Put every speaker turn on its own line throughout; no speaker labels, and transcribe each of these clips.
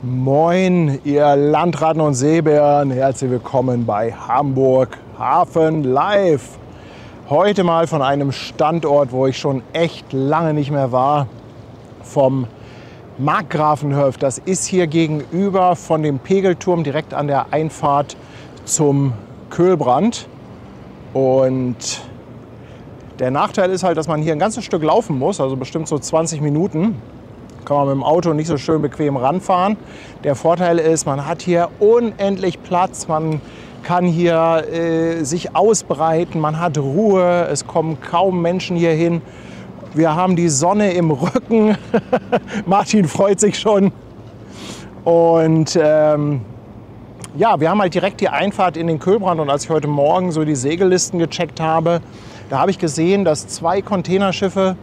Moin, ihr Landratten und Seebären, herzlich willkommen bei Hamburg Hafen Live. Heute mal von einem Standort, wo ich schon echt lange nicht mehr war, vom Markgrafenhöft. Das ist hier gegenüber von dem Pegelturm direkt an der Einfahrt zum Köhlbrand. Und der Nachteil ist halt, dass man hier ein ganzes Stück laufen muss, also bestimmt so 20 Minuten. Kann man mit dem Auto nicht so schön bequem ranfahren. Der Vorteil ist, man hat hier unendlich Platz, man kann hier sich ausbreiten, man hat Ruhe, es kommen kaum Menschen hier hin. Wir haben die Sonne im Rücken, Martin freut sich schon. Und ja, wir haben halt direkt die Einfahrt in den Köhlbrand. Und als ich heute Morgen so die Segellisten gecheckt habe, da habe ich gesehen, dass 2 Containerschiffe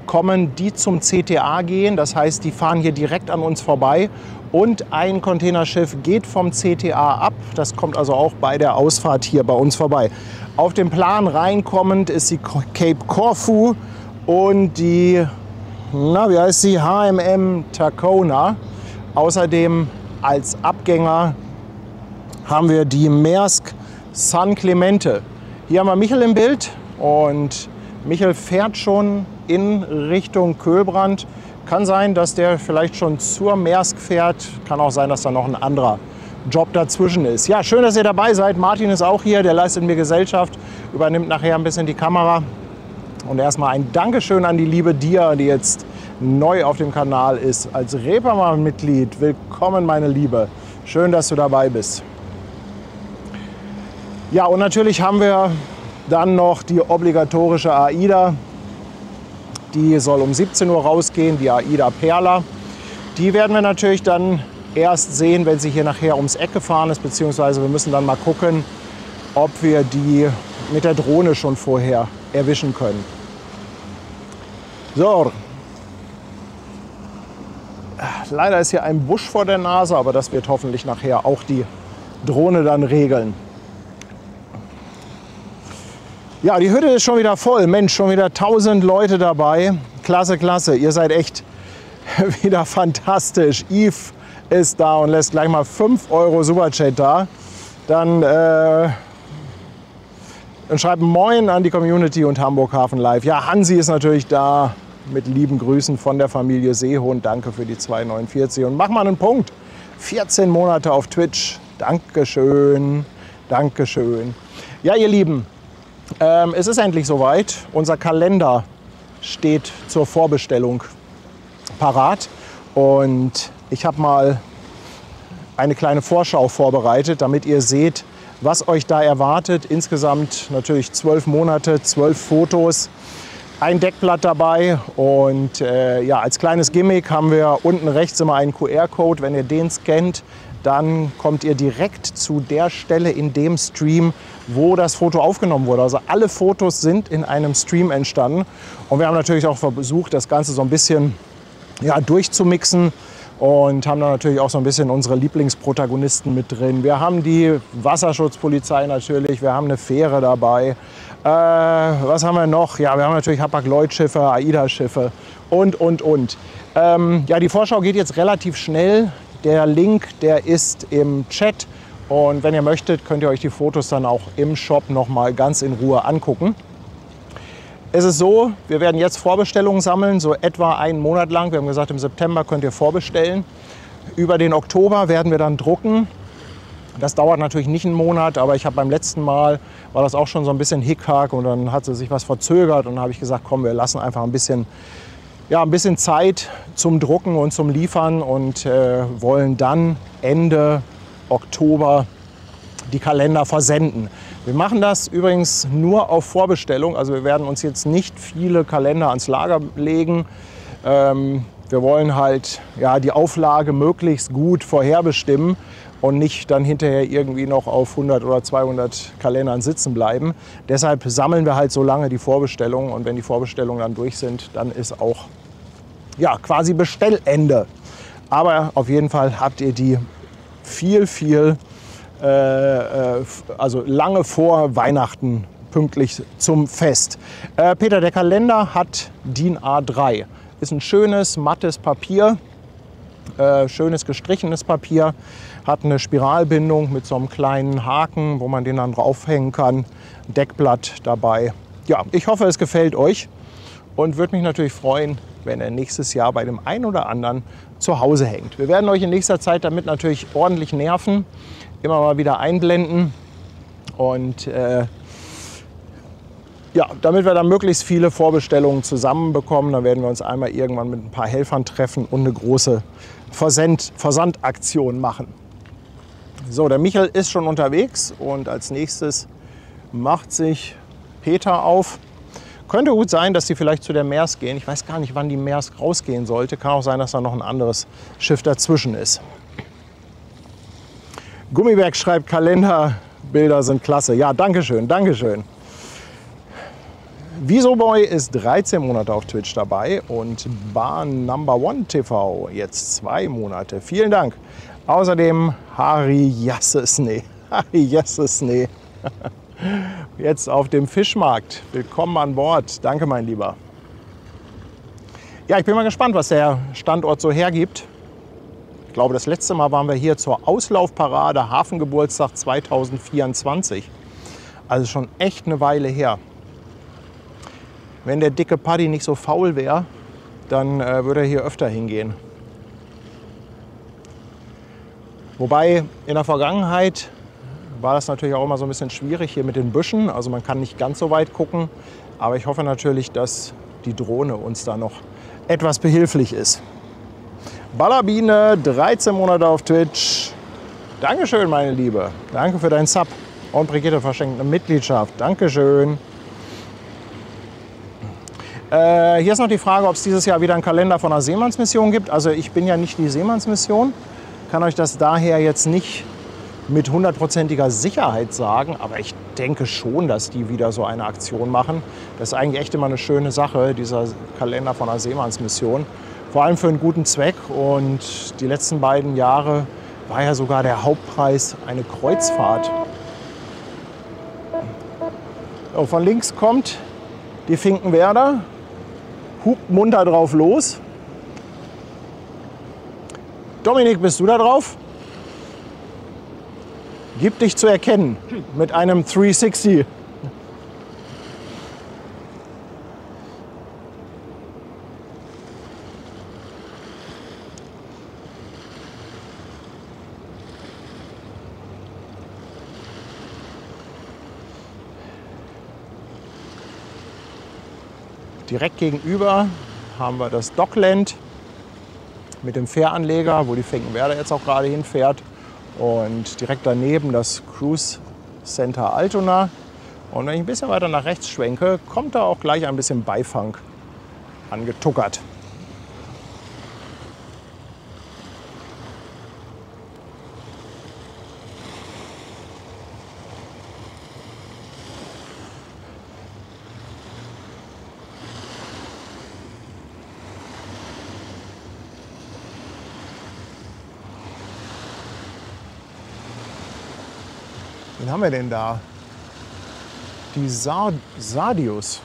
kommen, die zum CTA gehen. Das heißt, die fahren hier direkt an uns vorbei. Und ein Containerschiff geht vom CTA ab. Das kommt also auch bei der Ausfahrt hier bei uns vorbei. Auf dem Plan reinkommend ist die Cape Corfu und die, wie heißt sie, HMM Tacona. Außerdem als Abgänger haben wir die Maersk San Clemente. Hier haben wir Michel im Bild und Michel fährt schon in Richtung Köhlbrand. Kann sein, dass der vielleicht schon zur Maersk fährt. Kann auch sein, dass da noch ein anderer Job dazwischen ist. Ja, schön, dass ihr dabei seid. Martin ist auch hier, der leistet mir Gesellschaft, übernimmt nachher ein bisschen die Kamera. Und erstmal ein Dankeschön an die liebe Dia, die jetzt neu auf dem Kanal ist, als Reeperbahn-Mitglied. Willkommen, meine Liebe. Schön, dass du dabei bist. Ja, und natürlich haben wir dann noch die obligatorische AIDA. Die soll um 17 Uhr rausgehen, die AIDA Perla. Die werden wir natürlich dann erst sehen, wenn sie hier nachher ums Eck gefahren ist, beziehungsweise wir müssen dann mal gucken, ob wir die mit der Drohne schon vorher erwischen können. So. Leider ist hier ein Busch vor der Nase, aber das wird hoffentlich nachher auch die Drohne dann regeln. Ja, die Hütte ist schon wieder voll. Mensch, schon wieder 1000 Leute dabei. Klasse, klasse. Ihr seid echt wieder fantastisch. Yves ist da und lässt gleich mal 5 € Superchat da. Dann schreibt Moin an die Community und Hamburg Hafen Live. Ja, Hansi ist natürlich da. Mit lieben Grüßen von der Familie Seehund. Danke für die 2,49. Und mach mal einen Punkt. 14 Monate auf Twitch. Dankeschön. Dankeschön. Ja, ihr Lieben. Es ist endlich soweit. Unser Kalender steht zur Vorbestellung parat. Und ich habe mal eine kleine Vorschau vorbereitet, damit ihr seht, was euch da erwartet. Insgesamt natürlich 12 Monate, 12 Fotos, ein Deckblatt dabei. Und ja, als kleines Gimmick haben wir unten rechts immer einen QR-Code. Wenn ihr den scannt, dann kommt ihr direkt zu der Stelle in dem Stream, wo das Foto aufgenommen wurde. Also alle Fotos sind in einem Stream entstanden. Und wir haben natürlich auch versucht, das Ganze so ein bisschen durchzumixen und haben da natürlich auch so ein bisschen unsere Lieblingsprotagonisten mit drin. Wir haben die Wasserschutzpolizei natürlich, wir haben eine Fähre dabei. Was haben wir noch? Ja, wir haben natürlich Hapag-Lloyd-Schiffe, AIDA-Schiffe und. Ja, die Vorschau geht jetzt relativ schnell. Der Link, der ist im Chat. Und wenn ihr möchtet, könnt ihr euch die Fotos dann auch im Shop noch mal ganz in Ruhe angucken. Es ist so, wir werden jetzt Vorbestellungen sammeln, so etwa einen Monat lang. Wir haben gesagt, im September könnt ihr vorbestellen. Über den Oktober werden wir dann drucken. Das dauert natürlich nicht einen Monat, aber ich habe beim letzten Mal, war das auch schon so ein bisschen Hickhack und dann hat sich was verzögert und dann habe ich gesagt, komm, wir lassen einfach ein bisschen Zeit zum Drucken und zum Liefern und wollen dann Ende Oktober die Kalender versenden. Wir machen das übrigens nur auf Vorbestellung, also wir werden uns jetzt nicht viele Kalender ans Lager legen. Wir wollen halt die Auflage möglichst gut vorherbestimmen und nicht dann hinterher irgendwie noch auf 100 oder 200 Kalendern sitzen bleiben. Deshalb sammeln wir halt so lange die Vorbestellungen und wenn die Vorbestellungen dann durch sind, dann ist auch quasi Bestellende. Aber auf jeden Fall habt ihr die also lange vor Weihnachten pünktlich zum Fest. Peter, der Kalender hat DIN A3. Ist ein schönes, mattes Papier. Schönes gestrichenes Papier, hat eine Spiralbindung mit so einem kleinen Haken, wo man den dann draufhängen kann. Deckblatt dabei. Ja, ich hoffe, es gefällt euch und würde mich natürlich freuen, wenn er nächstes Jahr bei dem einen oder anderen zu Hause hängt. Wir werden euch in nächster Zeit damit natürlich ordentlich nerven, immer mal wieder einblenden und ja, damit wir dann möglichst viele Vorbestellungen zusammenbekommen, dann werden wir uns einmal irgendwann mit ein paar Helfern treffen und eine große Versandaktion machen. So, der Michael ist schon unterwegs und als nächstes macht sich Peter auf. Könnte gut sein, dass sie vielleicht zu der Maersk gehen. Ich weiß gar nicht, wann die Maersk rausgehen sollte. Kann auch sein, dass da noch ein anderes Schiff dazwischen ist. Gummiberg schreibt, Kalenderbilder sind klasse. Ja, danke schön, danke schön. Wiesoboy ist 13 Monate auf Twitch dabei und Bahn Number One TV jetzt 2 Monate. Vielen Dank. Außerdem Harry Jassesnee. Harry Jassesnee. Jetzt auf dem Fischmarkt. Willkommen an Bord. Danke, mein Lieber. Ja, ich bin mal gespannt, was der Standort so hergibt. Ich glaube, das letzte Mal waren wir hier zur Auslaufparade Hafengeburtstag 2024. Also schon echt eine Weile her. Wenn der dicke Paddy nicht so faul wäre, dann würde er hier öfter hingehen. Wobei in der Vergangenheit war das natürlich auch immer so ein bisschen schwierig hier mit den Büschen. Also man kann nicht ganz so weit gucken. Aber ich hoffe natürlich, dass die Drohne uns da noch etwas behilflich ist. Ballerbiene, 13 Monate auf Twitch. Dankeschön, meine Liebe. Danke für deinen Sub. Und Brigitte verschenkt eine Mitgliedschaft. Dankeschön. Hier ist noch die Frage, ob es dieses Jahr wieder einen Kalender von einer Seemannsmission gibt. Also ich bin ja nicht die Seemannsmission, kann euch das daher jetzt nicht mit 100%iger Sicherheit sagen, aber ich denke schon, dass die wieder so eine Aktion machen. Das ist eigentlich echt immer eine schöne Sache, dieser Kalender von einer Seemannsmission. Vor allem für einen guten Zweck und die letzten beiden Jahre war ja sogar der Hauptpreis eine Kreuzfahrt. So, von links kommt die Finkenwerder. Hupt munter drauf los. Dominik, bist du da drauf? Gib dich zu erkennen mit einem 360. Direkt gegenüber haben wir das Dockland mit dem Fähranleger, wo die Finkenwerder jetzt auch gerade hinfährt. Und direkt daneben das Cruise Center Altona. Und wenn ich ein bisschen weiter nach rechts schwenke, kommt da auch gleich ein bisschen Beifang angetuckert. Wen haben wir denn da? Die Sardius.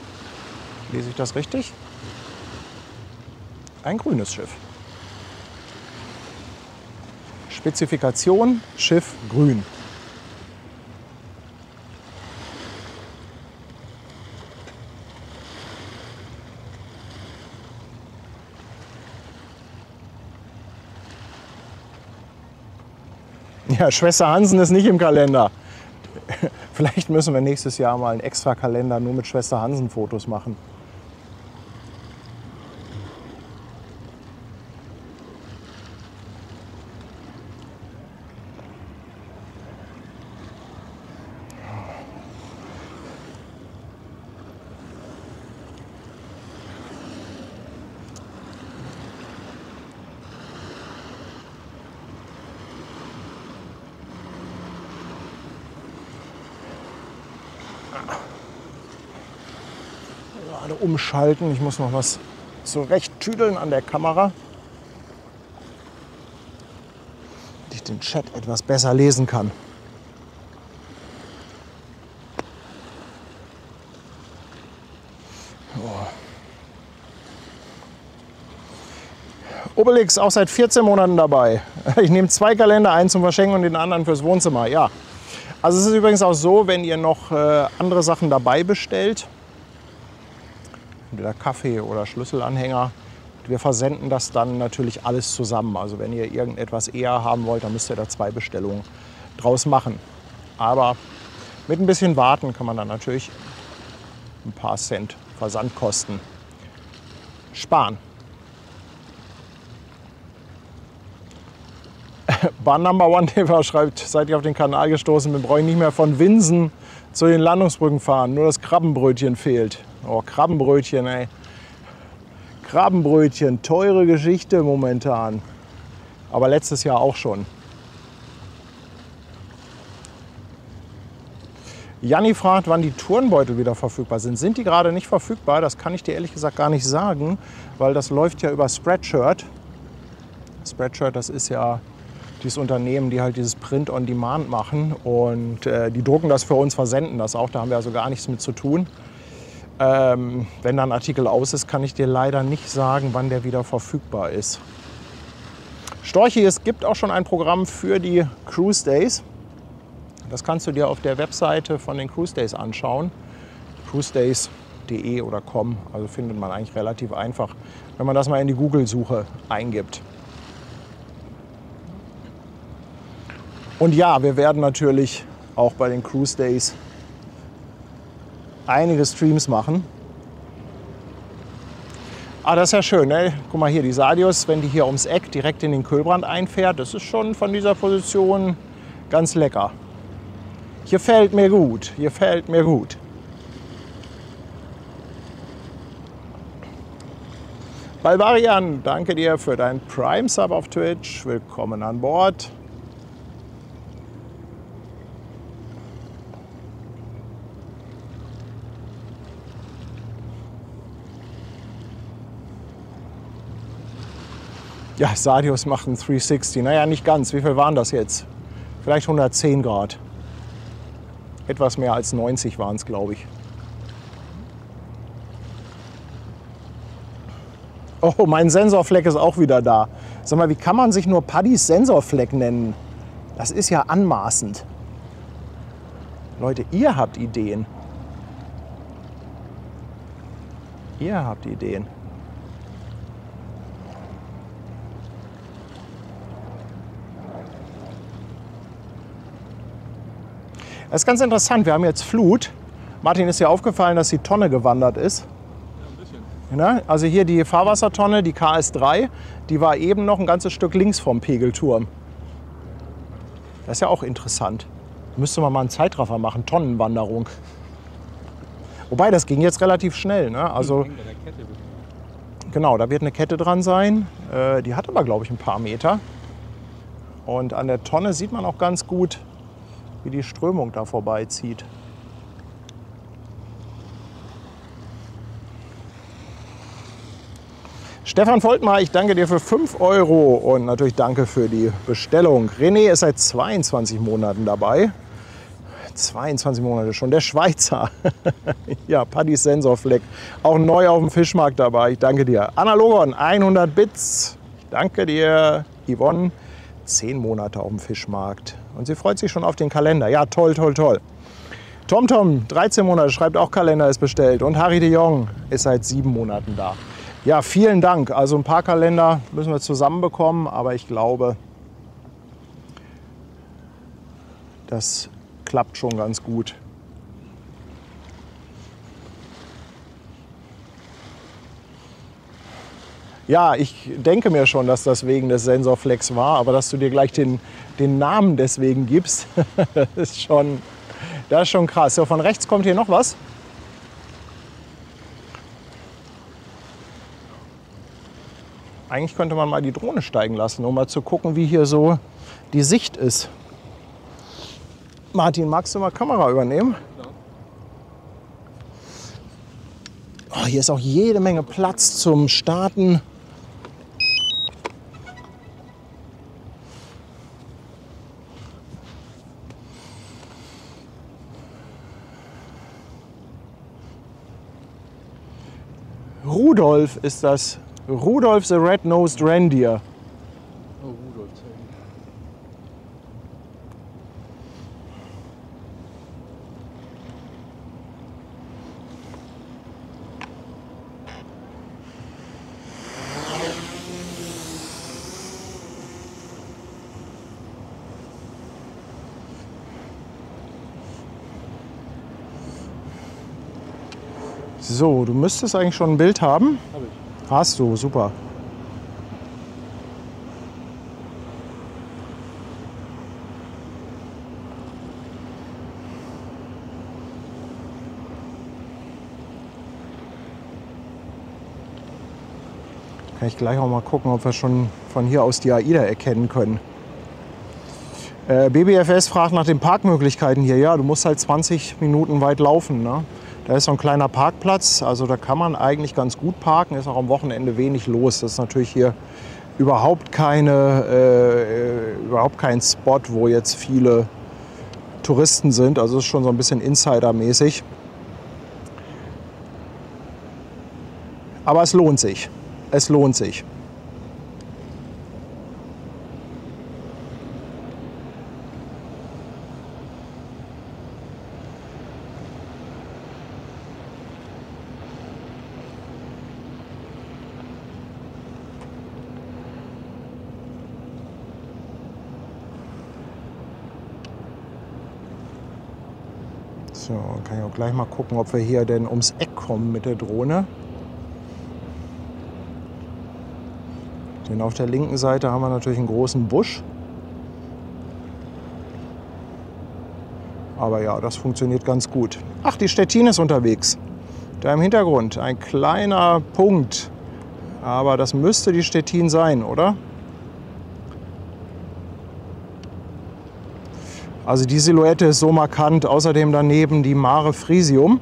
Lese ich das richtig? Ein grünes Schiff. Spezifikation Schiff grün. Ja, Schwester Hansen ist nicht im Kalender. Vielleicht müssen wir nächstes Jahr mal einen extra Kalender nur mit Schwester Hansen Fotos machen. Gerade umschalten. Ich muss noch was zurechttüdeln an der Kamera, damit ich den Chat etwas besser lesen kann. Obelix, auch seit 14 Monaten dabei. Ich nehme 2 Kalender, einen zum Verschenken und den anderen fürs Wohnzimmer. Ja. Also es ist übrigens auch so, wenn ihr noch andere Sachen dabei bestellt, entweder Kaffee oder Schlüsselanhänger, wir versenden das dann natürlich alles zusammen. Also wenn ihr irgendetwas eher haben wollt, dann müsst ihr da 2 Bestellungen draus machen. Aber mit ein bisschen Warten kann man dann natürlich ein paar Cent Versandkosten sparen. Bahn Number One TV schreibt, seid ihr auf den Kanal gestoßen, wir brauchen nicht mehr von Winsen zu den Landungsbrücken fahren, nur das Krabbenbrötchen fehlt. Oh, Krabbenbrötchen, ey. Krabbenbrötchen, teure Geschichte momentan. Aber letztes Jahr auch schon. Janni fragt, wann die Turnbeutel wieder verfügbar sind. Sind die gerade nicht verfügbar? Das kann ich dir ehrlich gesagt gar nicht sagen, weil das läuft ja über Spreadshirt. Spreadshirt, das ist ja dieses Unternehmen, die halt dieses Print on Demand machen und die drucken das für uns, versenden das auch. Da haben wir also gar nichts mit zu tun. Wenn da ein Artikel aus ist, kann ich dir leider nicht sagen, wann der wieder verfügbar ist. Storchi, es gibt auch schon ein Programm für die Cruise Days. Das kannst du dir auf der Webseite von den Cruise Days anschauen. cruisedays.de oder com. Also findet man eigentlich relativ einfach, wenn man das mal in die Google-Suche eingibt. Und ja, wir werden natürlich auch bei den Cruise Days einige Streams machen. Ah, das ist ja schön, ne? Guck mal hier, die Sadius, wenn die hier ums Eck direkt in den Kühlbrand einfährt, das ist schon von dieser Position ganz lecker. Hier fällt mir gut, hier fällt mir gut. Balvarian, danke dir für deinen Prime-Sub auf Twitch. Willkommen an Bord. Ja, Sadius macht einen 360. Naja, nicht ganz. Wie viel waren das jetzt? Vielleicht 110 Grad. Etwas mehr als 90 waren es, glaube ich. Oh, mein Sensorfleck ist auch wieder da. Sag mal, wie kann man sich nur Paddys Sensorfleck nennen? Das ist ja anmaßend. Leute, ihr habt Ideen. Ihr habt Ideen. Das ist ganz interessant, wir haben jetzt Flut. Martin, ist dir aufgefallen, dass die Tonne gewandert ist?
Ja, ein bisschen.
Ja, also hier die Fahrwassertonne, die KS3, die war eben noch ein ganzes Stück links vom Pegelturm. Das ist ja auch interessant. Müsste man mal einen Zeitraffer machen, Tonnenwanderung. Wobei, das ging jetzt relativ schnell. Ne? Also, genau, da wird eine Kette dran sein. Die hat aber, glaube ich, ein paar Meter. Und an der Tonne sieht man auch ganz gut, wie die Strömung da vorbeizieht. Stefan Voltmar, ich danke dir für 5 € und natürlich danke für die Bestellung. René ist seit 22 Monaten dabei. 22 Monate schon, der Schweizer. Ja, Paddys Sensorfleck, auch neu auf dem Fischmarkt dabei. Ich danke dir. Analogon, 100 Bits. Ich danke dir. Yvonne, 10 Monate auf dem Fischmarkt. Und sie freut sich schon auf den Kalender. Ja, toll, toll, toll. TomTom, 13 Monate, schreibt auch Kalender ist bestellt. Und Harry de Jong ist seit 7 Monaten da. Ja, vielen Dank. Also ein paar Kalender müssen wir zusammenbekommen, aber ich glaube, das klappt schon ganz gut. Ja, ich denke mir schon, dass das wegen des Sensorflecks war, aber dass du dir gleich den Namen deswegen gibst, das ist schon krass. So, von rechts kommt hier noch was. Eigentlich könnte man mal die Drohne steigen lassen, um mal zu gucken, wie hier so die Sicht ist. Martin, magst du mal Kamera übernehmen? Oh, hier ist auch jede Menge Platz zum Starten. Rudolf ist das Rudolph the Red-Nosed Reindeer.
Oh, Rudolf zeigen.
So, du müsstest eigentlich schon ein Bild haben.
Hab ich.
Hast du, super. Kann ich gleich auch mal gucken, ob wir schon von hier aus die AIDA erkennen können. BBFS fragt nach den Parkmöglichkeiten hier. Ja, du musst halt 20 Minuten weit laufen, ne? Da ist so ein kleiner Parkplatz, also da kann man eigentlich ganz gut parken. Ist auch am Wochenende wenig los. Das ist natürlich hier überhaupt kein Spot, wo jetzt viele Touristen sind. Also es ist schon so ein bisschen Insider-mäßig. Aber es lohnt sich. Es lohnt sich. So, kann ich auch gleich mal gucken, ob wir hier denn ums Eck kommen mit der Drohne. Denn auf der linken Seite haben wir natürlich einen großen Busch. Aber ja, das funktioniert ganz gut. Ach, die Stettin ist unterwegs. Da im Hintergrund ein kleiner Punkt. Aber das müsste die Stettin sein, oder? Also die Silhouette ist so markant. Außerdem daneben die Mare Frisium.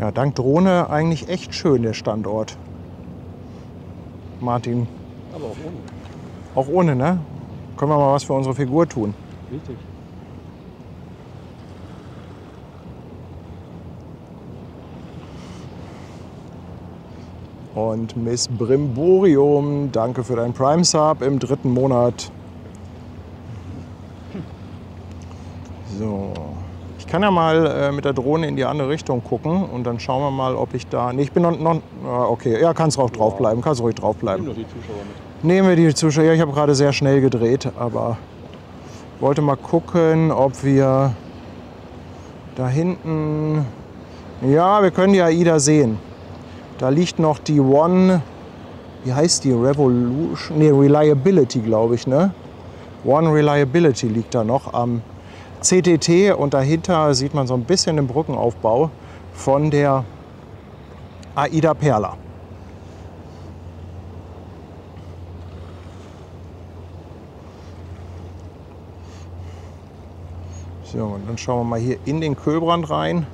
Ja, dank Drohne eigentlich echt schön, der Standort. Martin.
Aber auch ohne.
Auch ohne, ne? Können wir mal was für unsere Figur tun.
Richtig.
Und Miss Brimborium, danke für dein Prime Sub im 3. Monat. So. Ich kann ja mal mit der Drohne in die andere Richtung gucken und dann schauen wir mal, ob ich da... Nee, ich bin noch okay, ja, kannst auch drauf bleiben, kannst ruhig drauf bleiben.
Nimm doch die Zuschauer mit.
Nehmen wir die Zuschauer. Ja, ich habe gerade sehr schnell gedreht, aber wollte mal gucken, ob wir da hinten... Ja, wir können die AIDA sehen. Da liegt noch die One... Wie heißt die? Revolution? Nee, Reliability, glaube ich, ne? One Reliability liegt da noch am CTT und dahinter sieht man so ein bisschen den Brückenaufbau von der AIDA Perla. So, und dann schauen wir mal hier in den Kühlbrand rein.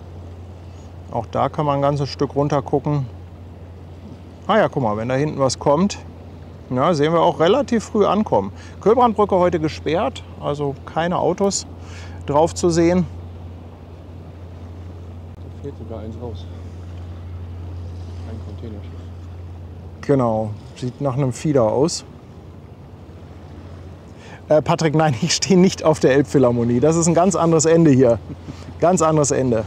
Auch da kann man ein ganzes Stück runter gucken. Ah ja, guck mal, wenn da hinten was kommt, ja, sehen wir auch relativ früh ankommen. Kühlbrandbrücke heute gesperrt, also keine Autos drauf zu sehen.
Da fehlt sogar eins raus. Ein Containerschiff.
Genau, sieht nach einem Fieder aus. Patrick, nein, ich stehe nicht auf der Elbphilharmonie. Das ist ein ganz anderes Ende hier. Ganz anderes Ende.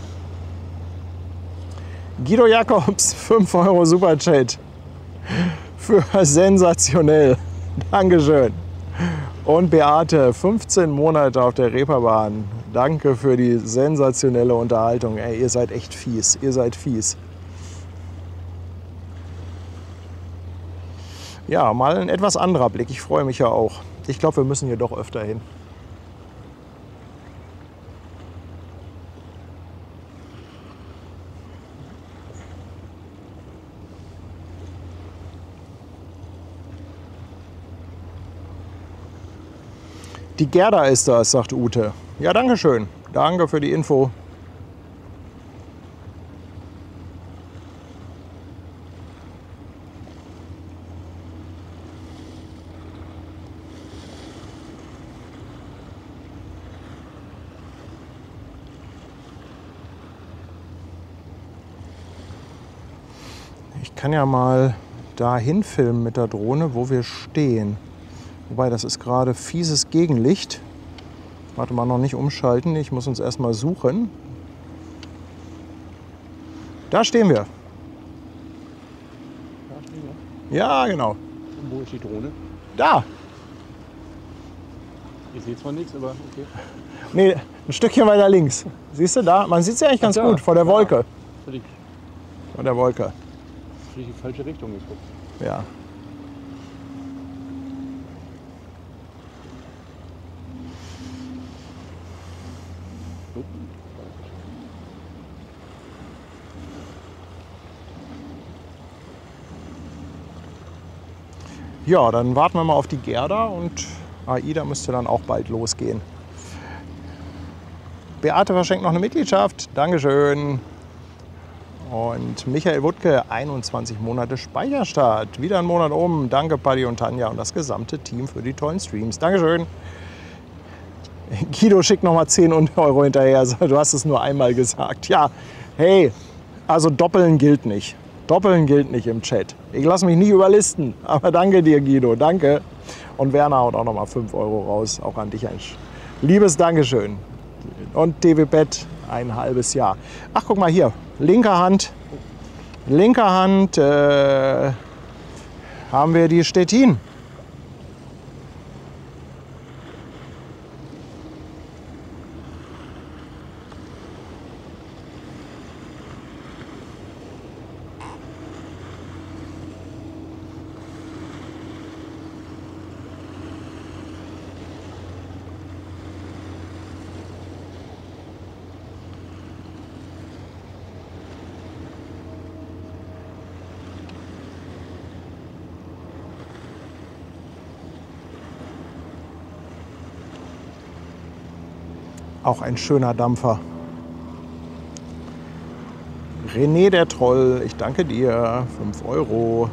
Guido Jakobs, 5 € Superchat. Für sensationell. Dankeschön. Und Beate, 15 Monate auf der Reeperbahn. Danke für die sensationelle Unterhaltung. Ey, ihr seid echt fies. Ihr seid fies. Ja, mal ein etwas anderer Blick. Ich freue mich ja auch. Ich glaube, wir müssen hier doch öfter hin. Die Gerda ist das, sagt Ute. Ja, danke schön. Danke für die Info. kann ja mal dahin filmen mit der Drohne, wo wir stehen. Wobei, das ist gerade fieses Gegenlicht. Warte mal, noch nicht umschalten. Ich muss uns erstmal suchen. Da stehen wir.
Da stehen wir.
Ja, genau.
Und wo ist die Drohne?
Da.
Ich sehe zwar nichts, aber okay.
Nee, ein Stückchen weiter links. Siehst du da? Man sieht sie eigentlich ganz
Ach da.
gut vor der Wolke.
Völlig,
Vor der Wolke.
völlig in die falsche Richtung geguckt.
Ja.
So.
Ja, dann warten wir mal auf die Gerda und AIDA müsste dann auch bald losgehen. Beate verschenkt noch eine Mitgliedschaft. Dankeschön. Und Michael Wuttke, 21 Monate Speicherstart. Wieder einen Monat um. Danke, Paddy und Tanja und das gesamte Team für die tollen Streams. Dankeschön. Guido schickt noch mal 10 Euro hinterher. Du hast es nur einmal gesagt. Ja, hey, also doppeln gilt nicht. Doppeln gilt nicht im Chat. Ich lasse mich nie überlisten. Aber danke dir, Guido. Danke. Und Werner haut auch noch mal 5 Euro raus. Auch an dich ein liebes Dankeschön. Und DWBet ein halbes Jahr. Ach, guck mal hier. Linker Hand haben wir die Stettin. Auch ein schöner Dampfer. René der Troll, ich danke dir. 5 Euro.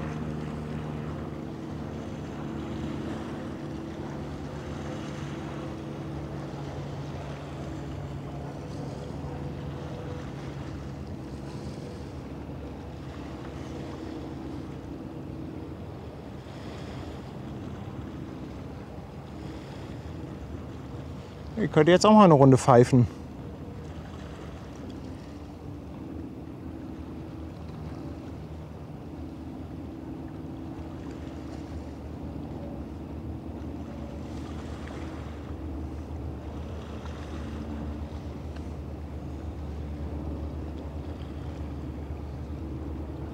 Ihr könnt jetzt auch mal eine Runde pfeifen.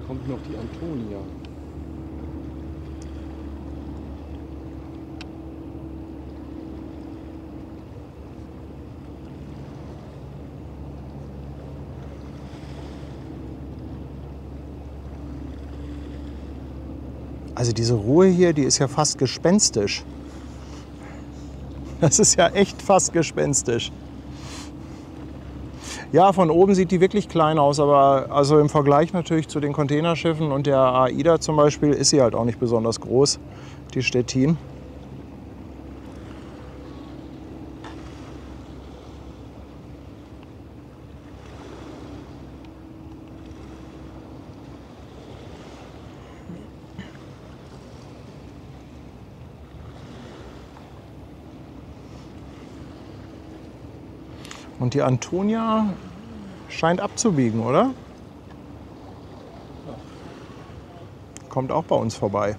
Kommt noch die Antonia.
Also diese Ruhe hier, die ist ja fast gespenstisch. Das ist ja echt fast gespenstisch. Ja, von oben sieht die wirklich klein aus, aber also im Vergleich natürlich zu den Containerschiffen und der AIDA zum Beispiel ist sie halt auch nicht besonders groß, die Stettin. Und die Antonia scheint abzubiegen, oder? Kommt auch bei uns vorbei.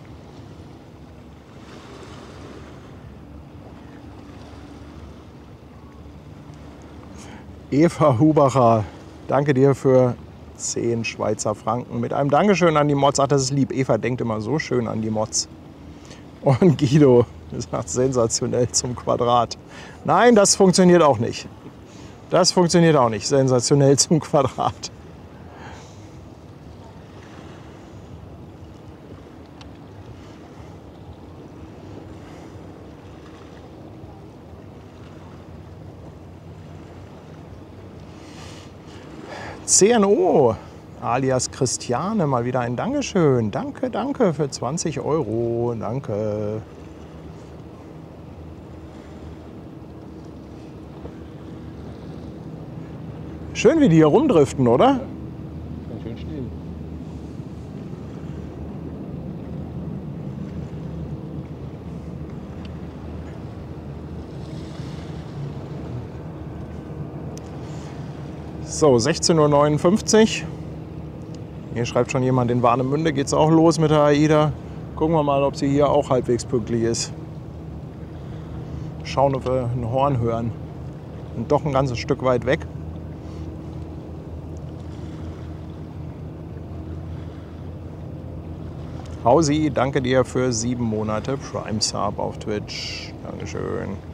Eva Hubacher, danke dir für 10 Schweizer Franken. Mit einem Dankeschön an die Mods. Ach, das ist lieb. Eva denkt immer so schön an die Mods. Und Guido sagt sensationell zum Quadrat. Nein, das funktioniert auch nicht. Das funktioniert auch nicht. Sensationell zum Quadrat. CNO alias Christiane, mal wieder ein Dankeschön. Danke, danke für 20 Euro. Danke. Schön, wie die hier rumdriften, oder?
Ganz schön stehen.
So, 16:59 Uhr. Hier schreibt schon jemand, in Warnemünde geht es auch los mit der AIDA. Gucken wir mal, ob sie hier auch halbwegs pünktlich ist. Schauen, ob wir ein Horn hören. Und doch ein ganzes Stück weit weg. Hausi, danke dir für 7 Monate Prime Sub auf Twitch. Dankeschön.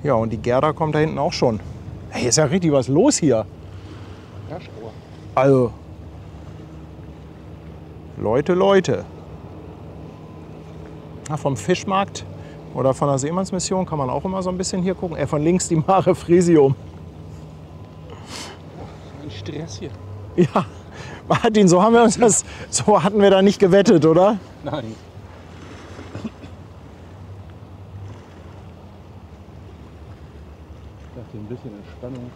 Ja, und die Gerda kommt da hinten auch schon. Hey, ist ja richtig was los hier.
Ja, Stroh.
Also, Leute. Ja, vom Fischmarkt oder von der Seemannsmission kann man auch immer so ein bisschen hier gucken. Von links die Mare Frisium.
Ein Stress hier.
Ja, Martin, so hatten wir da nicht gewettet, oder?
Nein. Ich dachte, ein bisschen Entspannung.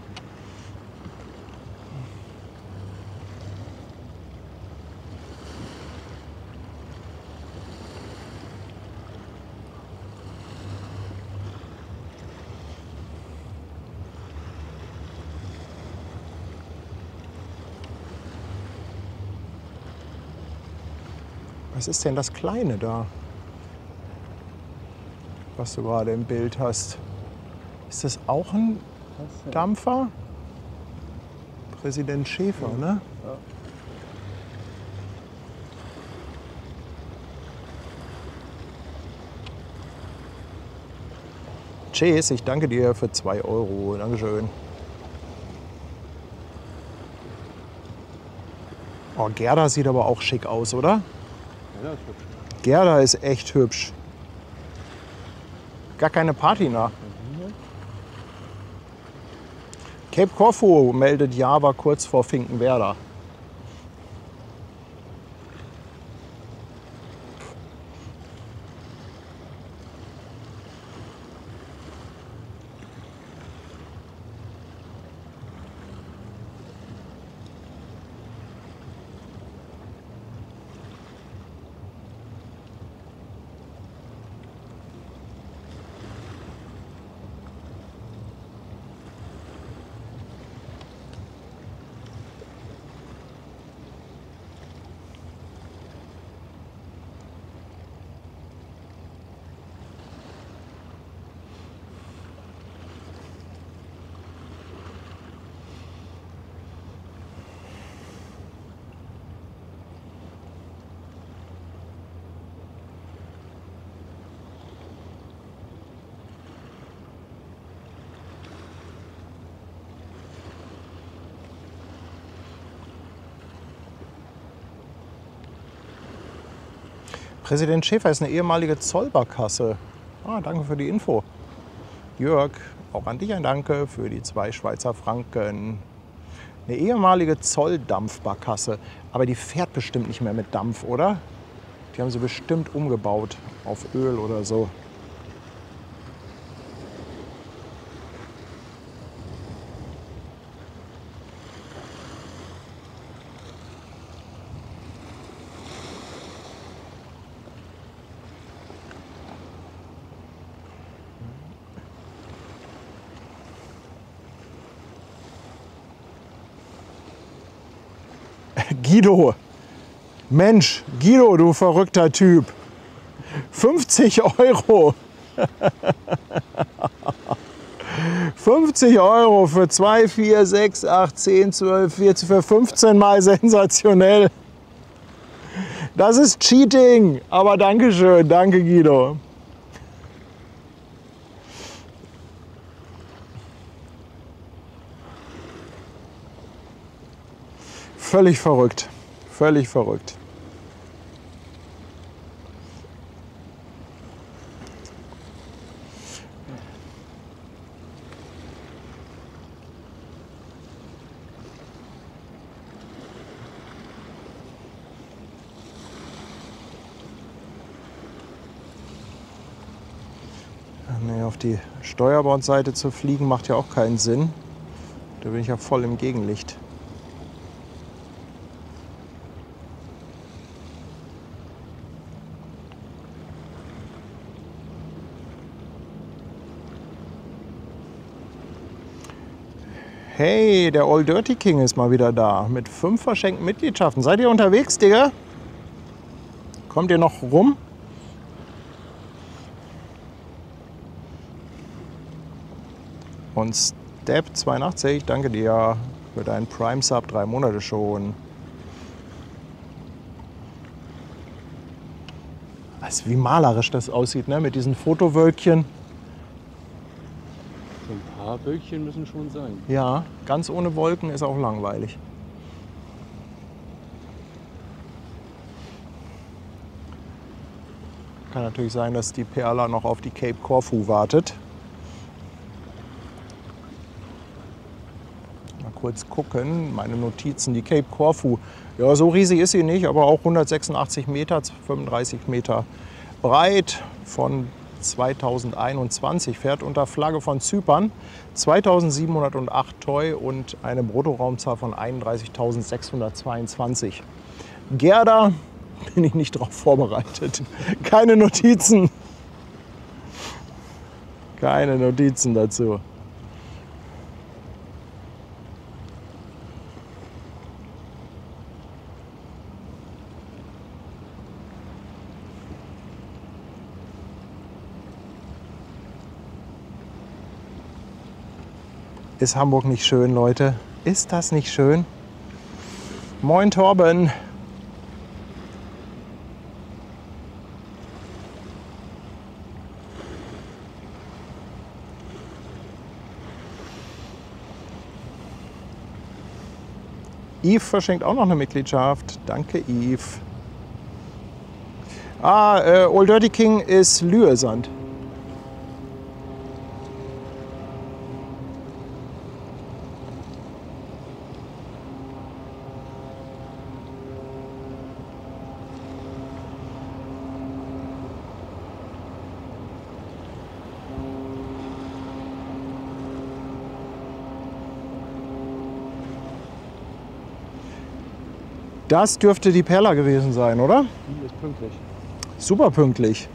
Was ist denn das Kleine da, was du gerade im Bild hast? Ist das auch ein Dampfer? Präsident Schäfer, ne?
Ja.
Chase, ich danke dir für 2 Euro. Dankeschön. Oh, Gerda sieht aber auch schick aus, oder?
Ja, ist hübsch.
Gerda ist echt hübsch. Gar keine Patina. Cape Corfu meldet Java kurz vor Finkenwerder. Präsident Schäfer ist eine ehemalige Zollbarkasse. Ah, danke für die Info. Jörg, auch an dich ein Danke für die 2 Schweizer Franken. Eine ehemalige Zolldampfbarkasse. Aber die fährt bestimmt nicht mehr mit Dampf, oder? Die haben sie bestimmt umgebaut auf Öl oder so. Guido, Mensch, Guido, du verrückter Typ. 50 Euro. 50 Euro für 2, 4, 6, 8, 10, 12, 14, für 15 Mal sensationell. Das ist Cheating, aber Dankeschön, danke Guido. Völlig verrückt, völlig verrückt. Nee, auf die Steuerbordseite zu fliegen macht ja auch keinen Sinn. Da bin ich ja voll im Gegenlicht. Hey, der Old Dirty King ist mal wieder da mit 5 verschenkten Mitgliedschaften. Seid ihr unterwegs, Digga? Kommt ihr noch rum? Und Step 82, danke dir für deinen Prime Sub, 3 Monate schon. Also wie malerisch das aussieht, ne? Mit diesen Fotowölkchen.
So ein paar Wölkchen müssen schon sein.
Ja, ganz ohne Wolken ist auch langweilig. Kann natürlich sein, dass die Perla noch auf die Cape Corfu wartet. Mal kurz gucken, meine Notizen. Die Cape Corfu, ja, so riesig ist sie nicht, aber auch 186 Meter, 35 Meter breit, von 2021, fährt unter Flagge von Zypern, 2708 TEU und eine Bruttoraumzahl von 31.622. Gerda, bin ich nicht darauf vorbereitet. Keine Notizen. Keine Notizen dazu. Ist Hamburg nicht schön, Leute? Ist das nicht schön? Moin, Torben. Yves verschenkt auch noch eine Mitgliedschaft. Danke, Yves. Old Dirty King ist Lüesand. Das dürfte die Perla gewesen sein, oder?
Die ist pünktlich.
Super pünktlich.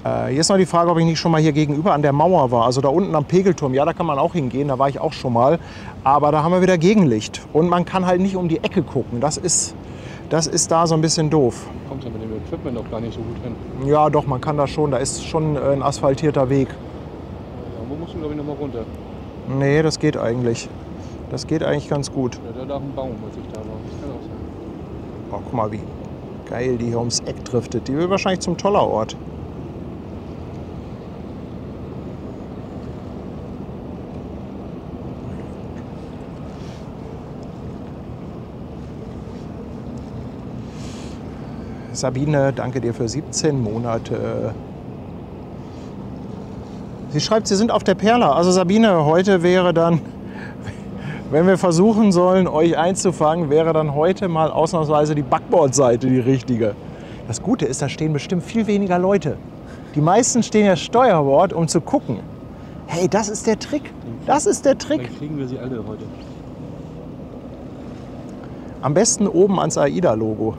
Hier ist noch die Frage, ob ich nicht schon mal hier gegenüber an der Mauer war. Also da unten am Pegelturm. Ja, da kann man auch hingehen, da war ich auch schon mal. Aber da haben wir wieder Gegenlicht. Und man kann halt nicht um die Ecke gucken. Das ist da so ein bisschen doof.
Kommt ja mit dem Equipment auch gar nicht so gut hin.
Ja, doch, man kann da schon. Da ist schon ein asphaltierter Weg.
Ja, wo musst du, glaube ich, noch mal runter?
Nee, das geht eigentlich. Das geht eigentlich ganz gut.
Ja, da lag ein Baum, als ich da war. Das kann auch sein.
Oh, guck mal, wie geil die hier ums Eck driftet. Die will wahrscheinlich zum Tollerort. Sabine, danke dir für 17 Monate. Sie schreibt, Sie sind auf der Perla. Also Sabine, heute wäre dann, wenn wir versuchen sollen, euch einzufangen, wäre dann heute mal ausnahmsweise die Backbordseite die richtige. Das Gute ist, da stehen bestimmt viel weniger Leute. Die meisten stehen ja Steuerbord, um zu gucken. Hey, das ist der Trick. Das ist der Trick.
Dann kriegen wir sie alle heute.
Am besten oben ans AIDA-Logo.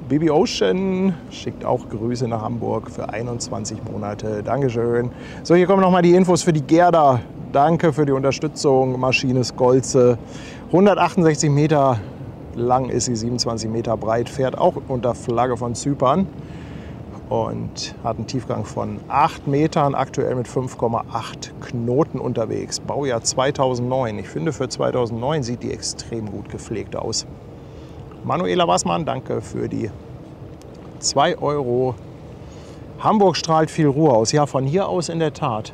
Baby Ocean schickt auch Grüße nach Hamburg für 21 Monate. Dankeschön. So, hier kommen nochmal die Infos für die Gerda. Danke für die Unterstützung. Maschine Skolze. 168 Meter lang ist sie, 27 Meter breit. Fährt auch unter Flagge von Zypern. Und hat einen Tiefgang von 8 Metern. Aktuell mit 5,8 Knoten unterwegs. Baujahr 2009. Ich finde, für 2009 sieht die extrem gut gepflegt aus. Manuela Wassmann, danke für die 2 €. Hamburg strahlt viel Ruhe aus. Ja, von hier aus in der Tat.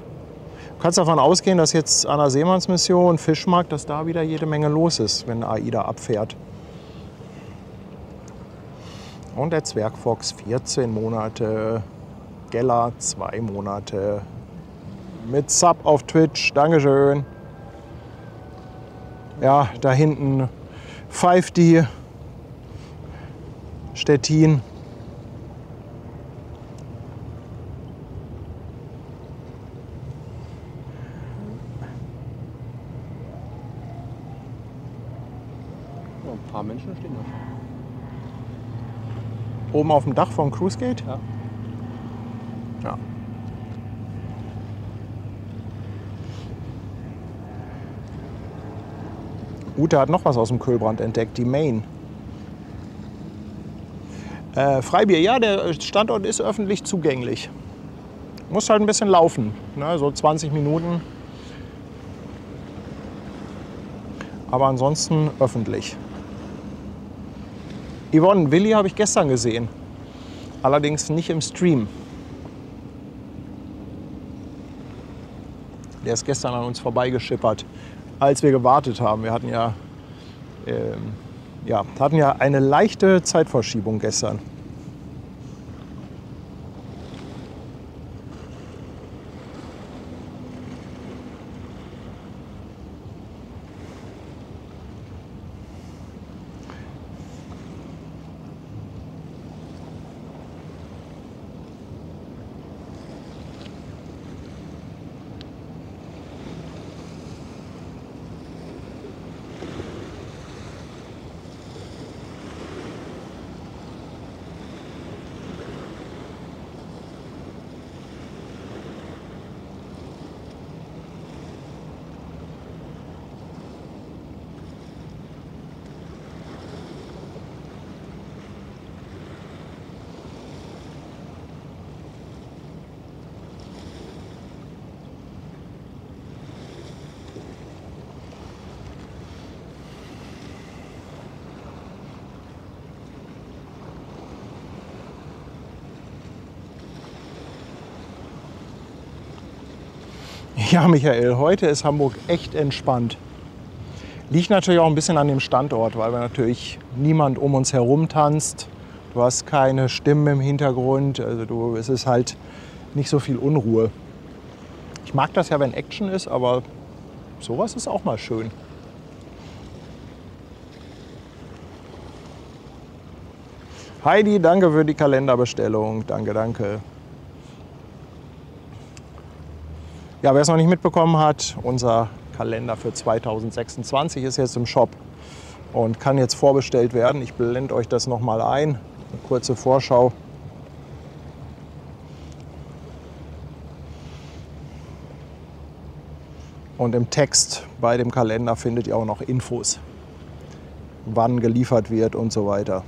Du kannst davon ausgehen, dass jetzt an der Seemannsmission, Fischmarkt, dass da wieder jede Menge los ist, wenn AIDA abfährt. Und der Zwergfox 14 Monate. Geller 2 Monate. Mit Sub auf Twitch. Dankeschön. Ja, da hinten pfeift die Stettin.
Ja, ein paar Menschen stehen da schon.
Oben auf dem Dach vom Cruise Gate?
Ja.
Ja. Ute hat noch was aus dem Kühlbrand entdeckt, die Main. Freibier, ja, der Standort ist öffentlich zugänglich. Muss halt ein bisschen laufen, ne, so 20 Minuten. Aber ansonsten öffentlich. Yvonne, Willi habe ich gestern gesehen. Allerdings nicht im Stream. Der ist gestern an uns vorbeigeschippert, als wir gewartet haben. Wir hatten ja eine leichte Zeitverschiebung gestern. Ja, Michael, heute ist Hamburg echt entspannt. Liegt natürlich auch ein bisschen an dem Standort, weil natürlich niemand um uns herum tanzt. Du hast keine Stimmen im Hintergrund, also es ist halt nicht so viel Unruhe. Ich mag das ja, wenn Action ist, aber sowas ist auch mal schön. Heidi, danke für die Kalenderbestellung. Danke, danke. Ja, wer es noch nicht mitbekommen hat, unser Kalender für 2026 ist jetzt im Shop und kann jetzt vorbestellt werden. Ich blende euch das noch mal ein. Eine kurze Vorschau. Und im Text bei dem Kalender findet ihr auch noch Infos, wann geliefert wird und so weiter.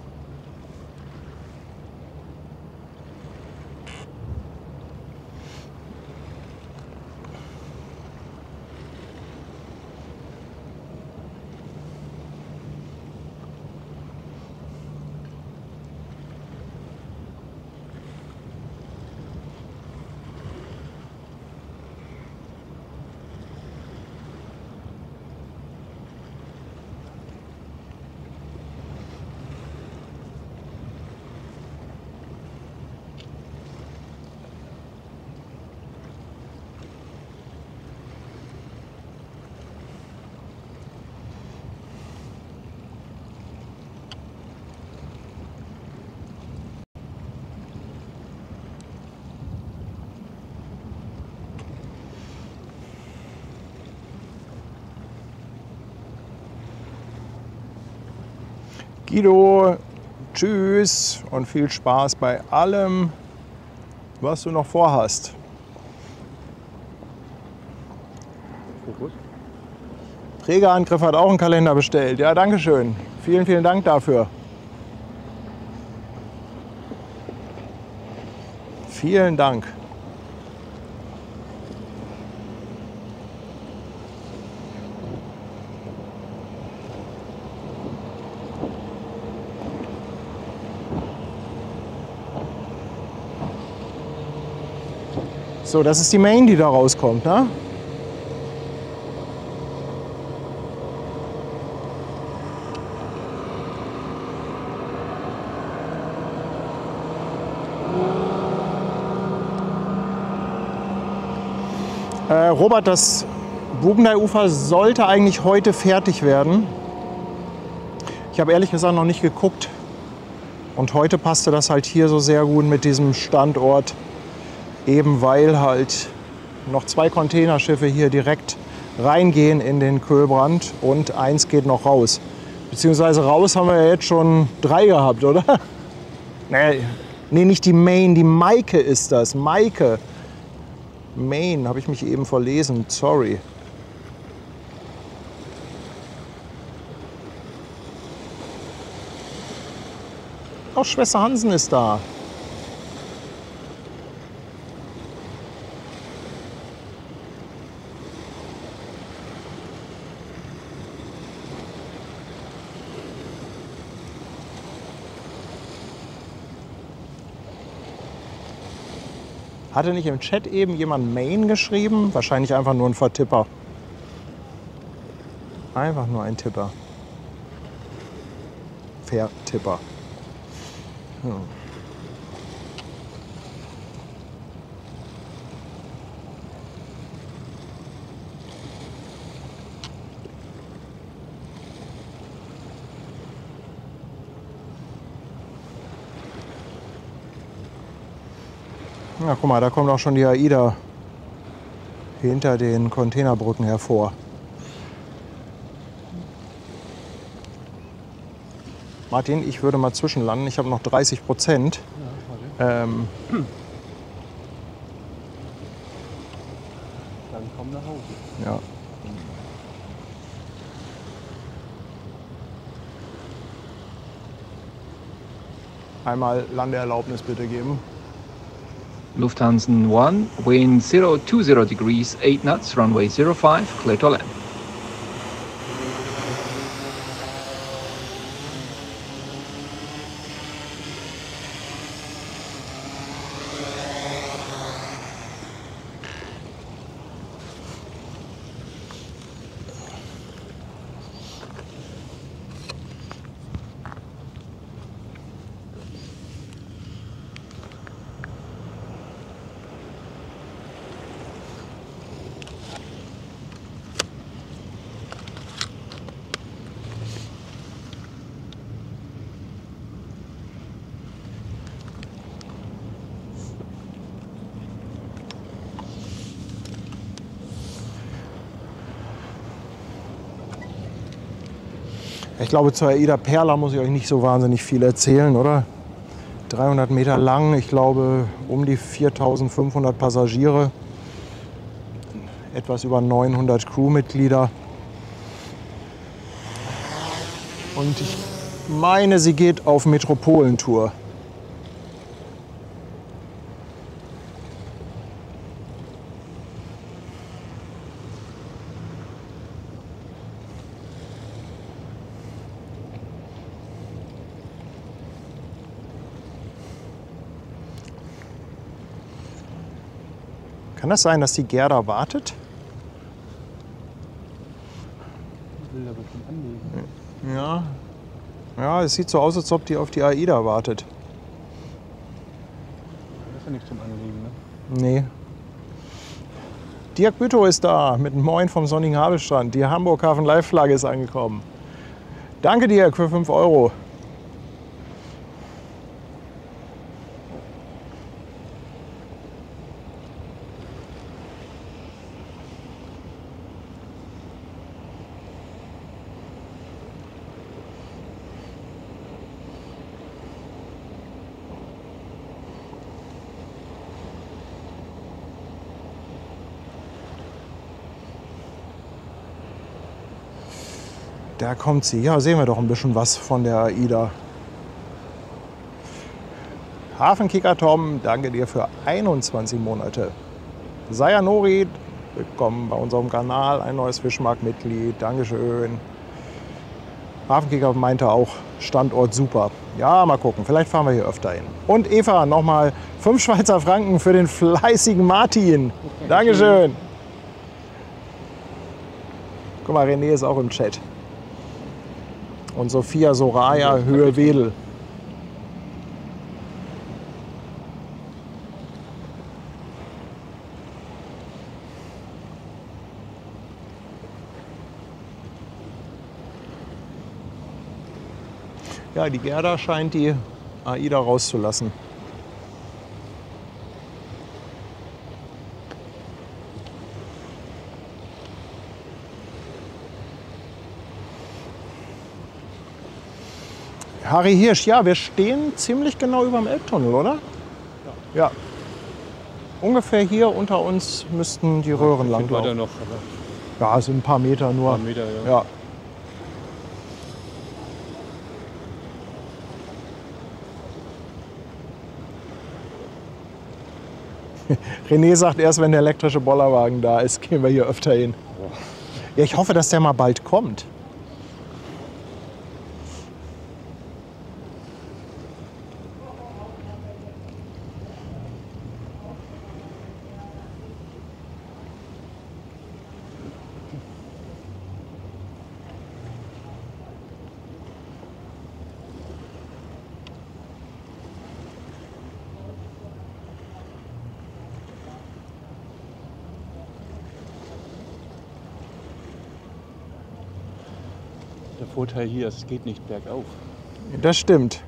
Guido, tschüss und viel Spaß bei allem, was du noch vorhast.
Fokus.
Trägerangriff hat auch einen Kalender bestellt. Ja, danke schön. Vielen, vielen Dank dafür. Vielen Dank. So, das ist die Main, die da rauskommt, ne? Robert, das Bubendei-Ufer sollte eigentlich heute fertig werden. Ich habe ehrlich gesagt noch nicht geguckt. Und heute passte das halt hier so sehr gut mit diesem Standort. Eben weil halt noch 2 Containerschiffe hier direkt reingehen in den Kühlbrand und 1 geht noch raus. Beziehungsweise raus haben wir ja jetzt schon 3 gehabt, oder? Nee, nicht die Main, die Maike ist das. Maike. Main, habe ich mich eben verlesen. Sorry. Auch Schwester Hansen ist da. Hatte nicht im Chat eben jemand Main geschrieben? Wahrscheinlich einfach nur ein Vertipper. Einfach nur ein Tipper. Vertipper. Hm. Na, guck mal, da kommt auch schon die AIDA hinter den Containerbrücken hervor. Martin, ich würde mal zwischenlanden. Ich habe noch 30%.
Dann komm nach Hause.
Ja. Einmal Landeerlaubnis bitte geben.
Lufthansa 1, wind 020 degrees, 8 knots, runway 05, clear to land.
Ich glaube, zur AIDA Perla muss ich euch nicht so wahnsinnig viel erzählen, oder? 300 Meter lang, ich glaube um die 4.500 Passagiere, etwas über 900 Crewmitglieder. Und ich meine, sie geht auf Metropolentour. Kann das sein, dass die Gerda wartet?
Will da bestimmt anlegen.
Ja. Ja, es sieht so aus, als ob die auf die AIDA wartet.
Das ist ja nichts zum Anlegen, ne?
Nee. Dirk Büttow ist da mit Moin vom sonnigen Havelstrand. Die Hamburg Hafen Live Flagge ist angekommen. Danke Dirk für 5 Euro. Da kommt sie. Ja, sehen wir doch ein bisschen was von der AIDA. Hafenkicker Tom, danke dir für 21 Monate. Sayanori, willkommen bei unserem Kanal, ein neues Fischmarktmitglied. Dankeschön. Hafenkicker meinte auch, Standort super. Ja, mal gucken, vielleicht fahren wir hier öfter hin. Und Eva, nochmal 5 Schweizer Franken für den fleißigen Martin. Dankeschön. Guck mal, René ist auch im Chat. Und Sophia Soraya, Höhe Wedel. Ja, die Gerda scheint die AIDA rauszulassen. Harry Hirsch, ja, wir stehen ziemlich genau über dem Elbtunnel, oder? Ja. Ungefähr hier unter uns müssten die Röhren
Weiter
langlaufen.
noch,
Ja, es sind ein paar Meter nur.
ein paar Meter, ja.
Ja. René sagt erst, wenn der elektrische Bollerwagen da ist, gehen wir hier öfter hin. Ja, ich hoffe, dass der mal bald kommt.
Der Vorteil hier ist, es geht nicht bergauf.
Das stimmt.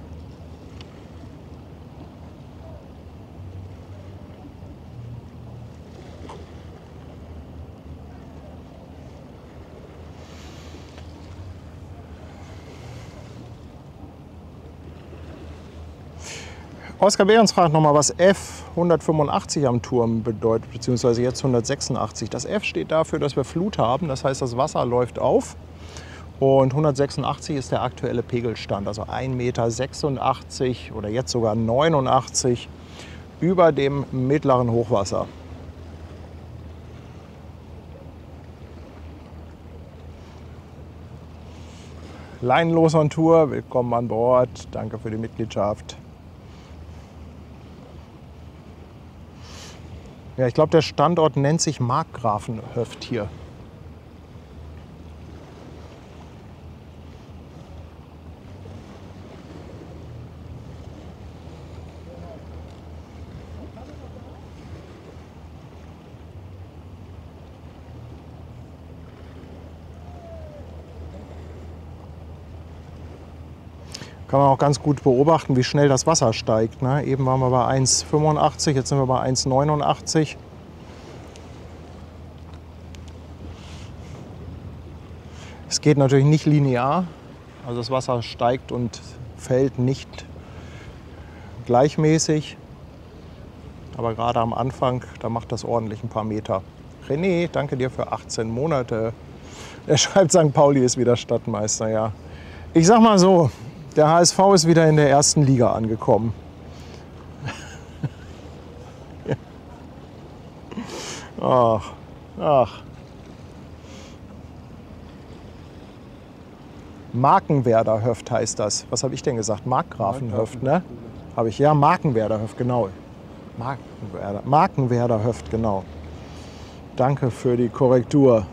Oskar Behrens fragt nochmal, was F 185 am Turm bedeutet, beziehungsweise jetzt 186. Das F steht dafür, dass wir Flut haben, das heißt, das Wasser läuft auf. Und 186 ist der aktuelle Pegelstand, also 1,86 Meter oder jetzt sogar 89 über dem mittleren Hochwasser. Leinenlos on Tour, willkommen an Bord, danke für die Mitgliedschaft. Ja, ich glaube, der Standort nennt sich Markgrafenhöft hier. Kann man auch ganz gut beobachten, wie schnell das Wasser steigt. Ne? Eben waren wir bei 1,85, jetzt sind wir bei 1,89. Es geht natürlich nicht linear. Also das Wasser steigt und fällt nicht gleichmäßig. Aber gerade am Anfang, da macht das ordentlich ein paar Meter. René, danke dir für 18 Monate. Er schreibt, St. Pauli ist wieder Stadtmeister, ja. Ich sag mal so, der HSV ist wieder in der ersten Liga angekommen. Ach, ach. Markenwerder Höft heißt das. Was habe ich denn gesagt? Markgrafenhöft, ne? Habe ich, ja, Markenwerder Höft, genau. Markenwerder Höft, genau. Danke für die Korrektur.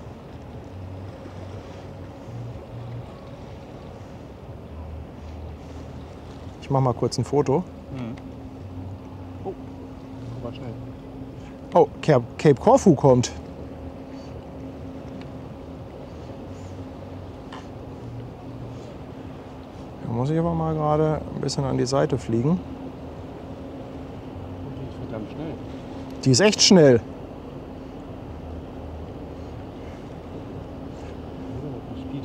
Ich mache mal kurz ein Foto.
Oh, war schnell.
Oh, Cape Corfu kommt. Da muss ich aber mal gerade ein bisschen an die Seite fliegen.
Die ist verdammt schnell.
Die ist echt schnell.
Speed.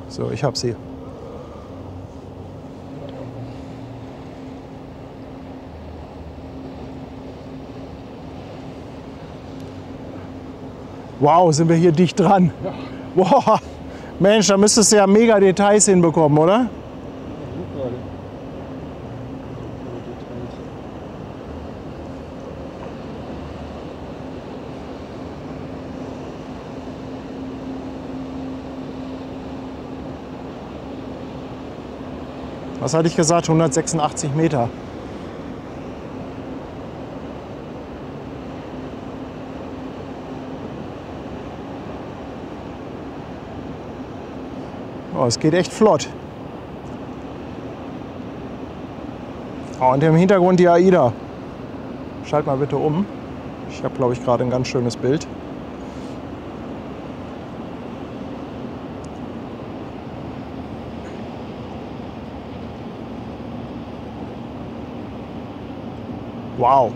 So, ich habe sie. Wow, sind wir hier dicht dran.
Ja.
Wow, Mensch, da müsstest du ja mega Details hinbekommen, oder? Was hatte ich gesagt? 186 Meter. Oh, es geht echt flott. Oh, und im Hintergrund die AIDA. Schalt mal bitte um. Ich habe, glaube ich, gerade ein ganz schönes Bild. Wow.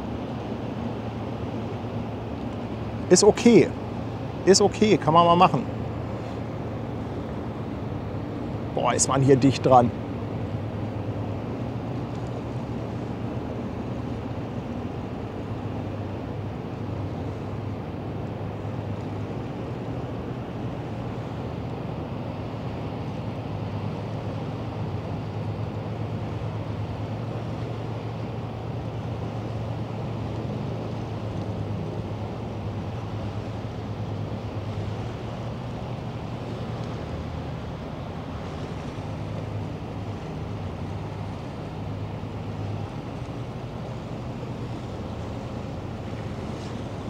Ist okay. Ist okay, kann man mal machen. Boah, ist man hier dicht dran.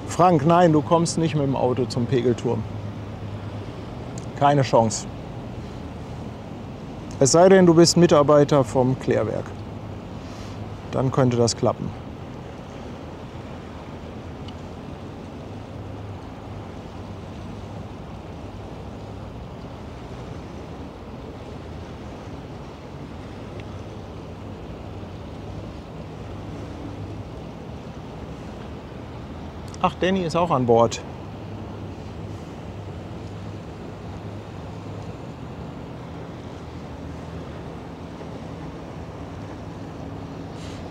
Frank, nein, du kommst nicht mit dem Auto zum Pegelturm. Keine Chance. Es sei denn, du bist Mitarbeiter vom Klärwerk. Dann könnte das klappen. Ach, Danny ist auch an Bord.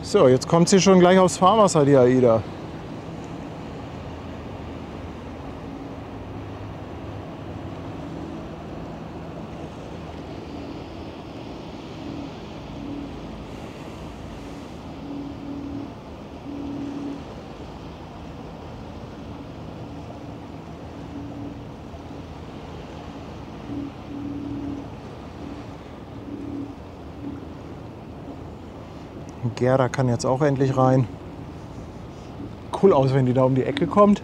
So, jetzt kommt sie schon gleich aufs Fahrwasser, die AIDA. Gerda kann jetzt auch endlich rein. Cool aus, wenn die da um die Ecke kommt.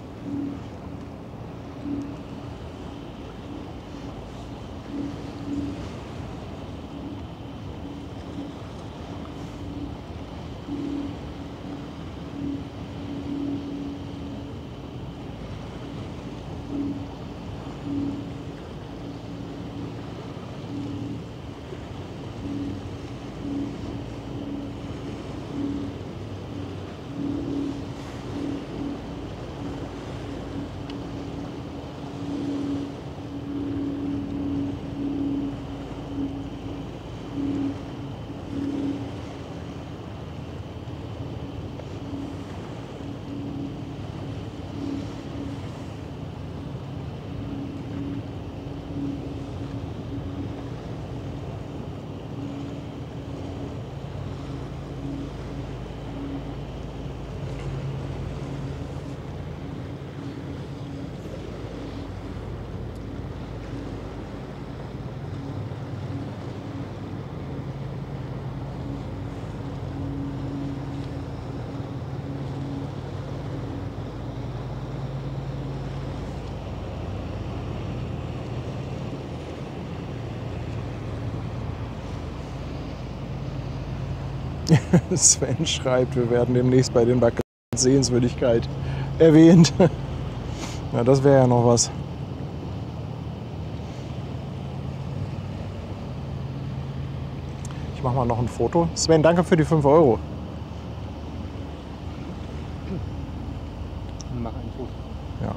Sven schreibt, wir werden demnächst bei den Sehenswürdigkeit erwähnt. Na, das wäre ja noch was. Ich mache mal noch ein Foto. Sven, danke für die 5 Euro.
Mach ein Foto.
Ja.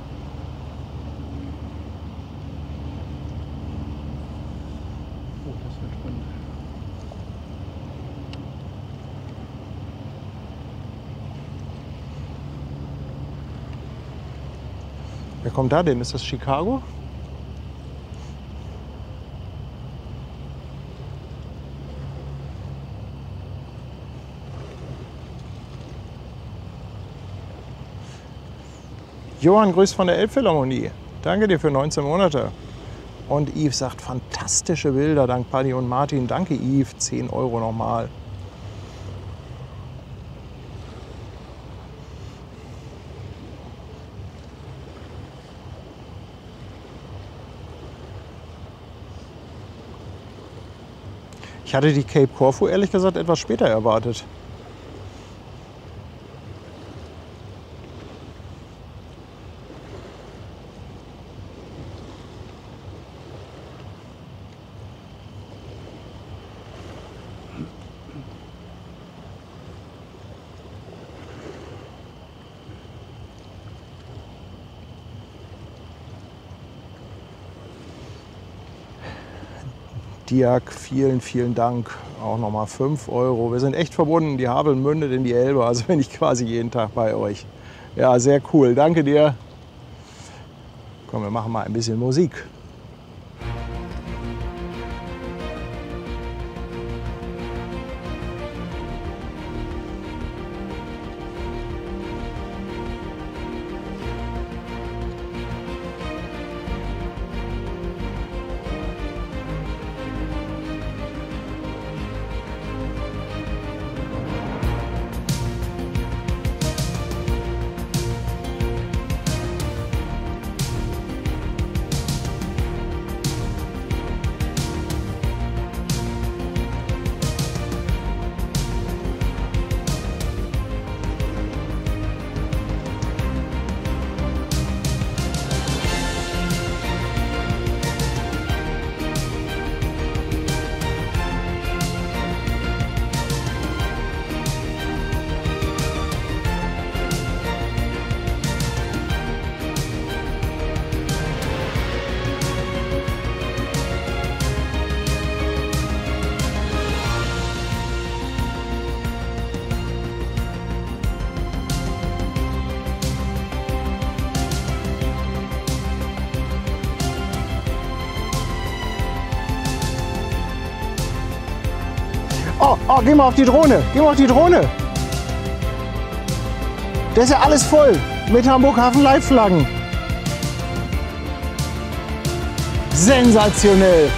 Oh, das wird spannend.
Wer kommt da denn? Ist das Chicago? Johann grüßt von der Elbphilharmonie. Danke dir für 19 Monate. Und Yves sagt, fantastische Bilder, dank Paddy und Martin. Danke Yves, 10 Euro nochmal. Ich hatte die Cape Corfu ehrlich gesagt etwas später erwartet. Dirk, vielen, vielen Dank. Auch nochmal 5 Euro. Wir sind echt verbunden. Die Havel mündet in die Elbe. Also bin ich quasi jeden Tag bei euch. Ja, sehr cool. Danke dir. Komm, wir machen mal ein bisschen Musik. Oh, geh mal auf die Drohne. Geh mal auf die Drohne. Das ist ja alles voll mit Hamburg Hafen Live-Flaggen. Sensationell.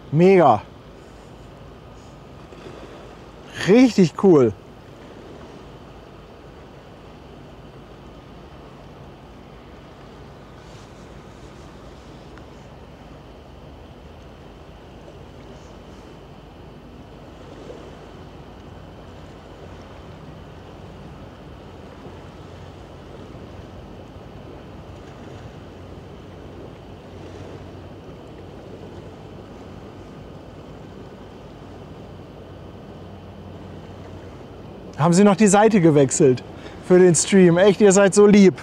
Mega. Richtig cool. Haben Sie noch die Seite gewechselt für den Stream? Echt, ihr seid so lieb.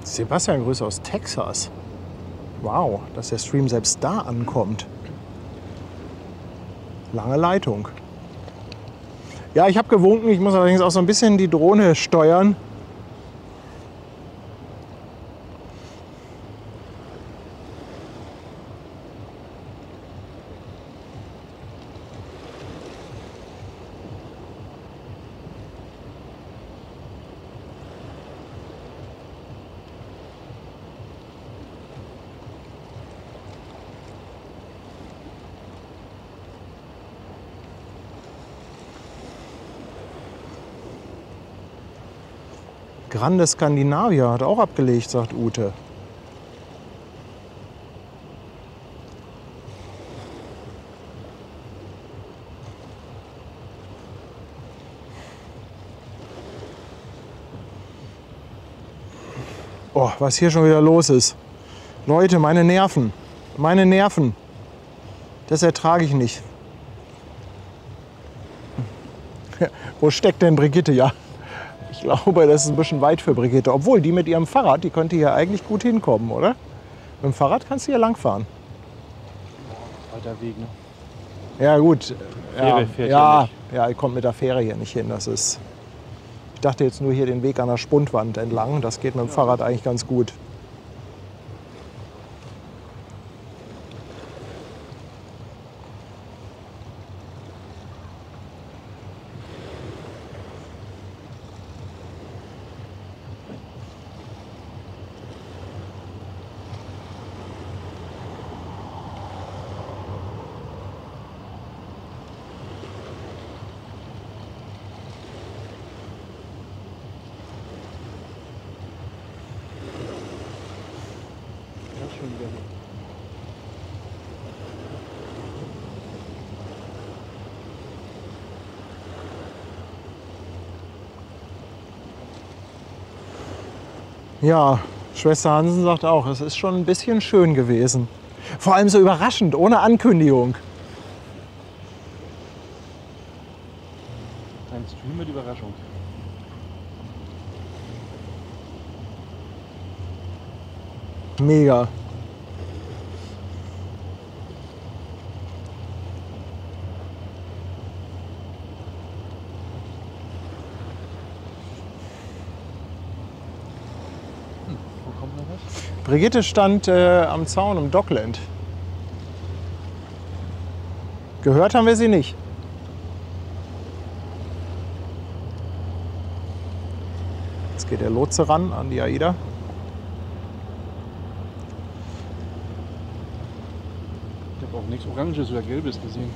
Sebastian, Grüße aus Texas. Wow, dass der Stream selbst da ankommt. Lange Leitung. Ja, ich habe gewunken, ich muss allerdings auch so ein bisschen die Drohne steuern. Grande Scandinavia hat auch abgelegt, sagt Ute. Oh, was hier schon wieder los ist. Leute, meine Nerven. Meine Nerven. Das ertrage ich nicht. Wo steckt denn Brigitte? Ja, ich glaube, das ist ein bisschen weit für Brigitte. Obwohl, die mit ihrem Fahrrad, die könnte hier eigentlich gut hinkommen, oder? Mit dem Fahrrad kannst du hier langfahren.
Weiter Weg, ne?
Ja, gut.
Fähre fährt
ja,
hier nicht.
ja, ihr kommt mit der Fähre hier nicht hin. Das ist. Ich dachte jetzt nur hier den Weg an der Spundwand entlang. Das geht mit dem Fahrrad eigentlich ganz gut.
Ja, schon wieder.
Ja, Schwester Hansen sagt auch, es ist schon ein bisschen schön gewesen. Vor allem so überraschend, ohne Ankündigung.
Ein Stream mit Überraschung.
Mega.
Wo kommt noch was?
Brigitte stand am Zaun im Dockland. Gehört haben wir sie nicht. Jetzt geht der Lotse ran an die AIDA.
Ich habe auch nichts Oranges oder Gelbes gesehen.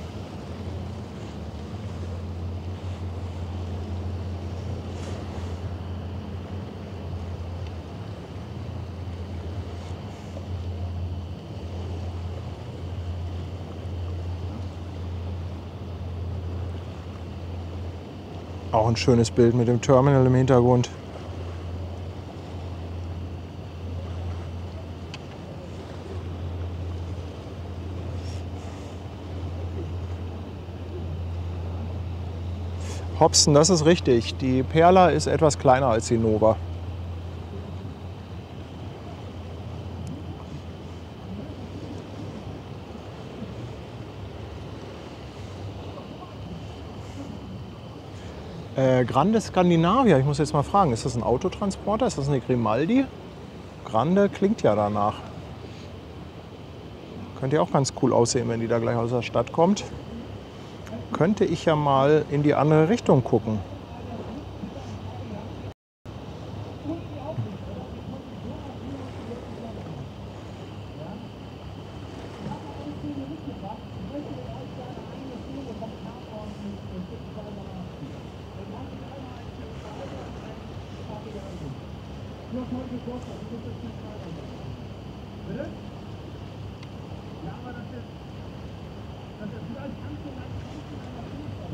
Auch ein schönes Bild mit dem Terminal im Hintergrund. Hobson, das ist richtig. Die Perla ist etwas kleiner als die Nova. Grande Scandinavia, ich muss jetzt mal fragen, ist das ein Autotransporter? Ist das eine Grimaldi? Grande klingt ja danach. Könnte ja auch ganz cool aussehen, wenn die da gleich aus der Stadt kommt. Könnte ich ja mal in die andere Richtung gucken.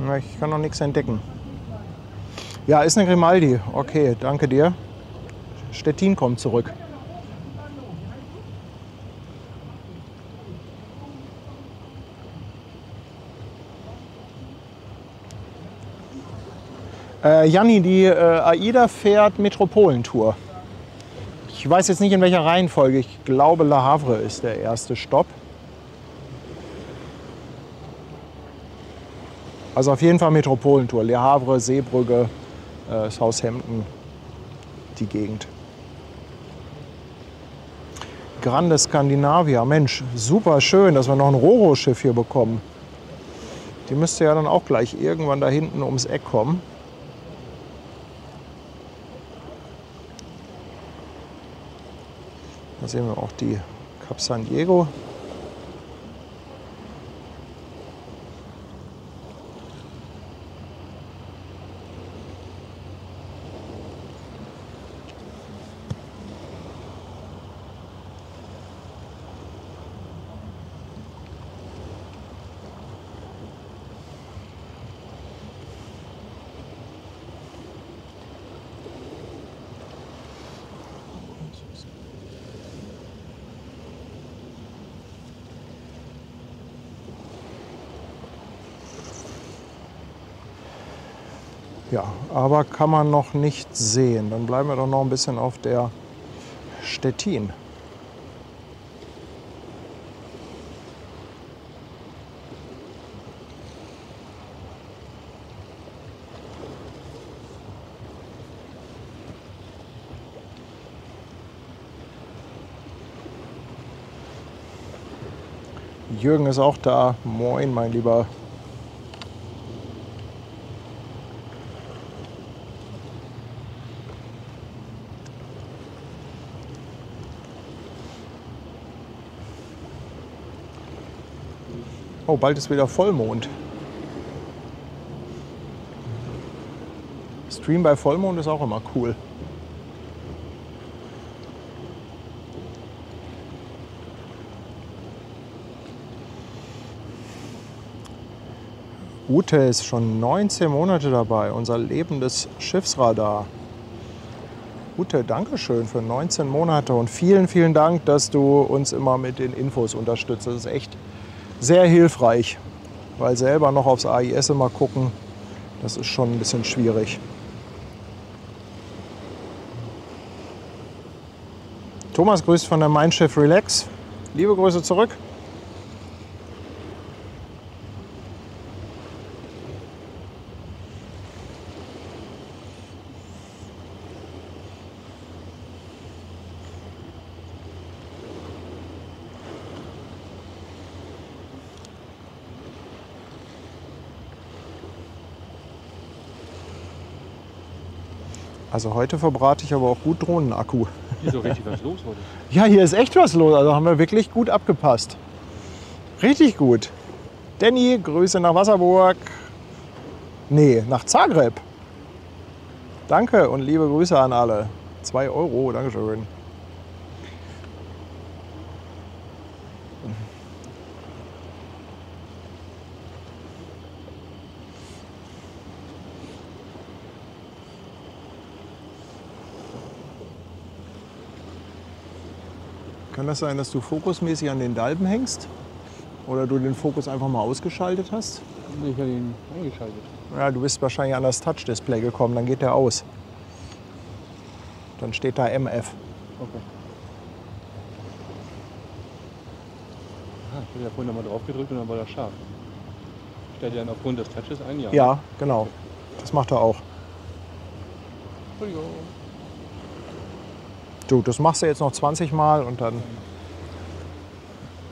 Na, ich kann noch nichts entdecken. Ja, ist eine Grimaldi. Okay, danke dir. Stettin kommt zurück. Janni, die AIDA fährt Metropolentour. Ich weiß jetzt nicht in welcher Reihenfolge. Ich glaube, Le Havre ist der erste Stopp. Also auf jeden Fall Metropolentour. Le Havre, Seebrugge, Southampton, die Gegend. Grande Scandinavia. Mensch, super schön, dass wir noch ein Roro-Schiff hier bekommen. Die müsste ja dann auch gleich irgendwann da hinten ums Eck kommen. Da sehen wir auch die Cap San Diego. Ja, aber kann man noch nicht sehen. Dann bleiben wir doch noch ein bisschen auf der Stettin. Jürgen ist auch da. Moin, mein Lieber. Oh, bald ist wieder Vollmond. Stream bei Vollmond ist auch immer cool. Ute ist schon 19 Monate dabei, unser lebendes Schiffsradar. Ute, danke schön für 19 Monate und vielen, vielen Dank, dass du uns immer mit den Infos unterstützt. Das ist echt sehr hilfreich, weil selber noch aufs AIS immer gucken, das ist schon ein bisschen schwierig. Thomas grüßt von der Mein Schiff Relax. Liebe Grüße zurück. Also heute verbrate ich aber auch gut Drohnenakku.
Hier ist doch richtig was los heute.
Ja, hier ist echt was los. Also haben wir wirklich gut abgepasst. Richtig gut. Danny, Grüße nach Wasserburg. Nee, nach Zagreb. Danke und liebe Grüße an alle. 2 Euro, Dankeschön. Kann das sein, dass du fokusmäßig an den Dalben hängst? Oder du den Fokus einfach mal ausgeschaltet hast?
Ich habe ihn eingeschaltet.
Ja, du bist wahrscheinlich an das Touch-Display gekommen, dann geht der aus. Dann steht da MF.
Okay. Ah, ich habe ja vorhin nochmal drauf gedrückt und dann war das scharf. Stellt ihr dann aufgrund des Touches ein? Ja.
Ja, genau. Das macht er auch.
Entschuldigung.
Du, das machst du jetzt noch 20 Mal und dann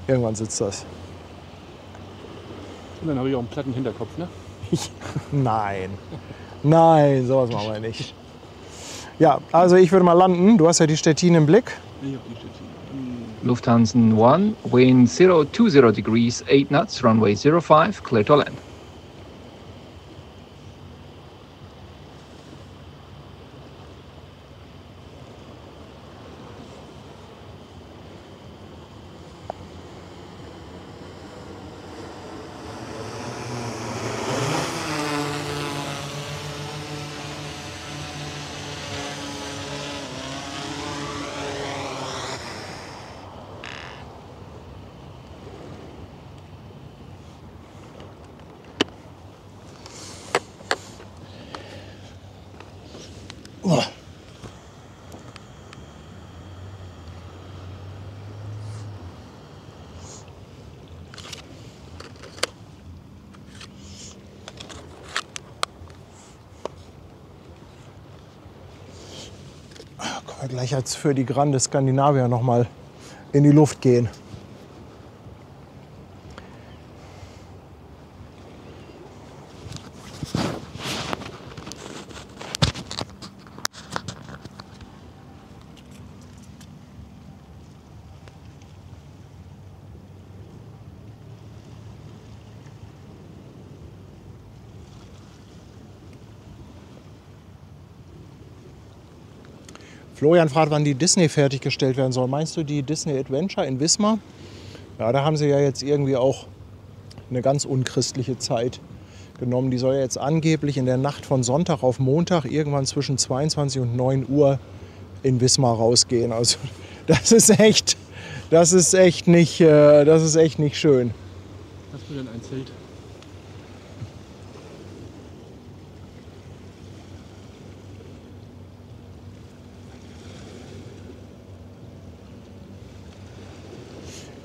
irgendwann sitzt das.
Und dann habe ich auch einen platten Hinterkopf, ne?
Nein, nein, sowas machen wir nicht. Ja, also ich würde mal landen. Du hast ja die Stettin im Blick.
Ich habe die Stettin.
Lufthansa 1, wind 020 degrees, 8 knots, runway 05, clear to land. Können wir gleich als für die Grande Skandinavia noch mal in die Luft gehen. Florian fragt, wann die Disney fertiggestellt werden soll. Meinst du die Disney Adventure in Wismar? Ja, da haben sie ja jetzt irgendwie auch eine ganz unchristliche Zeit genommen. Die soll ja jetzt angeblich in der Nacht von Sonntag auf Montag irgendwann zwischen 22 und 9 Uhr in Wismar rausgehen. Also das ist echt nicht schön.
Hast du denn ein Zelt?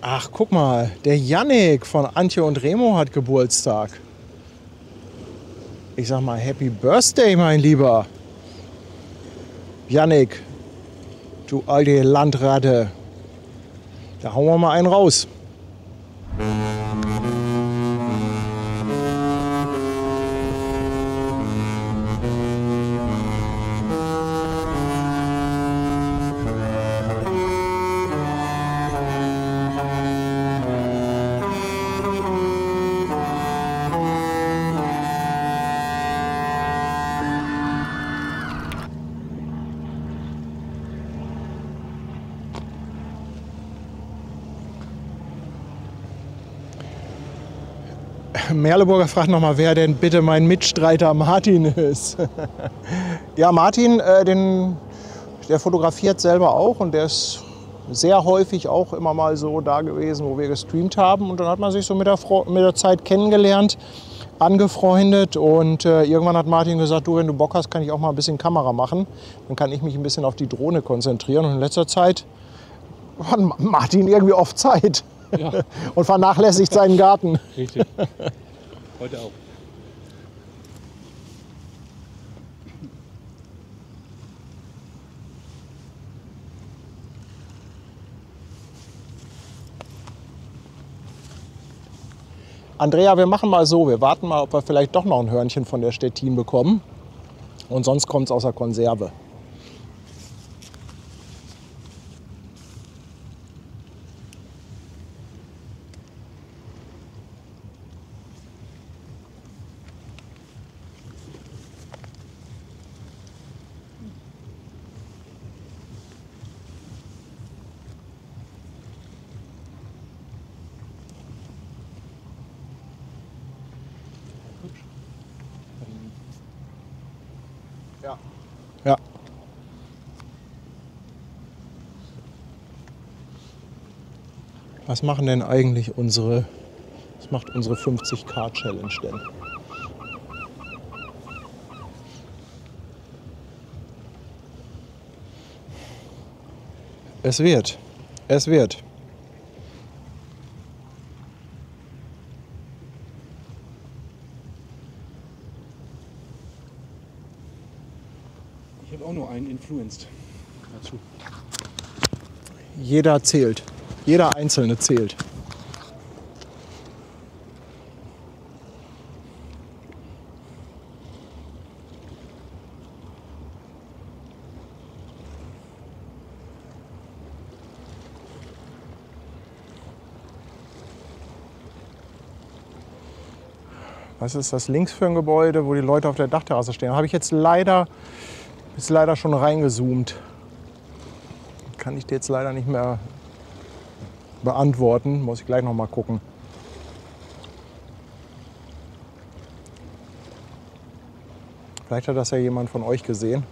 Ach, guck mal, der Yannick von Antje und Remo hat Geburtstag. Ich sag mal, Happy Birthday, mein Lieber. Yannick, du alte Landratte. Da hauen wir mal einen raus. Merleburger fragt nochmal, wer denn bitte mein Mitstreiter Martin ist. Ja, Martin, der fotografiert selber auch und der ist sehr häufig auch immer mal so da gewesen, wo wir gestreamt haben. Und dann hat man sich so mit der Zeit kennengelernt, angefreundet und irgendwann hat Martin gesagt, du, wenn du Bock hast, kann ich auch mal ein bisschen Kamera machen. Dann kann ich mich ein bisschen auf die Drohne konzentrieren. Und in letzter Zeit hat Martin irgendwie oft Zeit.
Ja.
Und vernachlässigt seinen Garten.
Richtig. Heute auch.
Andrea, wir machen mal so, wir warten mal, ob wir vielleicht doch noch ein Hörnchen von der Stettin bekommen. Und sonst kommt es aus der Konserve. Ja. Ja. Was machen denn eigentlich was macht unsere 50k Challenge denn? Es wird.
Ich habe auch nur einen influenced dazu.
Jeder zählt. Jeder Einzelne zählt. Was ist das links für ein Gebäude, wo die Leute auf der Dachterrasse stehen? Da habe ich jetzt leider schon reingezoomt. Kann ich dir jetzt leider nicht mehr beantworten. Muss ich gleich noch mal gucken. Vielleicht hat das ja jemand von euch gesehen.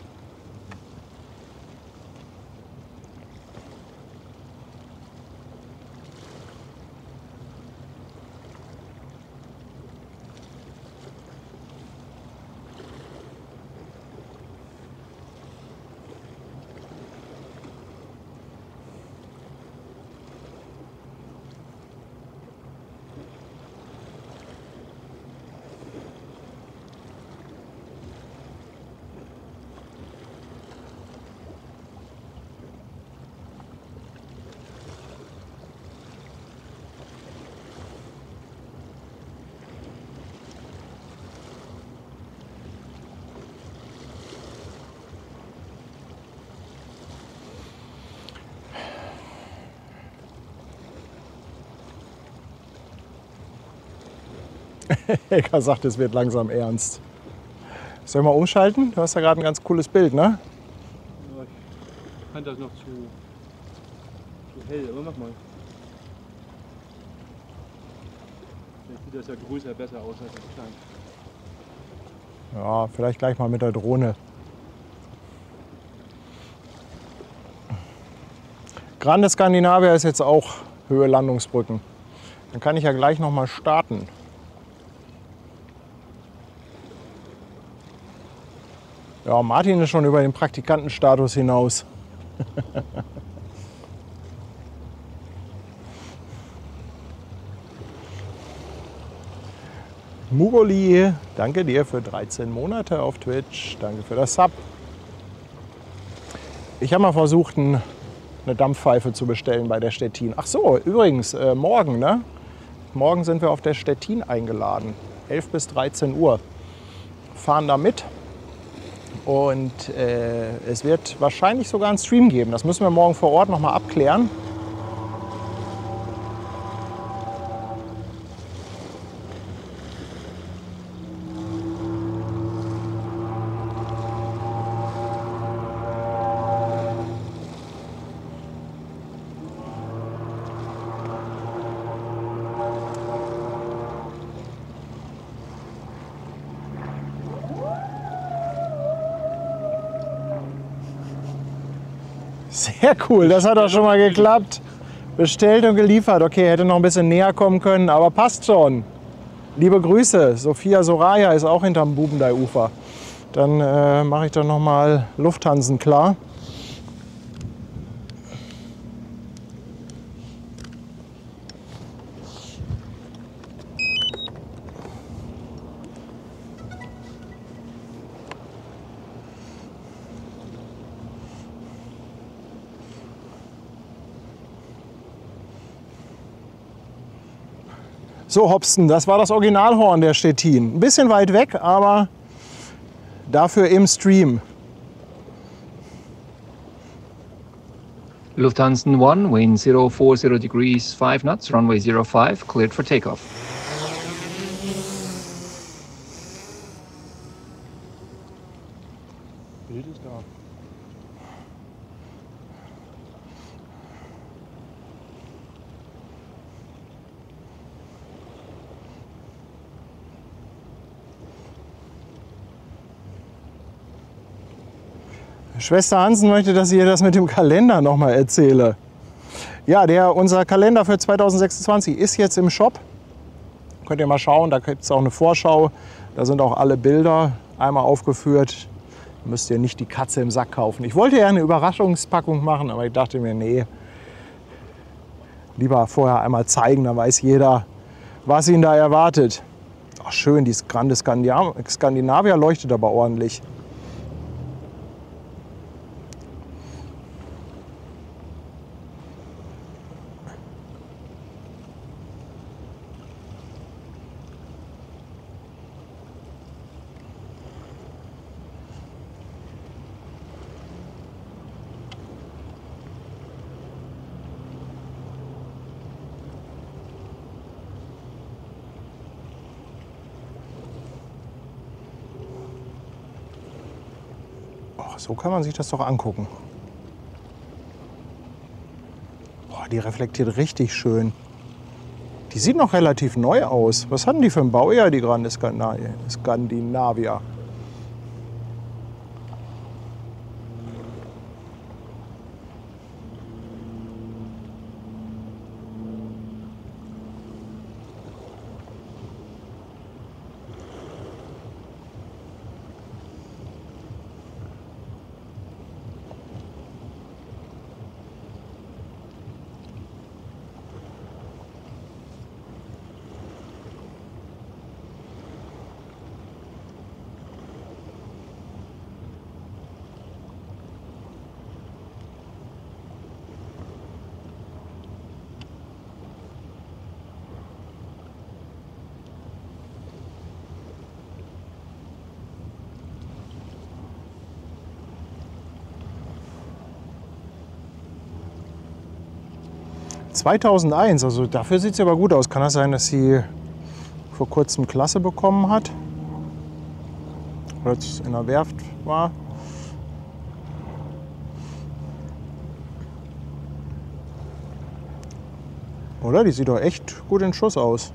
Eka sagt, es wird langsam ernst. Soll ich mal umschalten? Du hast ja gerade ein ganz cooles Bild, ne?
Ja, ich fand das noch zu hell, aber mach mal. Vielleicht sieht das ja größer besser aus als das klein.
Ja, vielleicht gleich mal mit der Drohne. Grande Skandinavia ist jetzt auch Höhe Landungsbrücken. Dann kann ich ja gleich noch mal starten. Ja, Martin ist schon über den Praktikantenstatus hinaus.
Mugoli, danke dir für 13 Monate auf Twitch. Danke für das Sub. Ich habe mal versucht, eine Dampfpfeife zu bestellen bei der Stettin. Ach so, übrigens, morgen, ne? Morgen sind wir auf der Stettin eingeladen. 11 bis 13 Uhr. Fahren da mit. Und es wird wahrscheinlich sogar einen Stream geben. Das müssen wir morgen vor Ort noch mal abklären. Sehr cool, das hat auch schon mal geklappt. Bestellt und geliefert. Okay, hätte noch ein bisschen näher kommen können, aber passt schon. Liebe Grüße, Sophia Soraya ist auch hinterm Bubendei-Ufer. Dann mache ich doch noch mal Lufthansen klar. So, Hobsten, das war das Originalhorn der Stettin. Ein bisschen weit weg, aber dafür im Stream.
Lufthansa 1, wind 040 degrees, 5 knots, runway 05, cleared for takeoff.
Bild ist da.
Schwester Hansen möchte, dass ich ihr das mit dem Kalender noch mal erzähle. Ja, unser Kalender für 2026 ist jetzt im Shop. Könnt ihr mal schauen, da gibt es auch eine Vorschau. Da sind auch alle Bilder einmal aufgeführt. Da müsst ihr nicht die Katze im Sack kaufen. Ich wollte ja eine Überraschungspackung machen, aber ich dachte mir, nee. Lieber vorher einmal zeigen, dann weiß jeder, was ihn da erwartet. Ach schön, dieses Grande Skandinavia leuchtet aber ordentlich. So kann man sich das doch angucken. Boah, die reflektiert richtig schön. Die sieht noch relativ neu aus. Was hatten die für ein Baujahr, die Grande Skandinavia? ...2001, also dafür sieht sie aber gut aus. Kann das sein, dass sie vor kurzem Klasse bekommen hat? Oder jetzt in der Werft war? Oder? Die sieht doch echt gut in Schuss aus.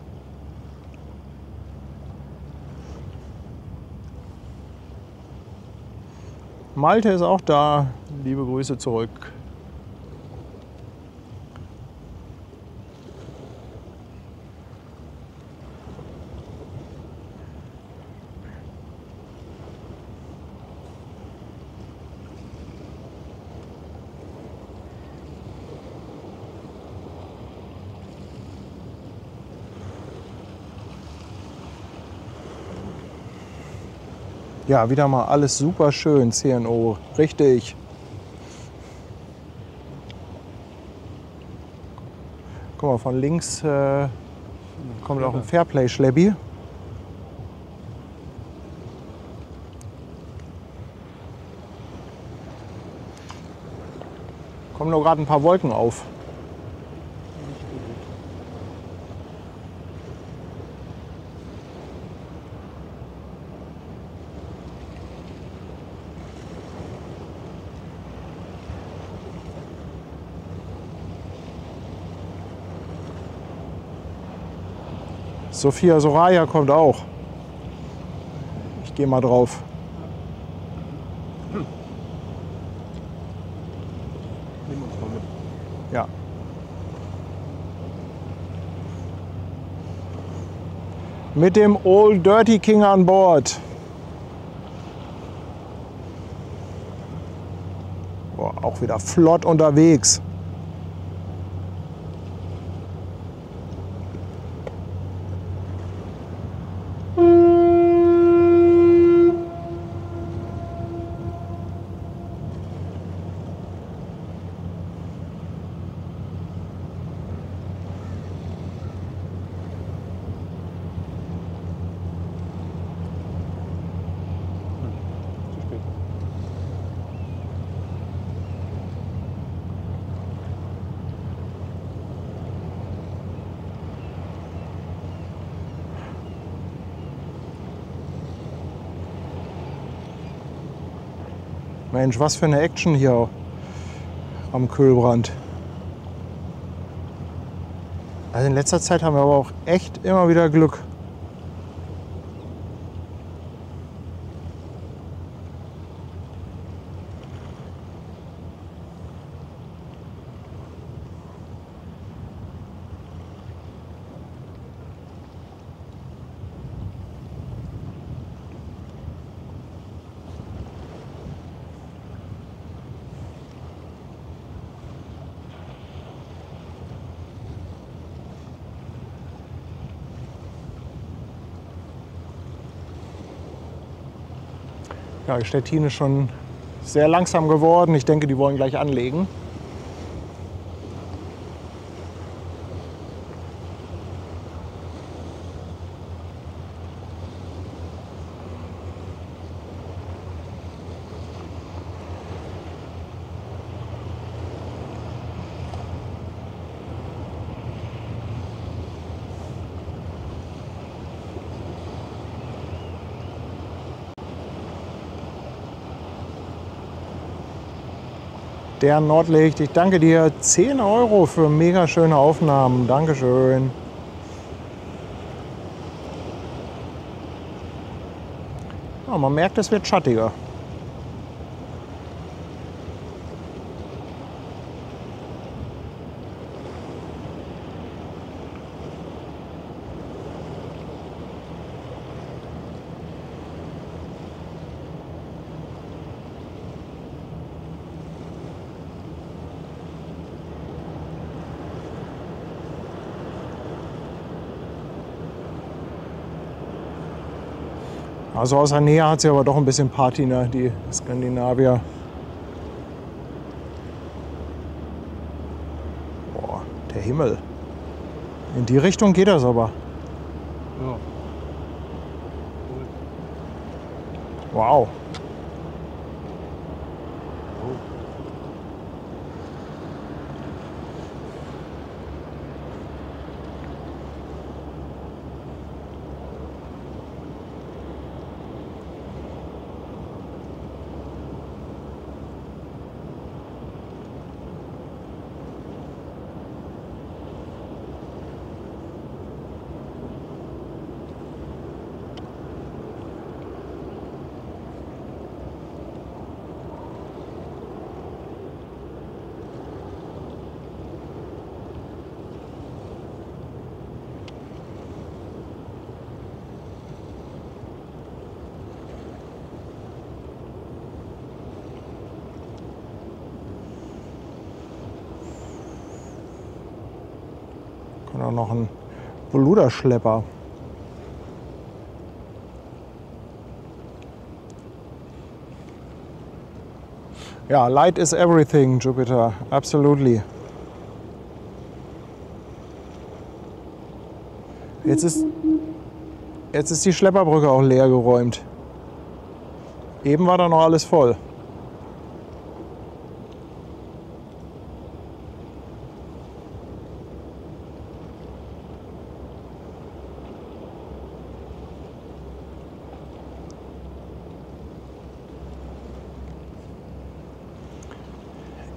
Malte ist auch da. Liebe Grüße zurück.
Ja, wieder mal alles super schön, CNO. Richtig. Guck mal, von links kommt auch ein Fairplay-Schleppi. Kommen nur gerade ein paar Wolken auf. Sophia Soraya kommt auch. Ich gehe mal drauf.
Nehmen wir uns mal mit.
Ja. Mit dem Old Dirty King an Bord. Boah, auch wieder flott unterwegs.
Zu spät.
Mensch, was für eine Action hier am Kühlbrand. Also in letzter Zeit haben wir aber auch echt immer wieder Glück. Ja, Stettin ist schon sehr langsam geworden. Ich denke, die wollen gleich anlegen. Der Nordlicht, ich danke dir. 10 € für mega schöne Aufnahmen. Dankeschön. Ja, man merkt, es wird schattiger. Also aus der Nähe hat sie aber doch ein bisschen Patina, die Skandinavier. Boah, der Himmel. In die Richtung geht das aber.
Ja.
Wow. Und auch noch ein Bluderschlepper.
Ja, light is everything, Jupiter. Absolutely. Jetzt ist die Schlepperbrücke auch leer geräumt. Eben war da noch alles voll.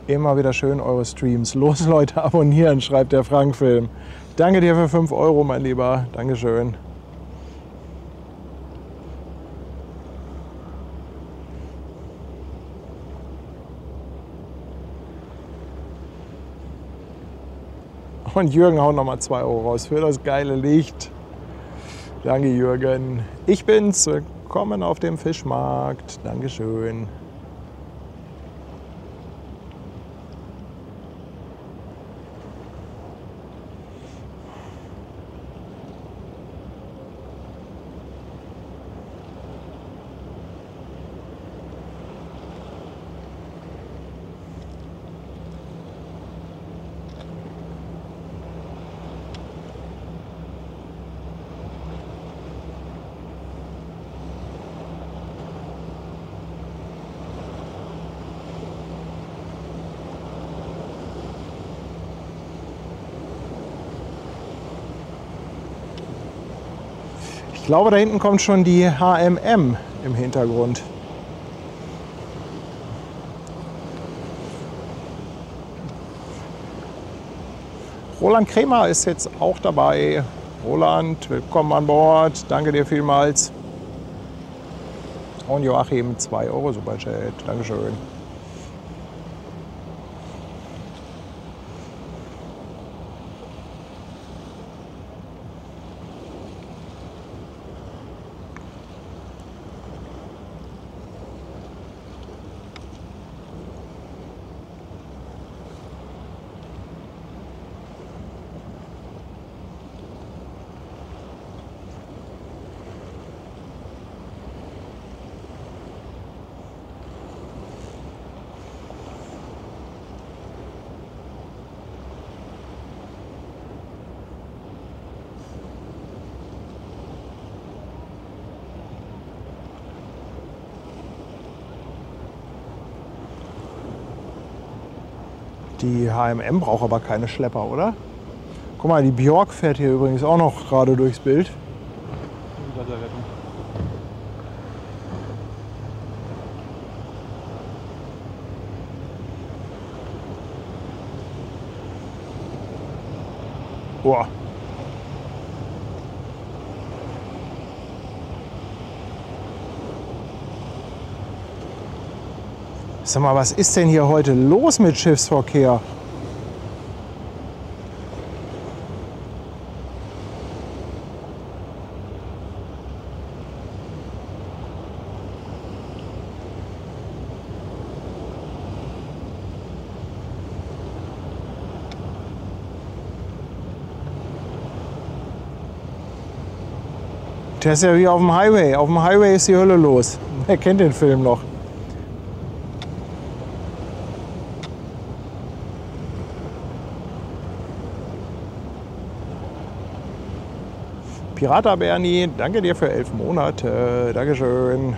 Immer wieder schön eure Streams. Los Leute, abonnieren, schreibt der Frank-Film. Danke dir für 5 Euro, mein Lieber. Dankeschön. Und Jürgen haut nochmal 2 Euro raus für das geile Licht. Danke Jürgen. Ich bin's. Willkommen auf dem Fischmarkt. Dankeschön. Ich glaube, da hinten kommt schon die HMM im Hintergrund. Roland Kremer ist jetzt auch dabei. Roland, willkommen an Bord. Danke dir vielmals. Und Joachim, 2 Euro Superchat. Dankeschön. Die HMM braucht aber keine Schlepper, oder? Guck mal, die Björk fährt hier übrigens auch noch gerade durchs Bild.
Wasserrettung.
Boah. Sag mal, was ist denn hier heute los mit Schiffsverkehr? Der ist ja wie auf dem Highway. Auf dem Highway ist die Hölle los. Wer kennt den Film noch? Pirata Bernie, danke dir für 11 Monate. Dankeschön.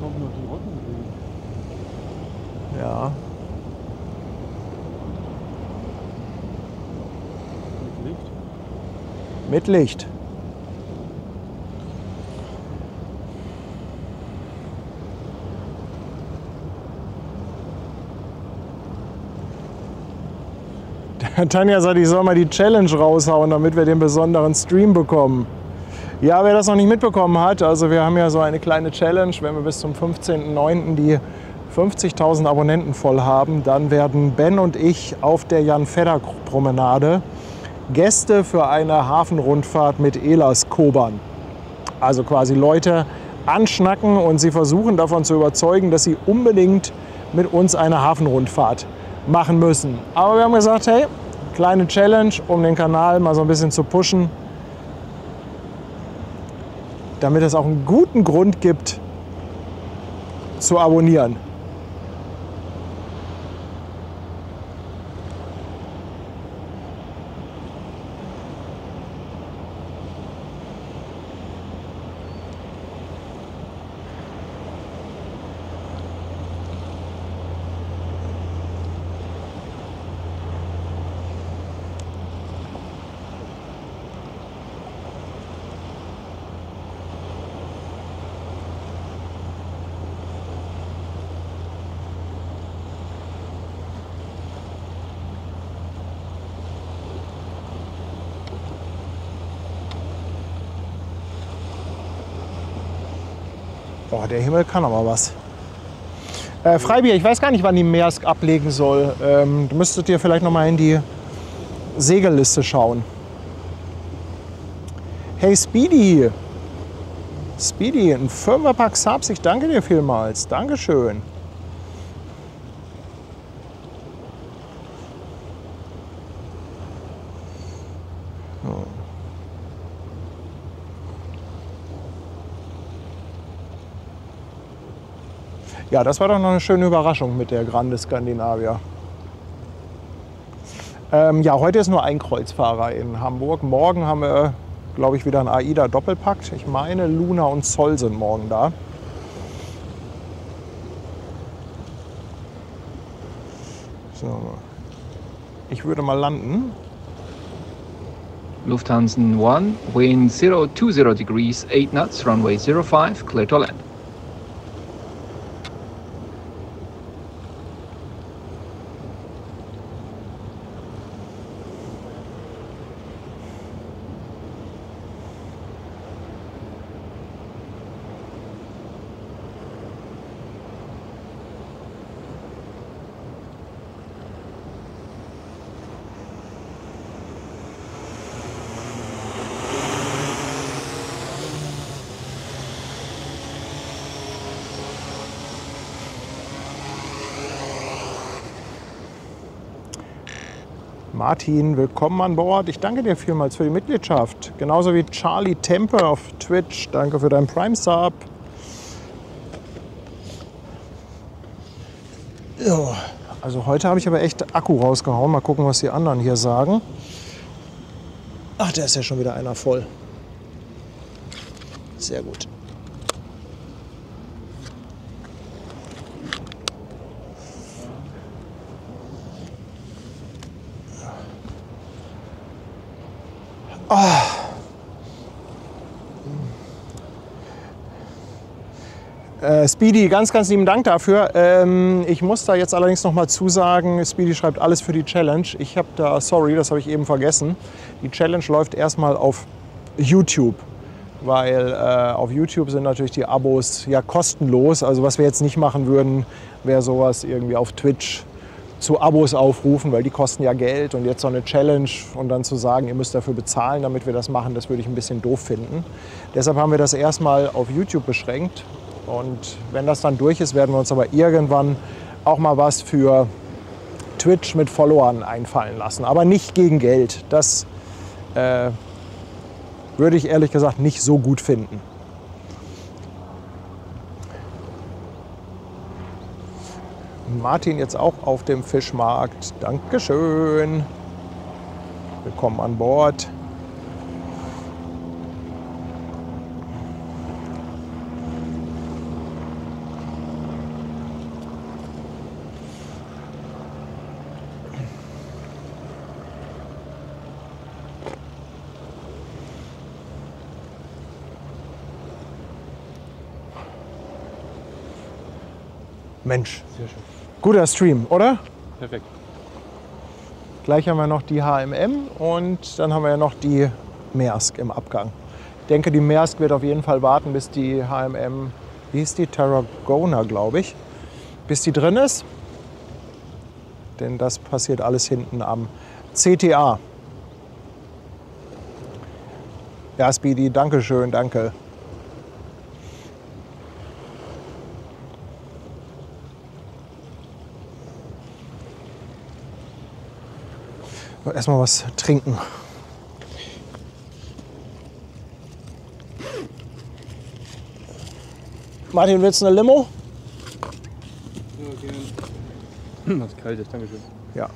Kommt noch die Rotten.
Ja.
Mit Licht.
Mit Licht. Tanja sagt, ich soll mal die Challenge raushauen, damit wir den besonderen Stream bekommen. Ja, wer das noch nicht mitbekommen hat, also wir haben ja so eine kleine Challenge, wenn wir bis zum 15.09. die 50.000 Abonnenten voll haben, dann werden Ben und ich auf der Jan-Fedder-Promenade Gäste für eine Hafenrundfahrt mit Elas Kobern. Also quasi Leute anschnacken und sie versuchen davon zu überzeugen, dass sie unbedingt mit uns eine Hafenrundfahrt machen müssen. Aber wir haben gesagt, hey, kleine Challenge, um den Kanal mal so ein bisschen zu pushen, damit es auch einen guten Grund gibt, zu abonnieren. Oh, der Himmel kann aber was. Freibier, ich weiß gar nicht, wann die Maersk ablegen soll. Du müsstet dir vielleicht noch mal in die Segelliste schauen. Hey Speedy! Speedy, ein Firmenpack Subs, ich danke dir vielmals. Dankeschön. Ja, das war doch noch eine schöne Überraschung mit der Grande Scandinavia. Ja, heute ist nur ein Kreuzfahrer in Hamburg. Morgen haben wir, glaube ich, wieder einen AIDA-Doppelpakt. Ich meine, Luna und Zoll sind morgen da. So. Ich würde mal landen.
Lufthansa 1, wind 020 degrees, 8 knots, runway 05, clear to land.
Martin, willkommen an Bord. Ich danke dir vielmals für die Mitgliedschaft. Genauso wie Charlie Tempe auf Twitch. Danke für deinen Prime-Sub. Ja, also heute habe ich aber echt Akku rausgehauen. Mal gucken, was die anderen hier sagen. Ach, da ist ja schon wieder einer voll. Sehr gut. Speedy, ganz, ganz lieben Dank dafür. Ich muss da jetzt allerdings noch mal zusagen, Speedy schreibt alles für die Challenge. Ich habe da, sorry, das habe ich eben vergessen. Die Challenge läuft erstmal auf YouTube, weil auf YouTube sind natürlich die Abos ja kostenlos. Also was wir jetzt nicht machen würden, wäre sowas irgendwie auf Twitch zu Abos aufrufen, weil die kosten ja Geld. Und jetzt so eine Challenge und dann zu sagen, ihr müsst dafür bezahlen, damit wir das machen, das würde ich ein bisschen doof finden. Deshalb haben wir das erstmal auf YouTube beschränkt. Und wenn das dann durch ist, werden wir uns aber irgendwann auch mal was für Twitch mit Followern einfallen lassen. Aber nicht gegen Geld. Das würde ich ehrlich gesagt nicht so gut finden. Martin jetzt auch auf dem Fischmarkt. Dankeschön. Willkommen an Bord. Mensch,
Sehr schön.
guter Stream, oder?
Perfekt.
Gleich haben wir noch die HMM und dann haben wir ja noch die Maersk im Abgang. Ich denke, die Maersk wird auf jeden Fall warten, bis die HMM, wie hieß die? Tarragona, glaube ich, bis die drin ist. Denn das passiert alles hinten am CTA. Ja, Speedy, danke schön, danke. Erstmal was trinken. Martin, willst du eine Limo?
Was Kaltes, Dankeschön.
Ja.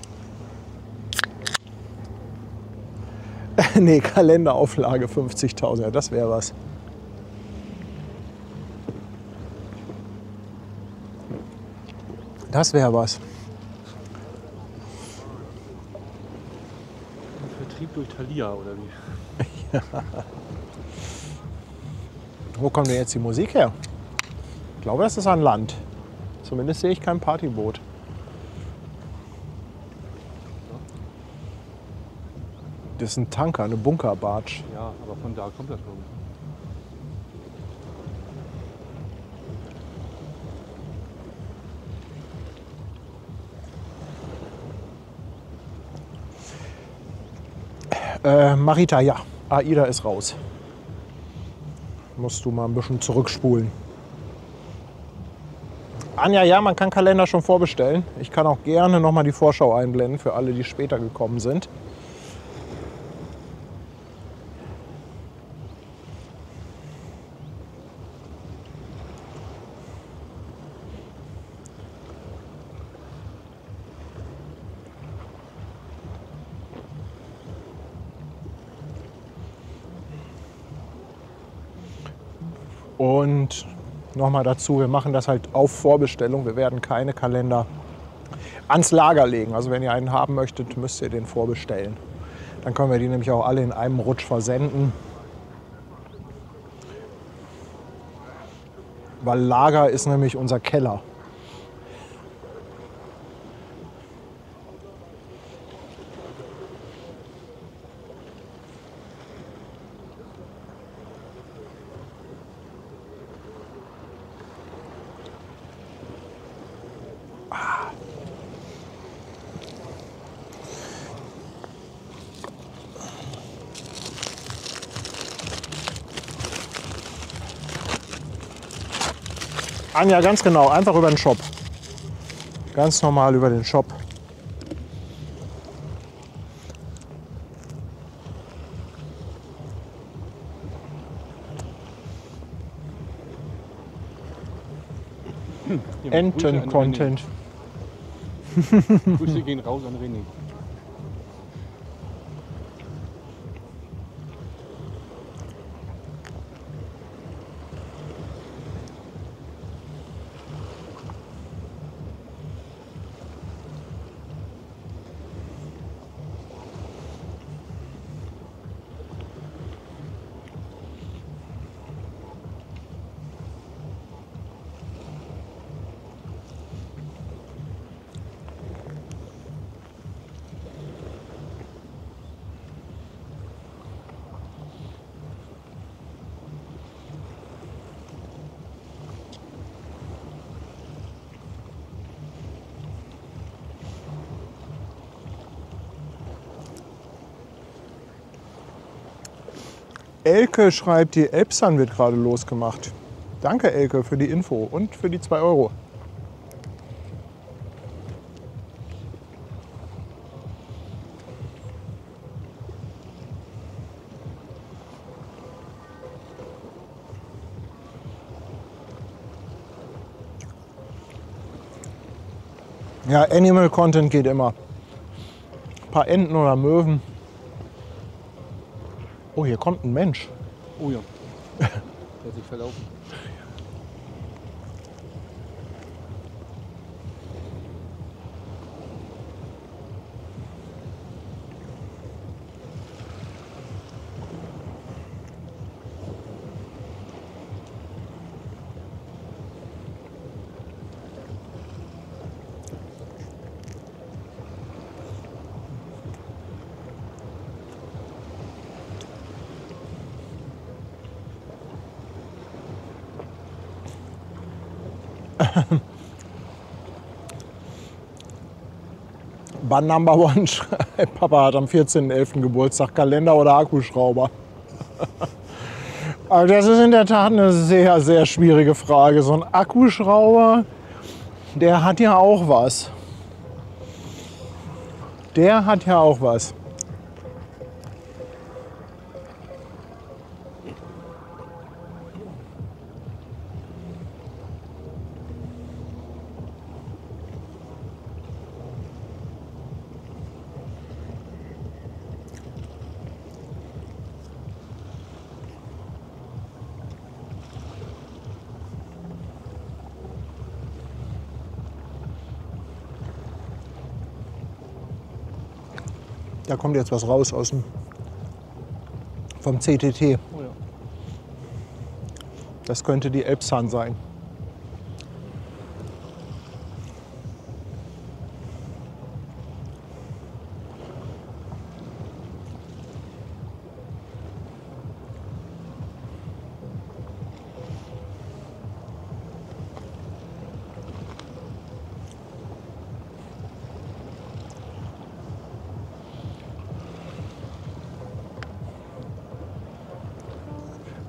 Nee, Kalenderauflage 50.000, ja, das wäre was. Das wäre was.
Vertrieb durch Thalia oder wie?
Wo kommt denn jetzt die Musik her? Ich glaube, das ist an Land. Zumindest sehe ich kein Partyboot. Das ist ein Tanker, eine Bunkerbarge.
Ja, aber von da kommt das, glaube ich.
Marita, ja. AIDA ist raus. Musst du mal ein bisschen zurückspulen. Anja, ja, man kann Kalender schon vorbestellen. Ich kann auch gerne noch mal die Vorschau einblenden für alle, die später gekommen sind. Und nochmal dazu, wir machen das halt auf Vorbestellung. Wir werden keine Kalender ans Lager legen. Also wenn ihr einen haben möchtet, müsst ihr den vorbestellen. Dann können wir die nämlich auch alle in einem Rutsch versenden. Weil Lager ist nämlich unser Keller. Anja, ganz genau, einfach über den Shop. Ganz normal über den Shop. Enten-Content.
Grüße gehen raus an René.
Elke schreibt, die Elbsan wird gerade losgemacht. Danke Elke für die Info und für die 2 Euro. Ja, Animal Content geht immer. Ein paar Enten oder Möwen. Oh, hier kommt ein Mensch.
Oh ja. Der hat sich verlaufen.
Ban Number One schreibt, Papa hat am 14.11. Geburtstag, Kalender oder Akkuschrauber? Also das ist in der Tat eine sehr, sehr schwierige Frage. So ein Akkuschrauber, der hat ja auch was. Der hat ja auch was.
Da kommt jetzt was raus vom CTT.
Oh ja.
Das könnte die Elbsahn sein.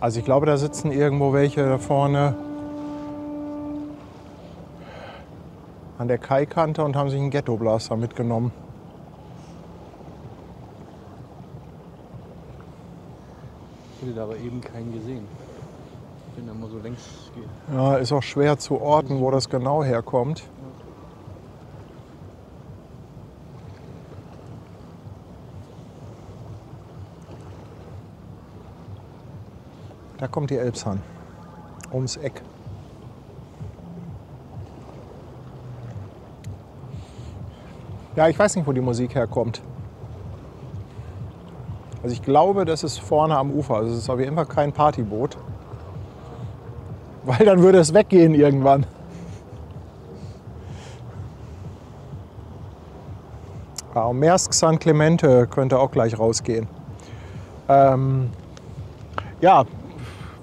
Also ich glaube, da sitzen irgendwo welche da vorne an der Kaikante und haben sich einen Ghetto-Blaster mitgenommen.
Ich hätte da aber eben keinen gesehen. Ich bin da mal so längs geht.
Ja, ist auch schwer zu orten, wo das genau herkommt. Da kommt die Elbsahn ums Eck. Ja, ich weiß nicht, wo die Musik herkommt. Also ich glaube, das ist vorne am Ufer. Also es ist auf jeden Fall kein Partyboot. Weil dann würde es weggehen irgendwann. Ja, und Maersk San Clemente könnte auch gleich rausgehen. Ja,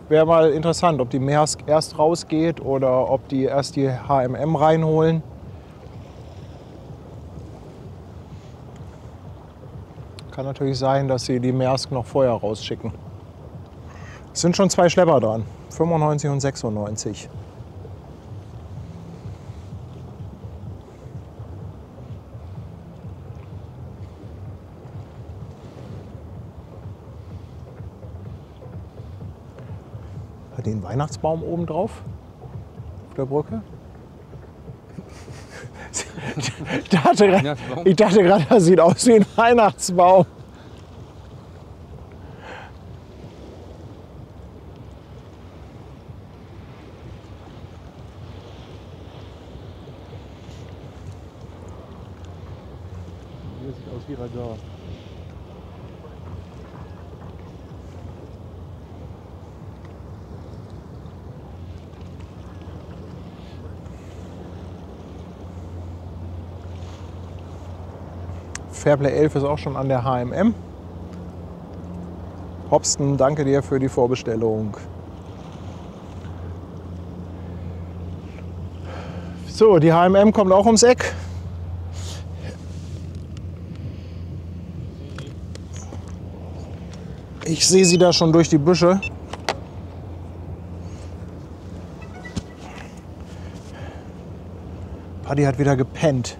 wäre mal interessant, ob die Maersk erst rausgeht oder ob die erst die HMM reinholen. Kann natürlich sein, dass sie die Maersk noch vorher rausschicken. Es sind schon 2 Schlepper dran, 95 und 96. Hat die einen Weihnachtsbaum oben drauf? Auf der Brücke? Ich dachte gerade, das sieht aus wie ein Weihnachtsbaum.
Hier sieht aus wie Radar.
Fairplay 11 ist auch schon an der HMM. Hobsten, danke dir für die Vorbestellung. So, die HMM kommt auch ums Eck. Ich sehe sie da schon durch die Büsche. Paddy hat wieder gepennt.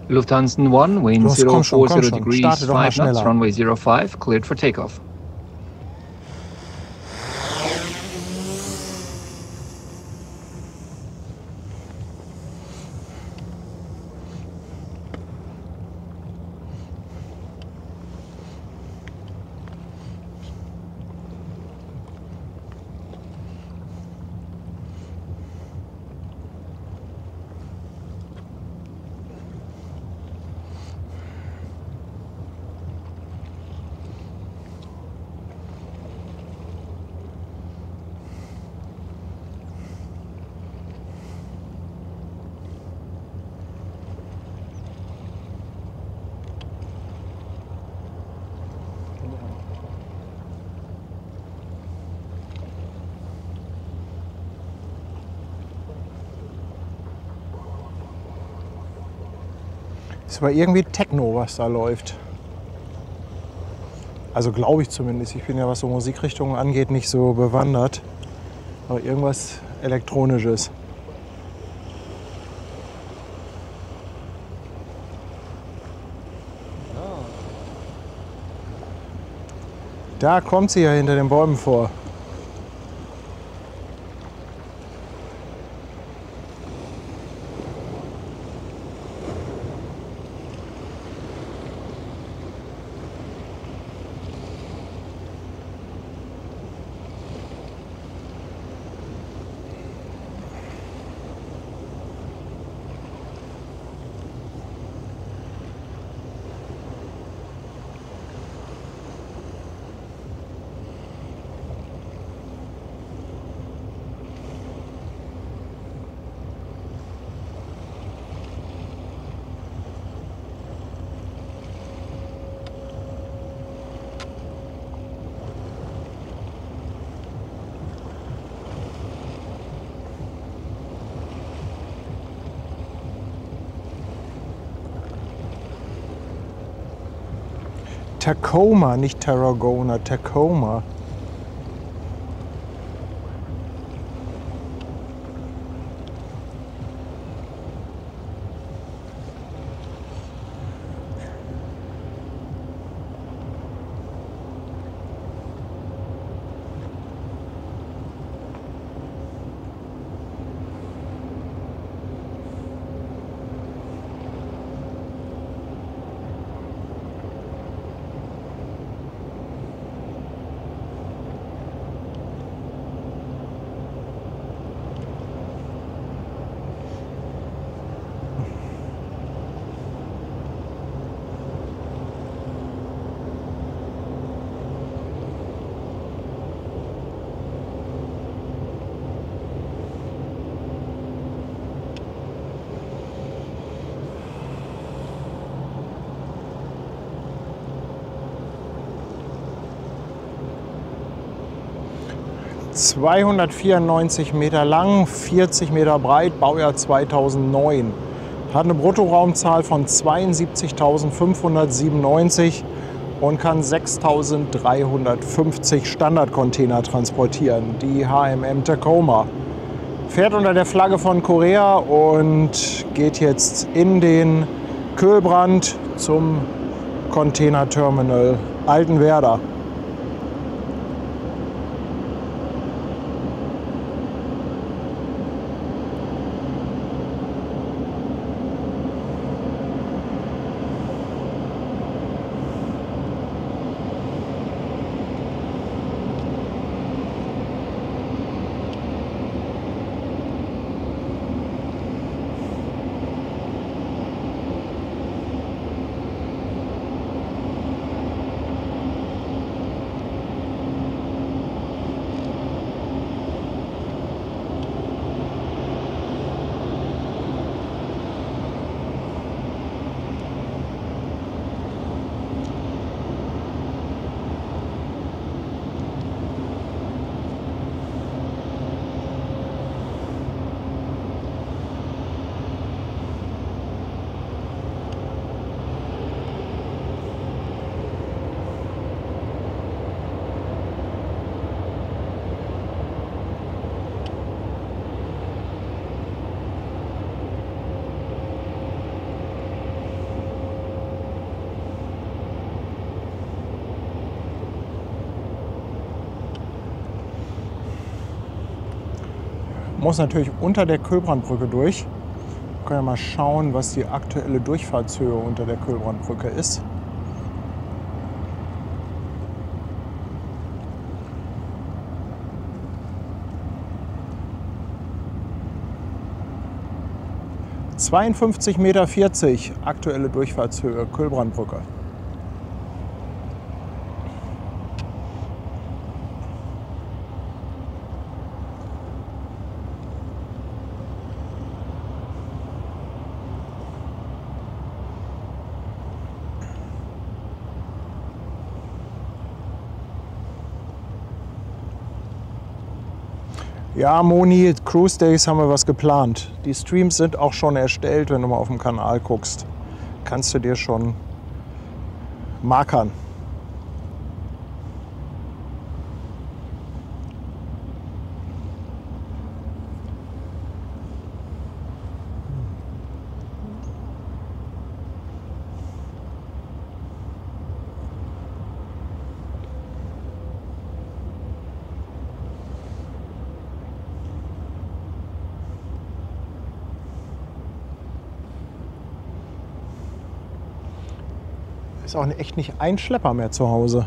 Lufthansa 1, wind
Los, komm schon,
040 degrees,
starte doch mal
5 knots,
schneller.
runway 05, cleared for takeoff. Ist aber irgendwie Techno, was da läuft. Also glaube ich zumindest. Ich bin ja, was so Musikrichtungen angeht, nicht so bewandert. Aber irgendwas Elektronisches. Da kommt sie ja hinter den Bäumen vor.
Tacoma, nicht Tarragona, Tacoma. ...294 Meter lang, 40 Meter breit, Baujahr 2009. Hat eine Bruttoraumzahl von 72.597 und kann 6.350 Standardcontainer transportieren. Die HMM Tacoma fährt unter der Flagge von Korea und geht jetzt in den Kühlbrand zum Containerterminal Altenwerder. Muss natürlich unter der Kühlbrandbrücke durch. Wir können ja mal schauen, was die aktuelle Durchfahrtshöhe unter der Kühlbrandbrücke ist. ...52,40 Meter aktuelle Durchfahrtshöhe, Kühlbrandbrücke. Ja, Moni, Cruise Days haben wir was geplant. Die Streams sind auch schon erstellt, wenn du mal auf dem Kanal guckst. Kannst du dir schon markern. Ist auch echt nicht ein Schlepper mehr zu Hause.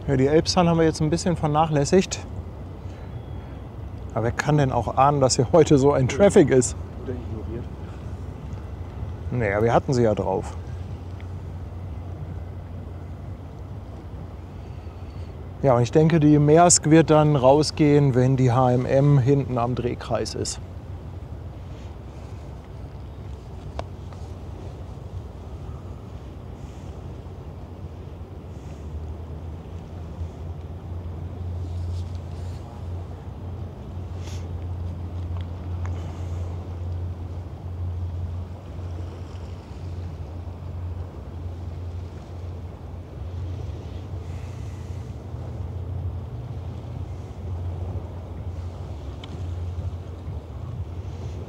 Ja, die Elbsahn haben wir jetzt ein bisschen vernachlässigt. Aber wer kann denn auch ahnen, dass hier heute so ein Traffic ist?
Oder ignoriert.
Naja, wir hatten sie ja drauf. Ja, und ich denke, die Maersk wird dann rausgehen, wenn die HMM hinten am Drehkreis ist.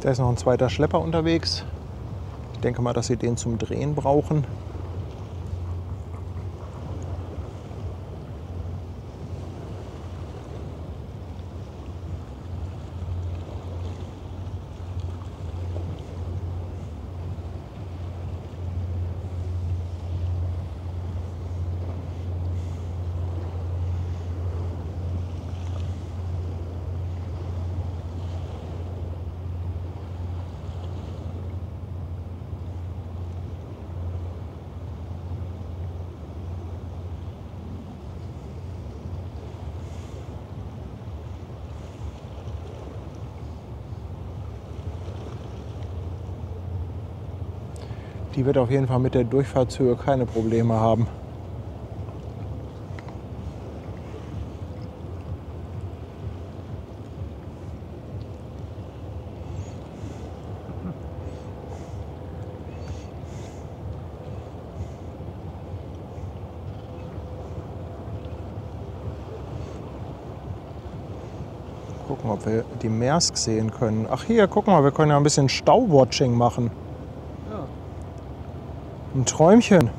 Da ist noch ein zweiter Schlepper unterwegs. Ich denke mal, dass sie den zum Drehen brauchen. Die wird auf jeden Fall mit der Durchfahrtshöhe keine Probleme haben. Gucken, ob wir die Maersk sehen können. Ach hier, guck mal, wir können ja ein bisschen Stauwatching machen.
Ja,
Ein Träumchen.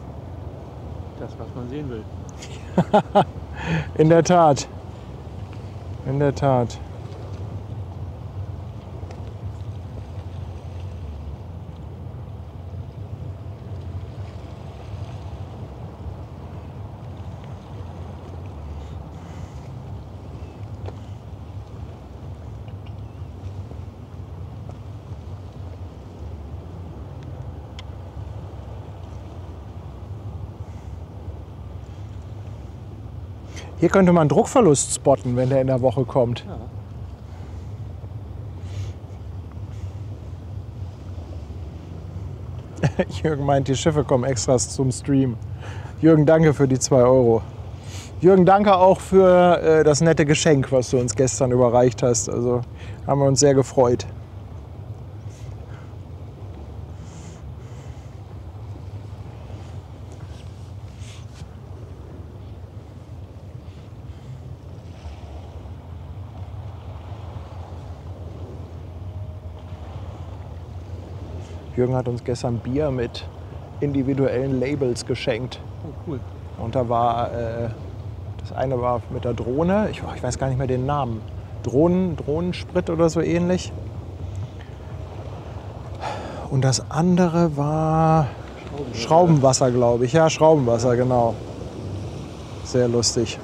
das, was man sehen will.
In der Tat. In der Tat. Hier könnte man Druckverlust spotten, wenn der in der Woche kommt.
Ja.
Jürgen meint, die Schiffe kommen extras zum Stream. Jürgen, danke für die 2 Euro. Jürgen, danke auch für das nette Geschenk, was du uns gestern überreicht hast. Also haben wir uns sehr gefreut. Jürgen hat uns gestern Bier mit individuellen Labels geschenkt.
Oh, cool.
Und da war, das eine war mit der Drohne, ich weiß gar nicht mehr den Namen, Drohnensprit oder so ähnlich. Und das andere war Schraubenwasser, glaube ich. Ja, Schraubenwasser, genau. Sehr lustig.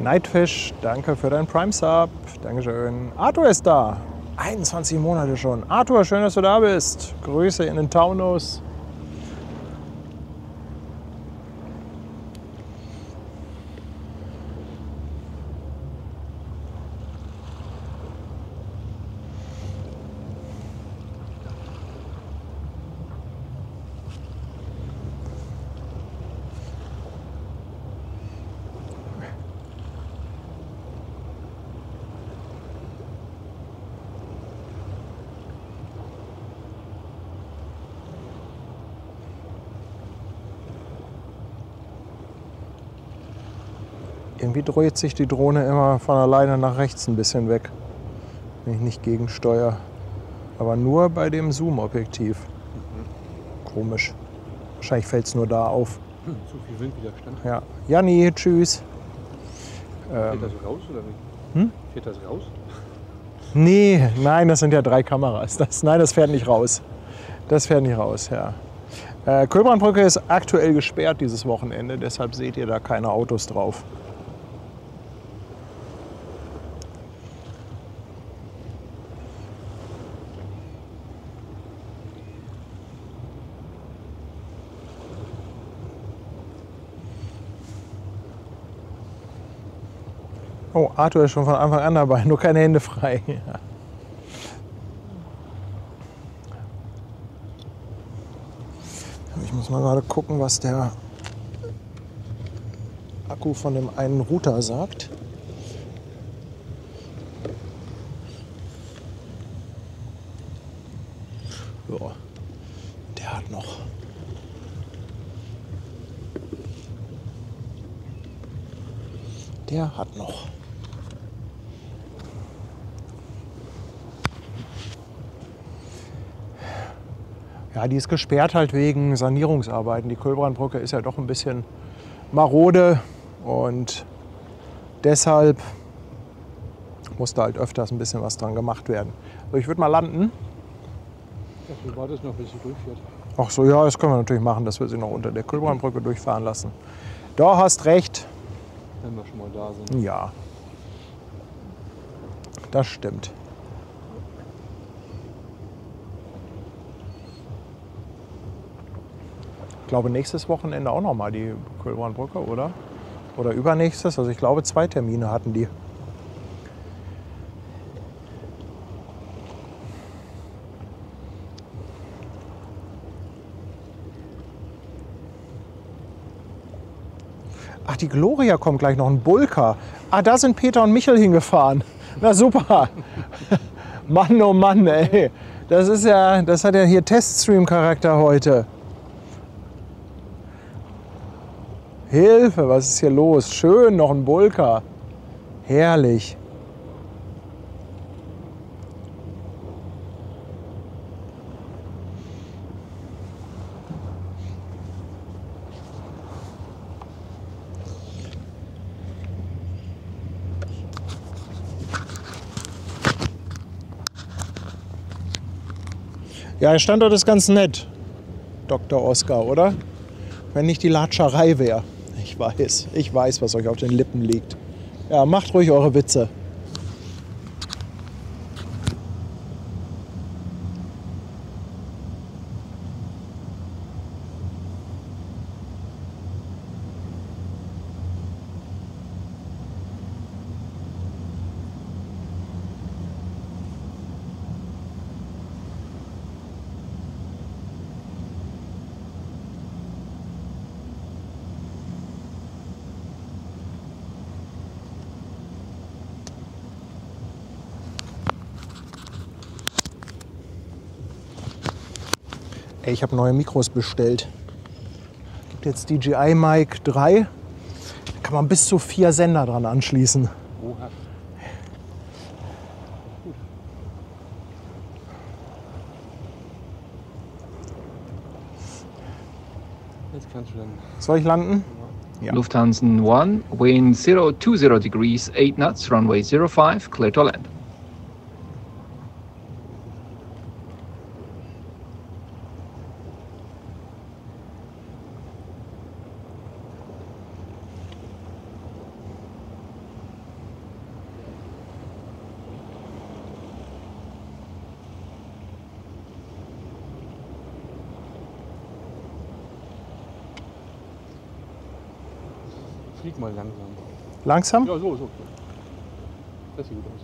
Nightfish, danke für deinen Prime-Sub. Dankeschön. Arthur ist da. 21 Monate schon. Arthur, schön, dass du da bist. Grüße in den Taunus. Irgendwie dreht sich die Drohne immer von alleine nach rechts ein bisschen weg, wenn ich nicht gegensteuere. Aber nur bei dem Zoom-Objektiv. Komisch. Wahrscheinlich fällt es nur da auf.
Zu viel Windwiderstand.
Ja. Janni, tschüss.
Fährt das raus oder nicht? Fährt das raus?
Nee, nein, das sind ja 3 Kameras. Nein, das fährt nicht raus. Das fährt nicht raus, ja. Kölbrandbrücke ist aktuell gesperrt dieses Wochenende, deshalb seht ihr da keine Autos drauf. Oh, Arthur ist schon von Anfang an dabei, nur keine Hände frei. Ja. Ich muss mal gerade gucken, was der Akku von dem einen Router sagt. So, der hat noch. Der hat noch. Ja, die ist gesperrt halt wegen Sanierungsarbeiten. Die Kölbrandbrücke ist ja doch ein bisschen marode und deshalb musste halt öfters ein bisschen was dran gemacht werden. So, ich würde mal landen.
Ach, du wartest noch, bis sie durchfährt.
Ach so, ja, das können wir natürlich machen, dass wir sie noch unter der Kölbrandbrücke durchfahren lassen. Da hast recht.
Wenn wir schon mal da sind.
Ja, das stimmt. Ich glaube, nächstes Wochenende auch noch mal die Kölbrandbrücke, oder? Oder übernächstes. Also ich glaube, 2 Termine hatten die. Ach, die Gloria kommt gleich noch, ein Bulka. Ah, da sind Peter und Michel hingefahren. Na super. Mann, oh Mann, ey. Das hat ja hier Teststream-Charakter heute. Hilfe, was ist hier los? Schön, noch ein Bulka. Herrlich. Ja, der Standort ist ganz nett, Dr. Oskar, oder? Wenn nicht die Latscherei wäre. Ich weiß, was euch auf den Lippen liegt. Ja, macht ruhig eure Witze. Ey, ich habe neue Mikros bestellt. Gibt jetzt DJI Mic 3. Da kann man bis zu 4 Sender dran anschließen.
Oha. Jetzt kannst du dann.
Soll ich landen? Ja.
Lufthansa 1, wind 020 degrees, 8 knots, runway 05, clear to land.
Flieg mal langsam.
Langsam?
Ja, so. Das sieht gut aus.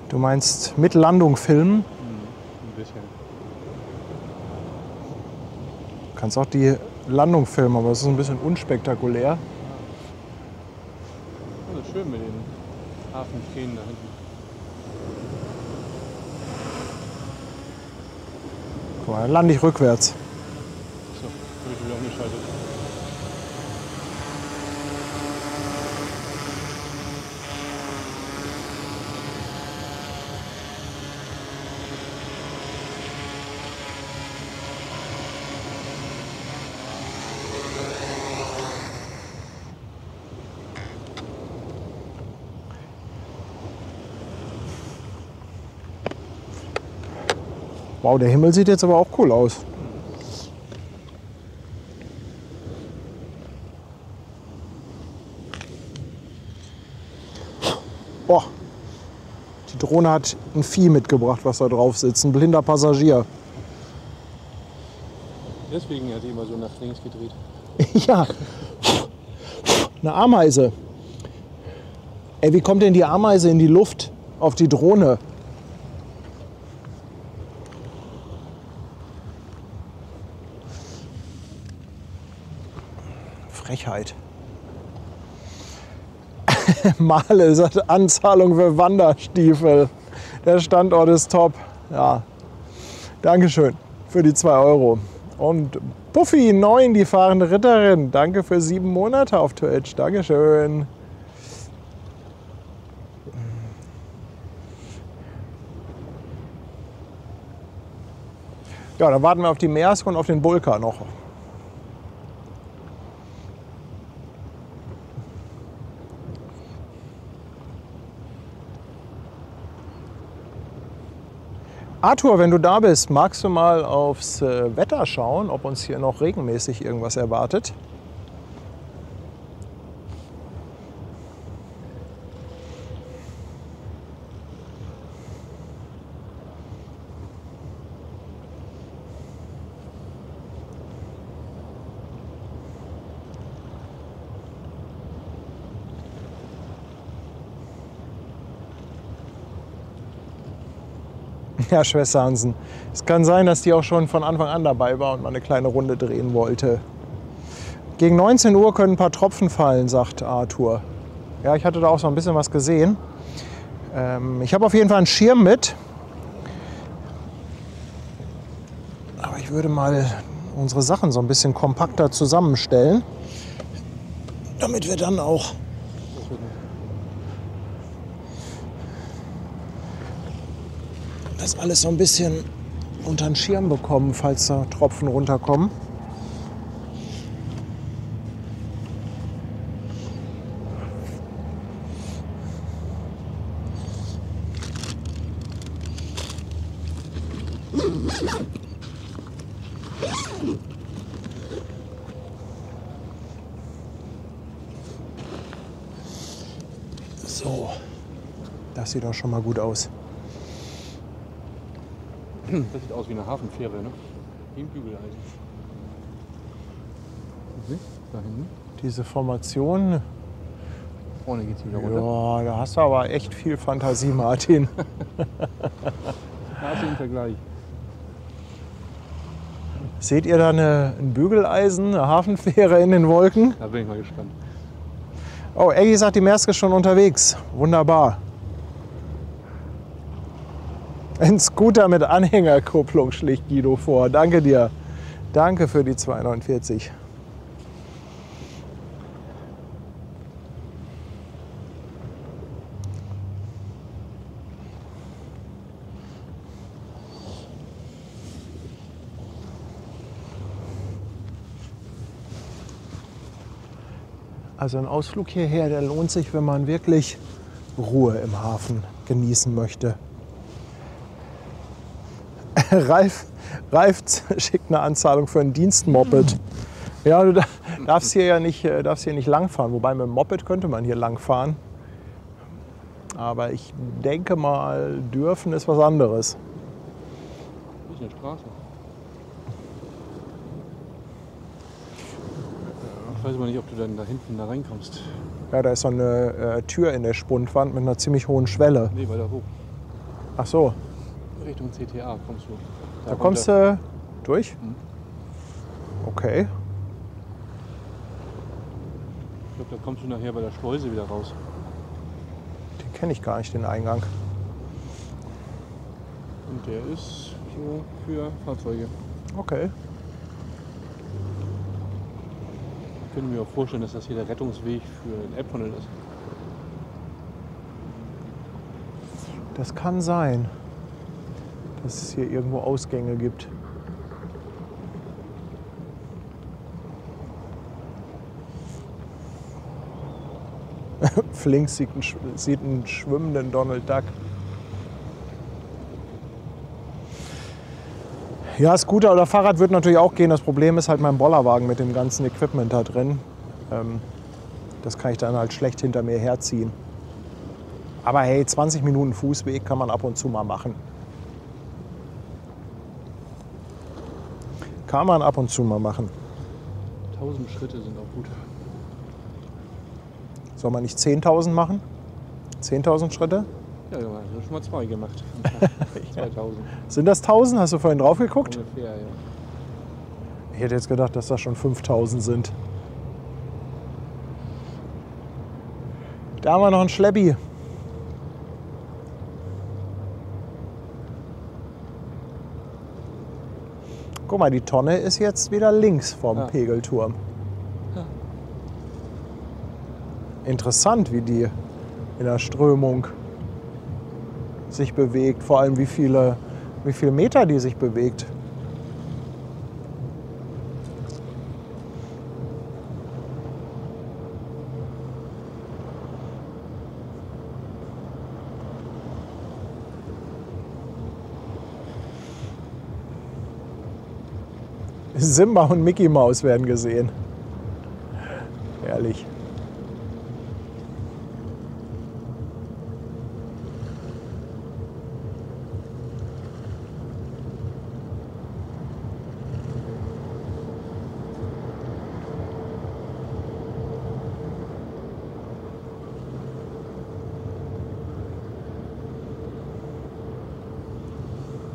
Du meinst mit Landung filmen?
Ein bisschen.
Du kannst auch die Landung filmen, aber es ist ein bisschen unspektakulär.
Ja, das ist schön mit den Hafenkähnen da hinten.
Guck mal, dann lande ich rückwärts.
So, habe ich wieder umgeschaltet.
Wow, der Himmel sieht jetzt aber auch cool aus. Boah, die Drohne hat ein Vieh mitgebracht, was da drauf sitzt. Ein blinder Passagier.
Deswegen hat die immer so nach links gedreht.
Ja, eine Ameise. Ey, wie kommt denn die Ameise in die Luft auf die Drohne? Frechheit. Male sagt Anzahlung für Wanderstiefel. Der Standort ist top. Ja, Dankeschön für die 2 Euro. Und Puffy 9, die fahrende Ritterin. Danke für 7 Monate auf Twitch. Dankeschön. Ja, dann warten wir auf die Maersk und auf den Bulka noch. Arthur, wenn du da bist, magst du mal aufs Wetter schauen, ob uns hier noch regenmäßig irgendwas erwartet? Ja, Schwester Hansen. Es kann sein, dass die auch schon von Anfang an dabei war und mal eine kleine Runde drehen wollte. Gegen 19 Uhr können ein paar Tropfen fallen, sagt Arthur. Ja, ich hatte da auch so ein bisschen was gesehen. Ich habe auf jeden Fall einen Schirm mit. Aber ich würde mal unsere Sachen so ein bisschen kompakter zusammenstellen, damit wir dann auch das alles so ein bisschen unter den Schirm bekommen, falls da Tropfen runterkommen. So, das sieht auch schon mal gut aus.
Das sieht aus wie eine Hafenfähre, ne? Wie ein Bügeleisen. Da hinten.
Diese Formation,
Vorne geht's wieder runter.
ja, da hast du aber echt viel Fantasie, Martin.
Da ist im Vergleich.
Seht ihr da ein Bügeleisen, eine Hafenfähre in den Wolken?
Da bin ich mal gespannt.
Oh, Eggy sagt, die Maersk ist schon unterwegs. Wunderbar. Ein Scooter mit Anhängerkupplung schlägt Guido vor. Danke dir. Danke für die 2,49. Also ein Ausflug hierher, der lohnt sich, wenn man wirklich Ruhe im Hafen genießen möchte. Ralf schickt eine Anzahlung für ein Dienstmoped. Ja, du darfst hier nicht langfahren. Wobei mit dem Moped könnte man hier langfahren. Aber ich denke mal, dürfen ist was anderes.
Das ist eine Straße. Ich weiß aber nicht, ob du dann da hinten da reinkommst.
Ja, da ist so eine Tür in der Spundwand mit einer ziemlich hohen Schwelle.
Nee, weiter hoch.
Ach so,
Richtung CTA kommst du.
da kommst du durch?
Mhm.
Okay.
Ich glaube, da kommst du nachher bei der Schleuse wieder raus.
Den kenne ich gar nicht, den Eingang.
Und der ist so für Fahrzeuge.
Okay.
Ich könnte mir auch vorstellen, dass das hier der Rettungsweg für den Elbtunnel ist.
Das kann sein, dass es hier irgendwo Ausgänge gibt. Flink sieht einen schwimmenden Donald Duck. Ja, Scooter oder Fahrrad wird natürlich auch gehen. Das Problem ist halt mein Bollerwagen mit dem ganzen Equipment da drin. Das kann ich dann halt schlecht hinter mir herziehen. Aber hey, 20 Minuten Fußweg kann man ab und zu mal machen. Kann man ab und zu mal machen.
1000 Schritte sind auch gut.
Soll man nicht 10.000 machen? 10.000 Schritte?
Ja, wir haben schon mal 2 gemacht. 2000
Sind das 1.000? Hast du vorhin drauf geguckt?
ungefähr, ja.
Ich hätte jetzt gedacht, dass das schon 5.000 sind. Da haben wir noch einen Schleppi. Guck mal, die Tonne ist jetzt wieder links vom
Ja.
Pegelturm.
Ja.
Interessant, wie die in der Strömung sich bewegt. Vor allem, wie viele Meter die sich bewegt. Simba und Mickey Maus werden gesehen. Herrlich.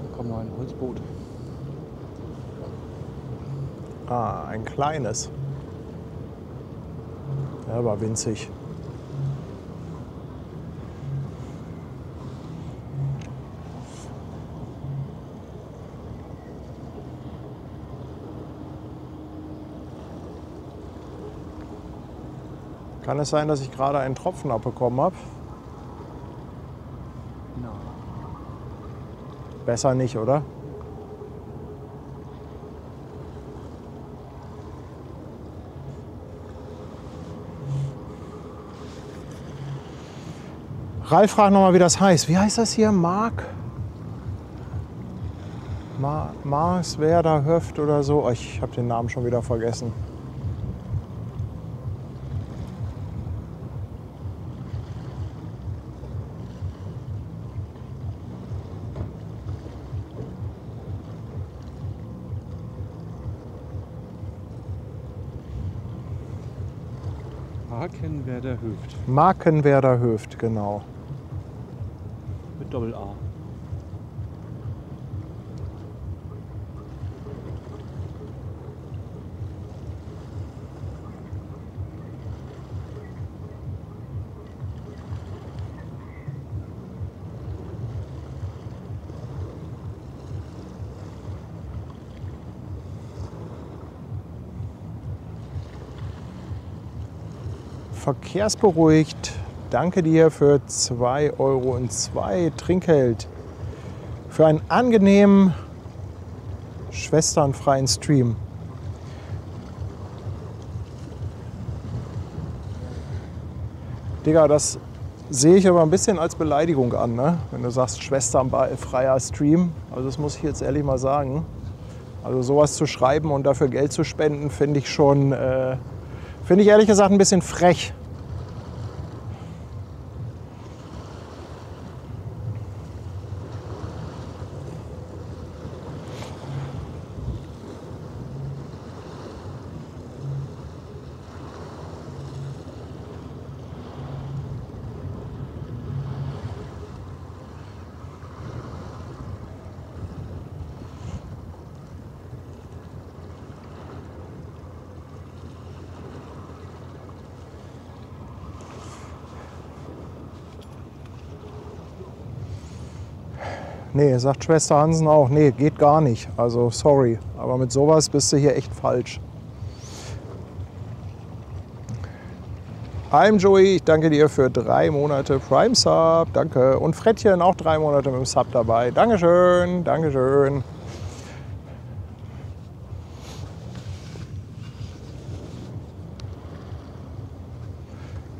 Da kommt noch ein Holzboot.
Ah, ein kleines. Ja, aber winzig. Kann es sein, dass ich gerade einen Tropfen abbekommen habe?
Nein.
Besser nicht, oder? Ralf fragt nochmal, wie das heißt. Wie heißt das hier? Marswerder Höft oder so? Oh, ich habe den Namen schon wieder vergessen.
Markenwerder Höft.
Markenwerder Höft, genau.
Mit Doppel-A.
Verkehrsberuhigt. Danke dir für 2,02 € Trinkgeld. Für einen angenehmen, schwesternfreien Stream. Digga, das sehe ich aber ein bisschen als Beleidigung an, ne? Wenn du sagst, schwesternfreier Stream. Also das muss ich jetzt ehrlich mal sagen. Also sowas zu schreiben und dafür Geld zu spenden, finde ich schon, finde ich ehrlich gesagt ein bisschen frech. Nee, sagt Schwester Hansen auch, nee, geht gar nicht. Also sorry, aber mit sowas bist du hier echt falsch. I'm Joey, ich danke dir für 3 Monate Prime Sub, danke. Und Frettchen auch 3 Monate mit dem Sub dabei. Dankeschön, Dankeschön.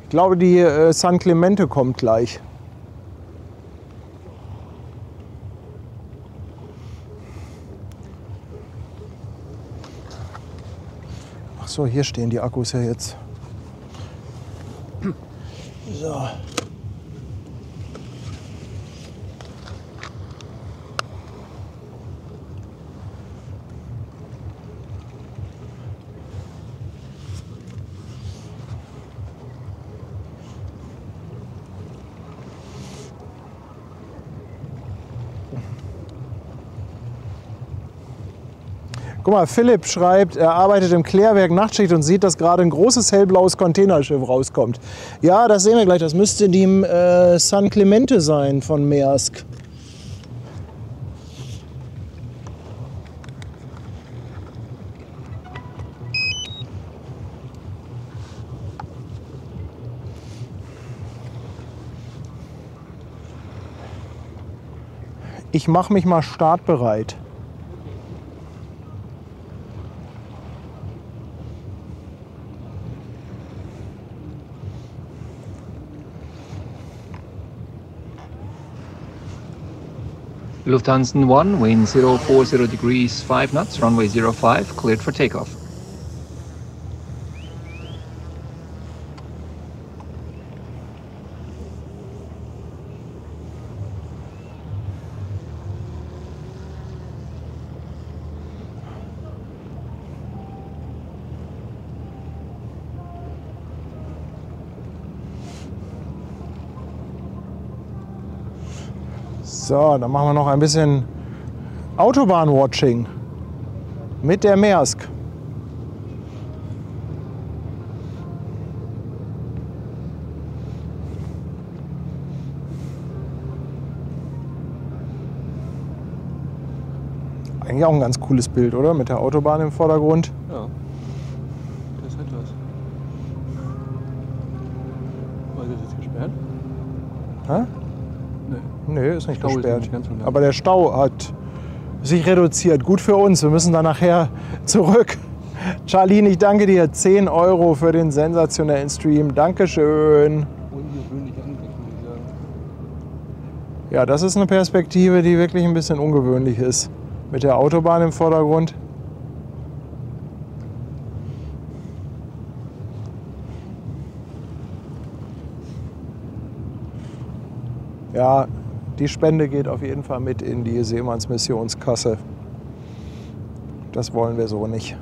Ich glaube, die San Clemente kommt gleich.
Achso, hier stehen die Akkus ja jetzt. So. Guck mal, Philipp schreibt, er arbeitet im Klärwerk Nachtschicht und sieht, dass gerade ein großes hellblaues Containerschiff rauskommt. Ja, das sehen wir gleich. Das müsste die San Clemente sein von Maersk. Ich mache mich mal startbereit.
Lufthansa 1, wind 040 degrees, 5 knots, runway 05, cleared for takeoff.
So, dann machen wir noch ein bisschen Autobahn-Watching mit der Maersk. Eigentlich auch ein ganz cooles Bild, oder? Mit der Autobahn im Vordergrund.
Ja. Das hat was. War das jetzt gesperrt?
Hä?
Nee.
Nee, ist nicht
Stau ist
gesperrt.
nicht ganz so lang.
Aber der Stau hat sich reduziert. Gut für uns. Wir müssen dann nachher zurück. Charlene, ich danke dir. 10 € für den sensationellen Stream. Dankeschön.
Ungewöhnlich Anblick, muss ich sagen.
Ja, das ist eine Perspektive, die wirklich ein bisschen ungewöhnlich ist. Mit der Autobahn im Vordergrund. Ja, die Spende geht auf jeden Fall mit in die Seemannsmissionskasse. Das wollen wir so nicht.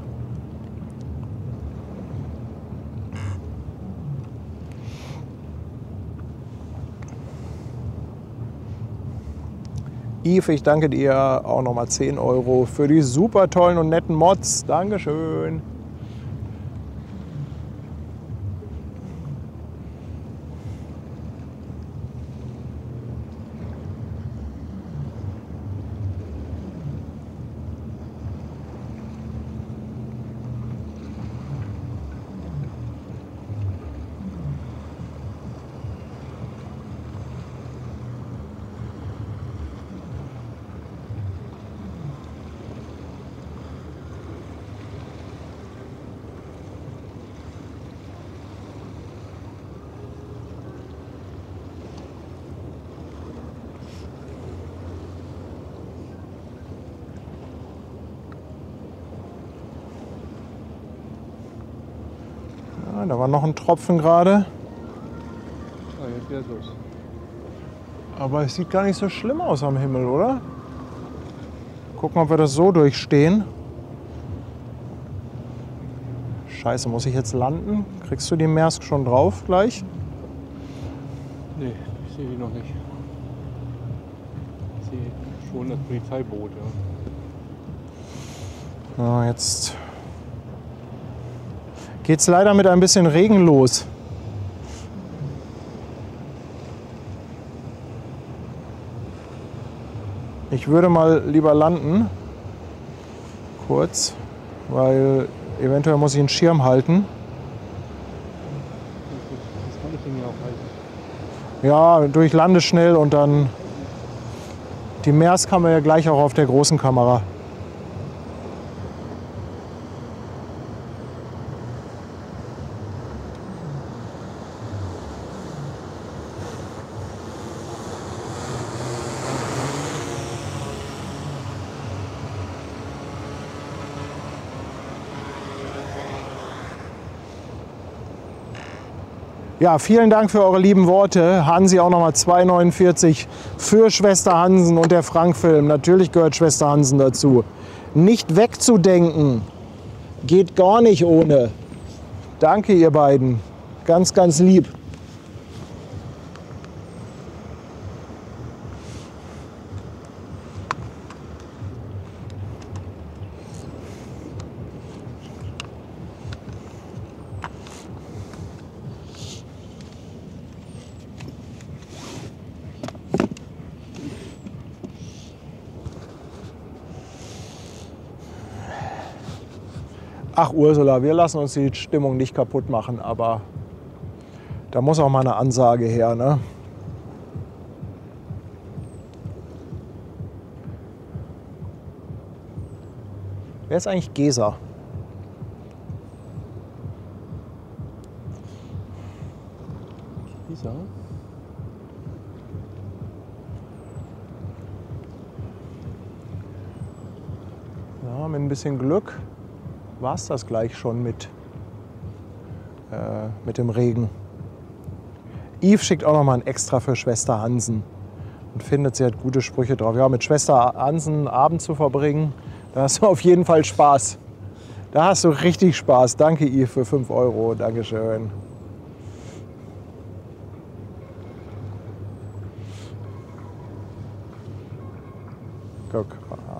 Yves, ich danke dir auch nochmal 10 € für die super tollen und netten Mods. Dankeschön. Ja, da war noch ein Tropfen gerade.
Ah, jetzt geht's los.
Aber es sieht gar nicht so schlimm aus am Himmel, oder? Gucken, ob wir das so durchstehen. Scheiße, muss ich jetzt landen? Kriegst du die Maersk schon drauf gleich?
Nee, ich sehe die noch nicht. Ich sehe schon das Polizeiboot, ja.
Ja, jetzt geht's leider mit ein bisschen Regen los. Ich würde mal lieber landen, kurz, weil eventuell muss ich einen Schirm halten.
Das kann ich den ja auch halten.
Ja, durch lande schnell und dann die Maersk haben wir ja gleich auch auf der großen Kamera.
Ja, vielen Dank für eure lieben Worte. Hansi auch nochmal 2,49 für Schwester Hansen und der Frank-Film. Natürlich gehört Schwester Hansen dazu. Nicht wegzudenken. Geht gar nicht ohne. Danke, ihr beiden. Ganz, ganz lieb. Ach Ursula, wir lassen uns die Stimmung nicht kaputt machen, aber da muss auch mal eine Ansage her, ne? Wer ist eigentlich Gesa?
Gesa?
Ja, mit ein bisschen Glück war es das gleich schon mit dem Regen. Yves schickt auch noch mal ein Extra für Schwester Hansen und findet, sie hat gute Sprüche drauf. Ja, mit Schwester Hansen einen Abend zu verbringen, da hast du auf jeden Fall Spaß. Da hast du richtig Spaß. Danke Yves für 5 Euro. Dankeschön. Guck,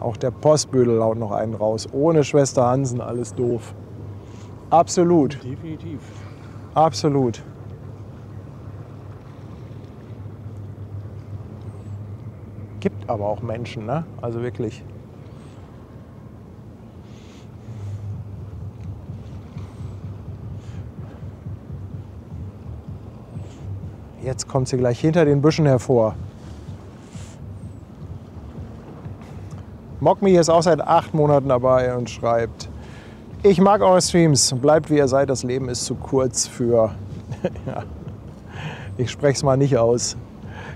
auch der Postbödel haut noch einen raus. Ohne Schwester Hansen alles doof. Absolut.
Definitiv.
Absolut. Gibt aber auch Menschen, ne? Also wirklich. Jetzt kommt sie gleich hinter den Büschen hervor. Mockme ist auch seit 8 Monaten dabei und schreibt: Ich mag eure Streams, bleibt wie ihr seid, das Leben ist zu kurz für... ja. Ich spreche es mal nicht aus.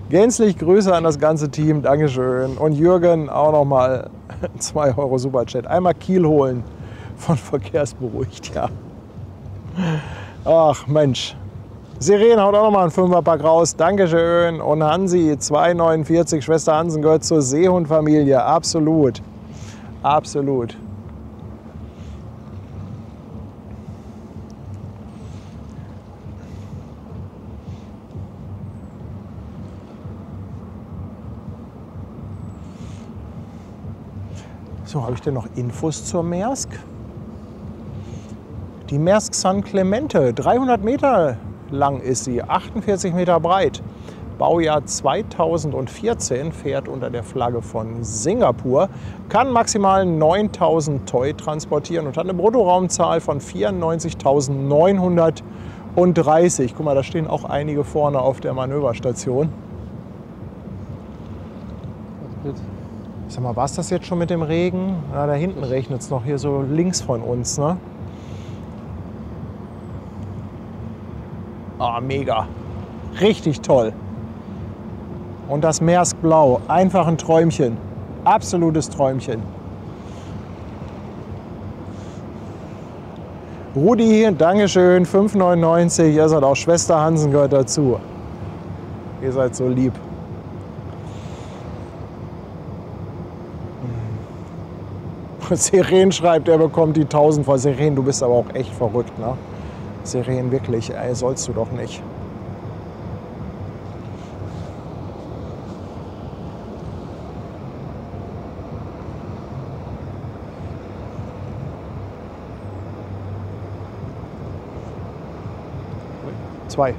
Gänzlich Grüße an das ganze Team, Dankeschön. Und Jürgen auch noch mal 2 Euro Superchat. Einmal Kiel holen von Verkehrsberuhigt, ja. Ach Mensch. Sirene haut auch noch mal einen 5er-Pack raus, Dankeschön. Und Hansi, 2,49, Schwester Hansen gehört zur Seehundfamilie, absolut. Absolut. So, habe ich denn noch Infos zur Maersk? Die Maersk San Clemente, 300 Meter lang ist sie, 48 Meter breit. Baujahr 2014, fährt unter der Flagge von Singapur, kann maximal 9.000 TEU transportieren und hat eine Bruttoraumzahl von 94.930. Guck mal, da stehen auch einige vorne auf der Manöverstation. Sag mal, war es das jetzt schon mit dem Regen? Ja, da hinten regnet es noch, hier so links von uns, ne? Ah, mega. Richtig toll. Und das Maersk Blau, einfach ein Träumchen. Absolutes Träumchen. Rudi, Dankeschön, 5,99. Ihr seid auch Schwester Hansen, gehört dazu. Ihr seid so lieb. Seren schreibt, er bekommt die 1000 vor. Seren, du bist aber auch echt verrückt, ne? Seren, wirklich, ey, sollst du doch nicht. Zwei.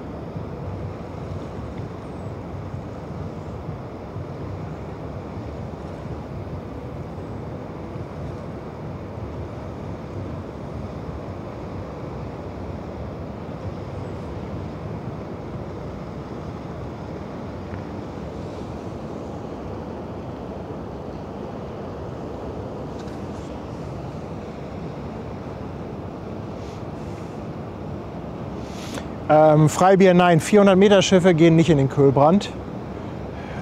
Freibier, nein, 400 Meter Schiffe gehen nicht in den Köhlbrand.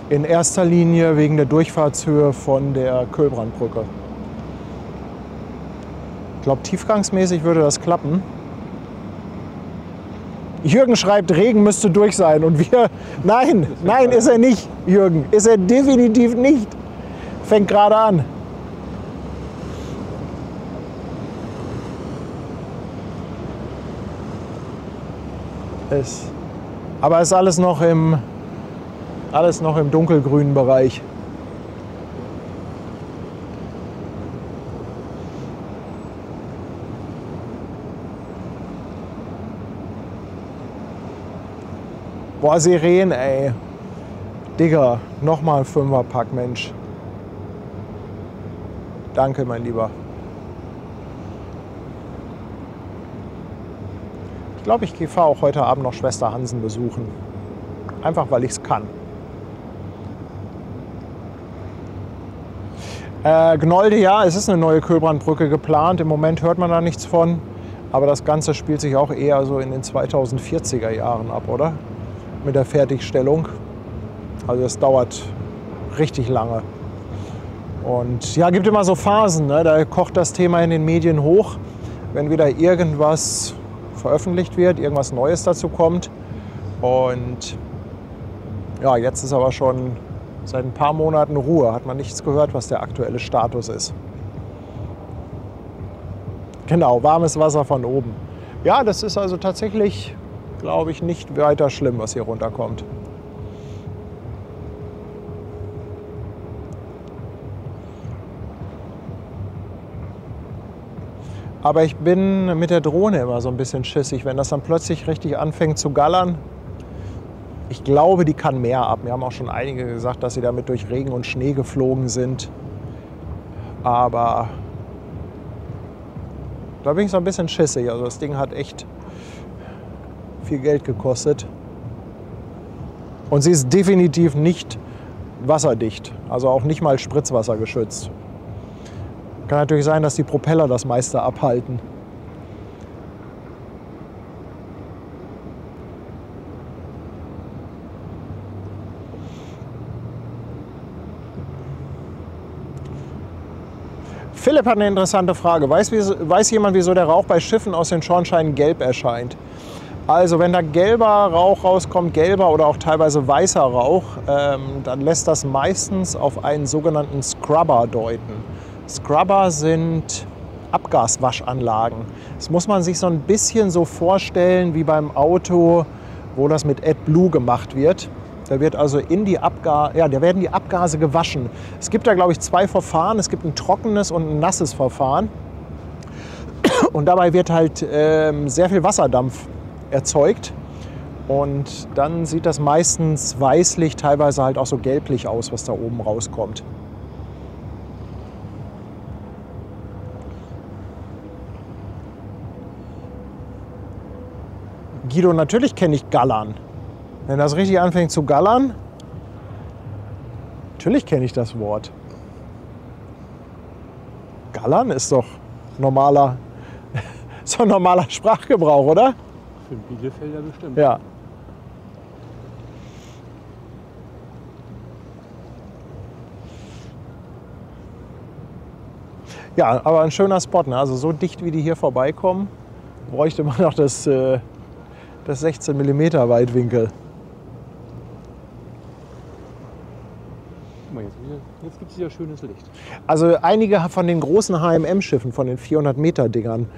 In erster Linie wegen der Durchfahrtshöhe von der Köhlbrandbrücke. Ich glaube, tiefgangsmäßig würde das klappen. Jürgen schreibt, Regen müsste durch sein. Und wir, nein, nein, ist er nicht, Jürgen. Ist er definitiv nicht. Fängt gerade an. Aber es ist alles noch im dunkelgrünen Bereich. Boah, Sirenen, ey. Digga, nochmal ein Fünferpack, Mensch. Danke, mein Lieber. Ich glaube, ich fahre auch heute Abend noch Schwester Hansen besuchen. Einfach, weil ich es kann. Gnolde, ja, es ist eine neue Köhlbrandbrücke geplant. Im Moment hört man da nichts von. Aber das Ganze spielt sich auch eher so in den 2040er Jahren ab, oder? Mit der Fertigstellung. Also es dauert richtig lange. Und ja, gibt immer so Phasen, ne? Da kocht das Thema in den Medien hoch, wenn wieder irgendwas veröffentlicht wird, irgendwas Neues dazu kommt. Und ja, jetzt ist aber schon seit ein paar Monaten Ruhe. Hat man nichts gehört, was der aktuelle Status ist. Genau, warmes Wasser von oben. Ja, das ist also tatsächlich, glaube ich, nicht weiter schlimm, was hier runterkommt. Aber ich bin mit der Drohne immer so ein bisschen schissig, wenn das dann plötzlich richtig anfängt zu gallern. Ich glaube, die kann mehr ab. Mir haben auch schon einige gesagt, dass sie damit durch Regen und Schnee geflogen sind. Aber da bin ich so ein bisschen schissig. Also das Ding hat echt viel Geld gekostet. Und sie ist definitiv nicht wasserdicht. Also auch nicht mal Spritzwasser geschützt. Kann natürlich sein, dass die Propeller das meiste abhalten. Philipp hat eine interessante Frage. Weiß jemand, wieso der Rauch bei Schiffen aus den Schornsteinen gelb erscheint? Also wenn da gelber Rauch rauskommt, gelber oder auch teilweise weißer Rauch, dann lässt das meistens auf einen sogenannten Scrubber deuten. Scrubber sind Abgaswaschanlagen. Das muss man sich so ein bisschen so vorstellen wie beim Auto, wo das mit AdBlue gemacht wird. Da wird also da werden die Abgase gewaschen. Es gibt da, glaube ich, zwei Verfahren. Es gibt ein trockenes und ein nasses Verfahren. Und dabei wird halt sehr viel Wasserdampf erzeugt. Und dann sieht das meistens weißlich, teilweise halt auch so gelblich aus, was da oben rauskommt. Guido, natürlich kenne ich Gallern. Wenn das richtig anfängt zu gallern, natürlich kenne ich das Wort. Gallern ist doch normaler Sprachgebrauch, oder?
Für den Bielefelder bestimmt.
Ja. Ja, aber ein schöner Spot, ne? Also so dicht wie die hier vorbeikommen, bräuchte man noch das 16 mm Weitwinkel.
Guck mal, jetzt gibt es wieder schönes Licht.
Also einige von den großen HMM-Schiffen, von den 400-Meter-Dingern,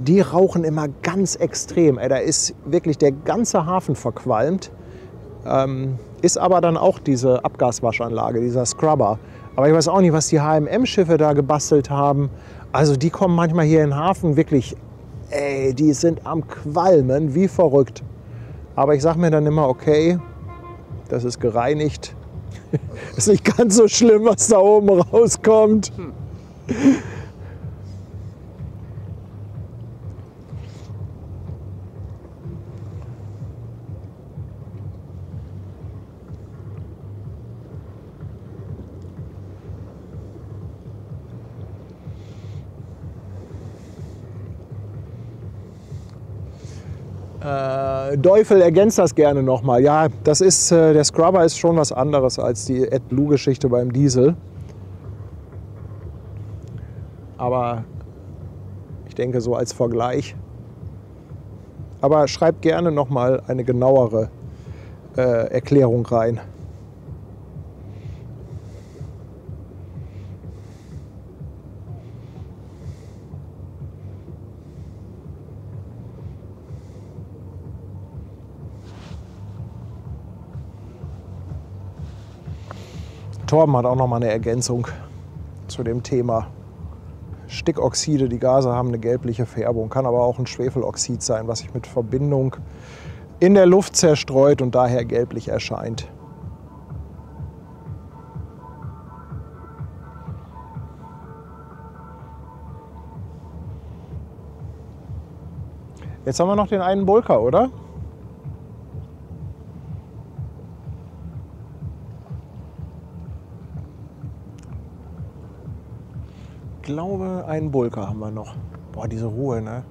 die rauchen immer ganz extrem. Da ist wirklich der ganze Hafen verqualmt. Ist aber dann auch diese Abgaswaschanlage, dieser Scrubber. Aber ich weiß auch nicht, was die HMM-Schiffe da gebastelt haben. Also die kommen manchmal hier in den Hafen wirklich, die sind am Qualmen, wie verrückt. Aber ich sage mir dann immer, okay, das ist gereinigt. Ist nicht ganz so schlimm, was da oben rauskommt. Teufel ergänzt das gerne nochmal. Ja, das ist, der Scrubber ist schon was anderes als die AdBlue-Geschichte beim Diesel. Aber ich denke so als Vergleich. Aber schreibt gerne noch mal eine genauere Erklärung rein. Torben hat auch noch mal eine Ergänzung zu dem Thema. Stickoxide, die Gase haben eine gelbliche Färbung, kann aber auch ein Schwefeloxid sein, was sich mit Verbindung in der Luft zerstreut und daher gelblich erscheint. Jetzt haben wir noch den einen Bulker, oder? Ich glaube, einen Bulker haben wir noch. Boah, diese Ruhe, ne?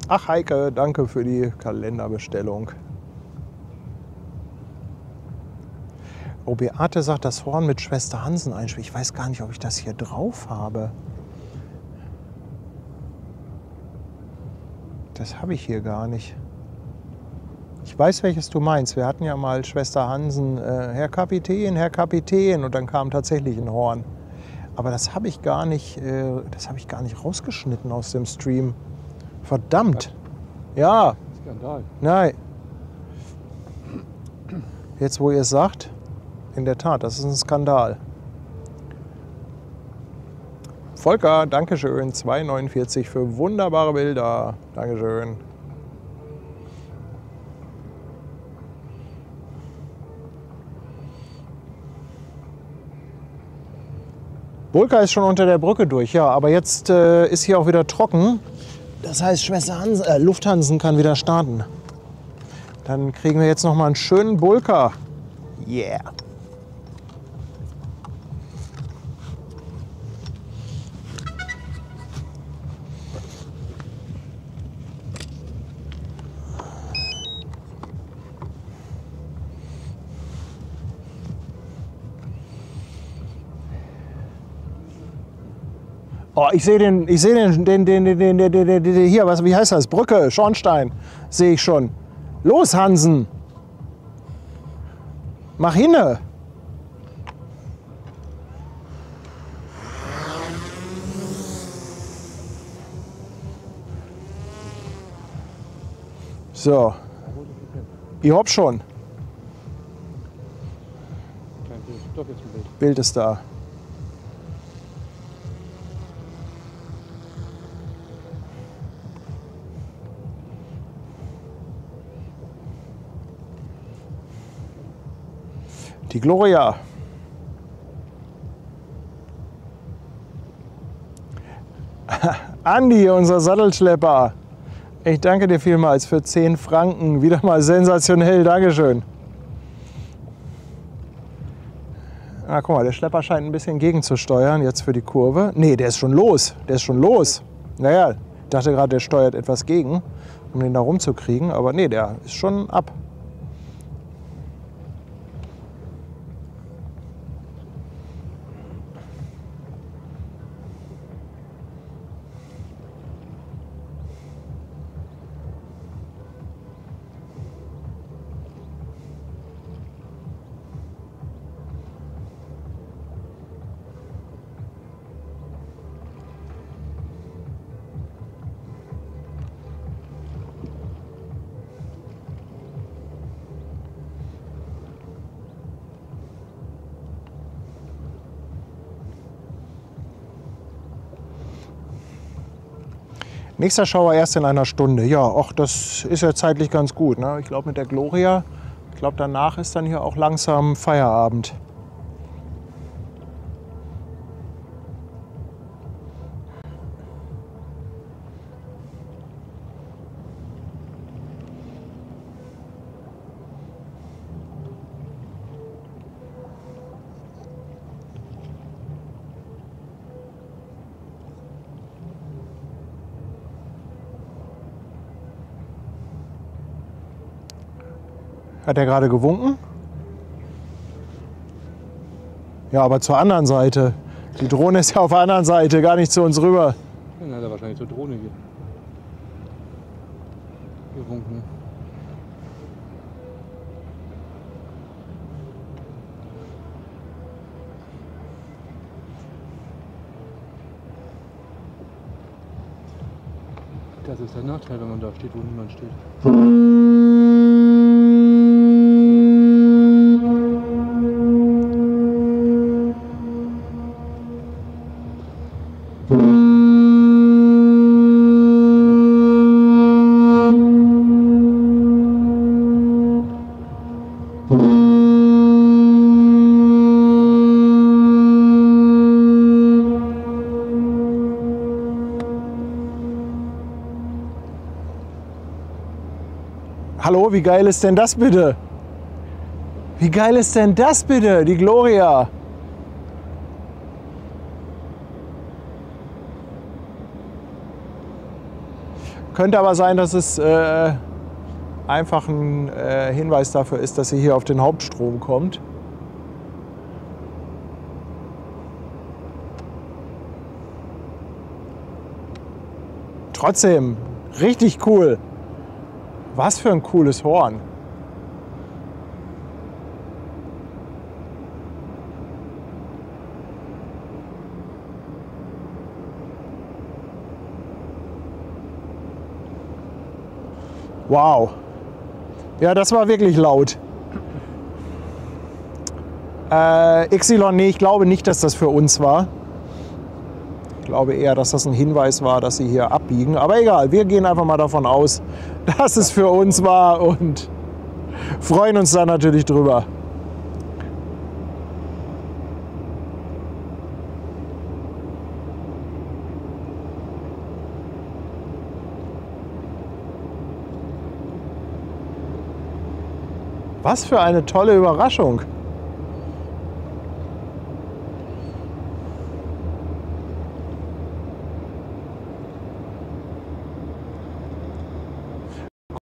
Ach, Heike, danke für die Kalenderbestellung. Oh, Beate sagt, das Horn mit Schwester Hansen einspielen. Ich weiß gar nicht, ob ich das hier drauf habe. Das habe ich hier gar nicht. Ich weiß, welches du meinst. Wir hatten ja mal Schwester Hansen, Herr Kapitän, und dann kam tatsächlich ein Horn. Aber das habe ich gar nicht rausgeschnitten aus dem Stream. Verdammt. Ja.
Skandal.
Nein. Jetzt, wo ihr es sagt, in der Tat, das ist ein Skandal. Volker, Dankeschön, 2,49 für wunderbare Bilder. Dankeschön. Bulka ist schon unter der Brücke durch, ja, aber jetzt ist hier auch wieder trocken. Das heißt, Lufthansen kann wieder starten. Dann kriegen wir jetzt noch mal einen schönen Bulka. Yeah. Oh, ich sehe den hier, wie heißt das? Brücke, Schornstein, sehe ich schon. Los, Hansen! Mach hinne! So. Ich hab schon.
Kein Bild. Doch, jetzt ein Bild.
Bild ist da. Die Gloria. Andi, unser Sattelschlepper. Ich danke dir vielmals für 10 Franken. Wieder mal sensationell. Dankeschön. Ah, guck mal, der Schlepper scheint ein bisschen gegenzusteuern jetzt für die Kurve. Nee, der ist schon los. Der ist schon los. Naja, ich dachte gerade, der steuert etwas gegen, um den da rumzukriegen. Aber nee, der ist schon ab. Nächster Schauer erst in einer Stunde. Ja, auch das ist ja zeitlich ganz gut. Ne? Ich glaube mit der Gloria, ich glaube danach ist dann hier auch langsam Feierabend. Hat er gerade gewunken? Ja, aber zur anderen Seite. Die Drohne ist ja auf der anderen Seite, gar nicht zu uns rüber.
Dann hat er wahrscheinlich zur Drohne gewunken. Das ist der Nachteil, wenn man da steht, wo niemand steht.
Hallo, wie geil ist denn das bitte? Wie geil ist denn das bitte, die Gloria? Könnte aber sein, dass es einfach ein Hinweis dafür ist, dass sie hier auf den Hauptstrom kommt. Trotzdem, richtig cool. Was für ein cooles Horn. Wow. Ja, das war wirklich laut. Yxilon, nee, ich glaube nicht, dass das für uns war. Ich glaube eher, dass das ein Hinweis war, dass sie hier abbiegen. Aber egal, wir gehen einfach mal davon aus, dass es für uns war und freuen uns da natürlich drüber. Was für eine tolle Überraschung.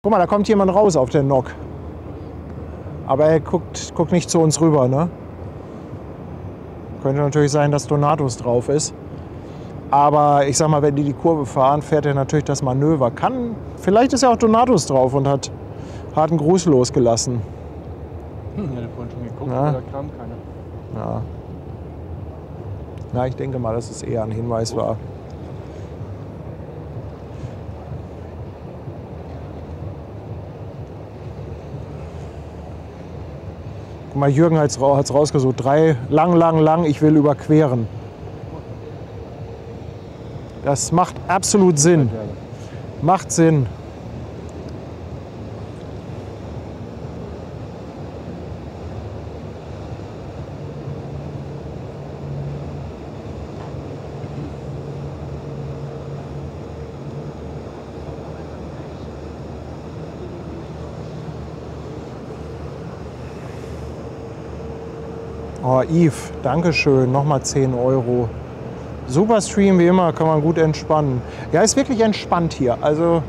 Guck mal, da kommt jemand raus auf den Nock. Aber er guckt nicht zu uns rüber, ne? Könnte natürlich sein, dass Donatus drauf ist. Aber ich sag mal, wenn die Kurve fahren, fährt er natürlich das Manöver. Vielleicht ist ja auch Donatus drauf und hat einen Gruß losgelassen.
Ich hatte vorhin schon geguckt,
Ja.
aber da kam keiner.
Ja. Na, ich denke mal, dass es eher ein Hinweis war. Guck mal, Jürgen hat es rausgesucht. 3, lang, ich will überqueren. Das macht absolut Sinn. Macht Sinn. Oh, Yves, Dankeschön, nochmal 10 €. Super Stream, wie immer, kann man gut entspannen. Ja, ist wirklich entspannt hier. Also,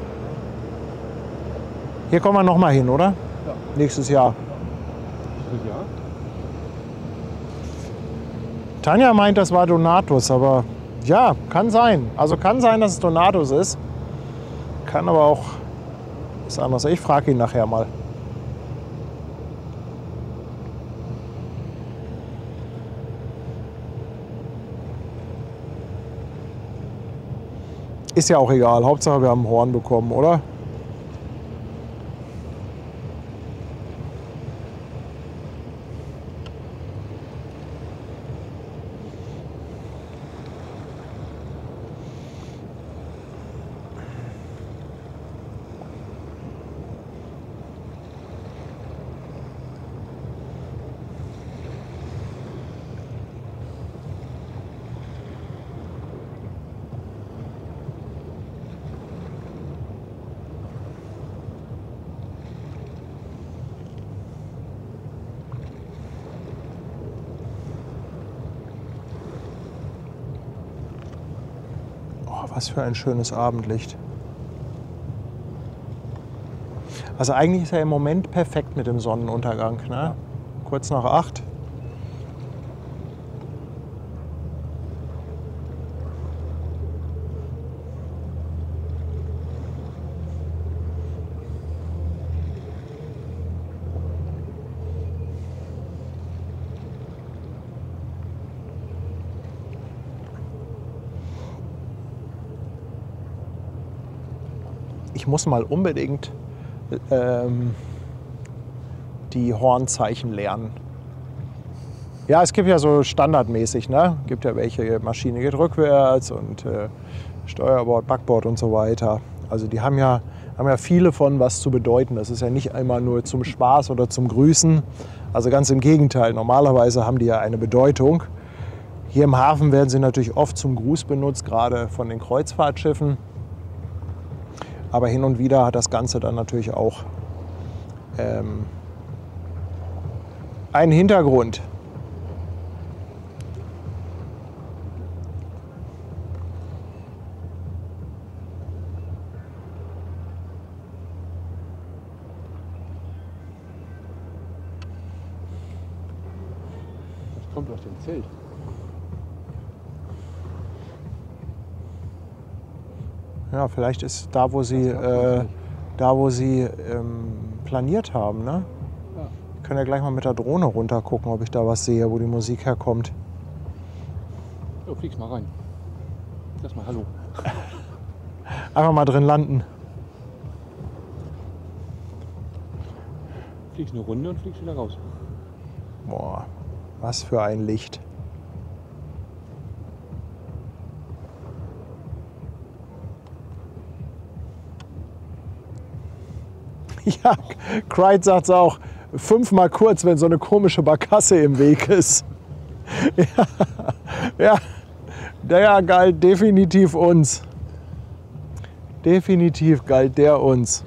hier kommen wir nochmal hin, oder?
Ja.
Nächstes Jahr.
Ja.
Tanja meint, das war Donatus, aber ja, kann sein. Also kann sein, dass es Donatus ist. Kann aber auch was anderes. Ich frage ihn nachher mal. Ist ja auch egal. Hauptsache, wir haben ein Horn bekommen, oder? Was für ein schönes Abendlicht. Also eigentlich ist er im Moment perfekt mit dem Sonnenuntergang. Ne? Kurz nach 8. ich muss mal unbedingt die Hornzeichen lernen. Ja, es gibt ja so standardmäßig, ne? Gibt ja welche, Maschine geht rückwärts und Steuerbord, Backbord und so weiter. Also die haben ja viele von was zu bedeuten. Das ist ja nicht einmal nur zum Spaß oder zum Grüßen. Also ganz im Gegenteil, normalerweise haben die ja eine Bedeutung. Hier im Hafen werden sie natürlich oft zum Gruß benutzt, gerade von den Kreuzfahrtschiffen. Aber hin und wieder hat das Ganze dann natürlich auch einen Hintergrund.
Das kommt aus dem Zelt.
Ja, vielleicht ist da, wo sie planiert haben, ne?
Ja.
Ich kann ja gleich mal mit der Drohne runter gucken, ob ich da was sehe, wo die Musik herkommt.
So, fliegst mal rein. Sag mal Hallo.
Einfach mal drin landen.
Fliegst eine Runde und fliegst wieder raus.
Boah, was für ein Licht. Ja, Cried sagt es auch. 5-mal kurz, wenn so eine komische Barkasse im Weg ist. Ja, der galt definitiv uns. Definitiv galt der uns.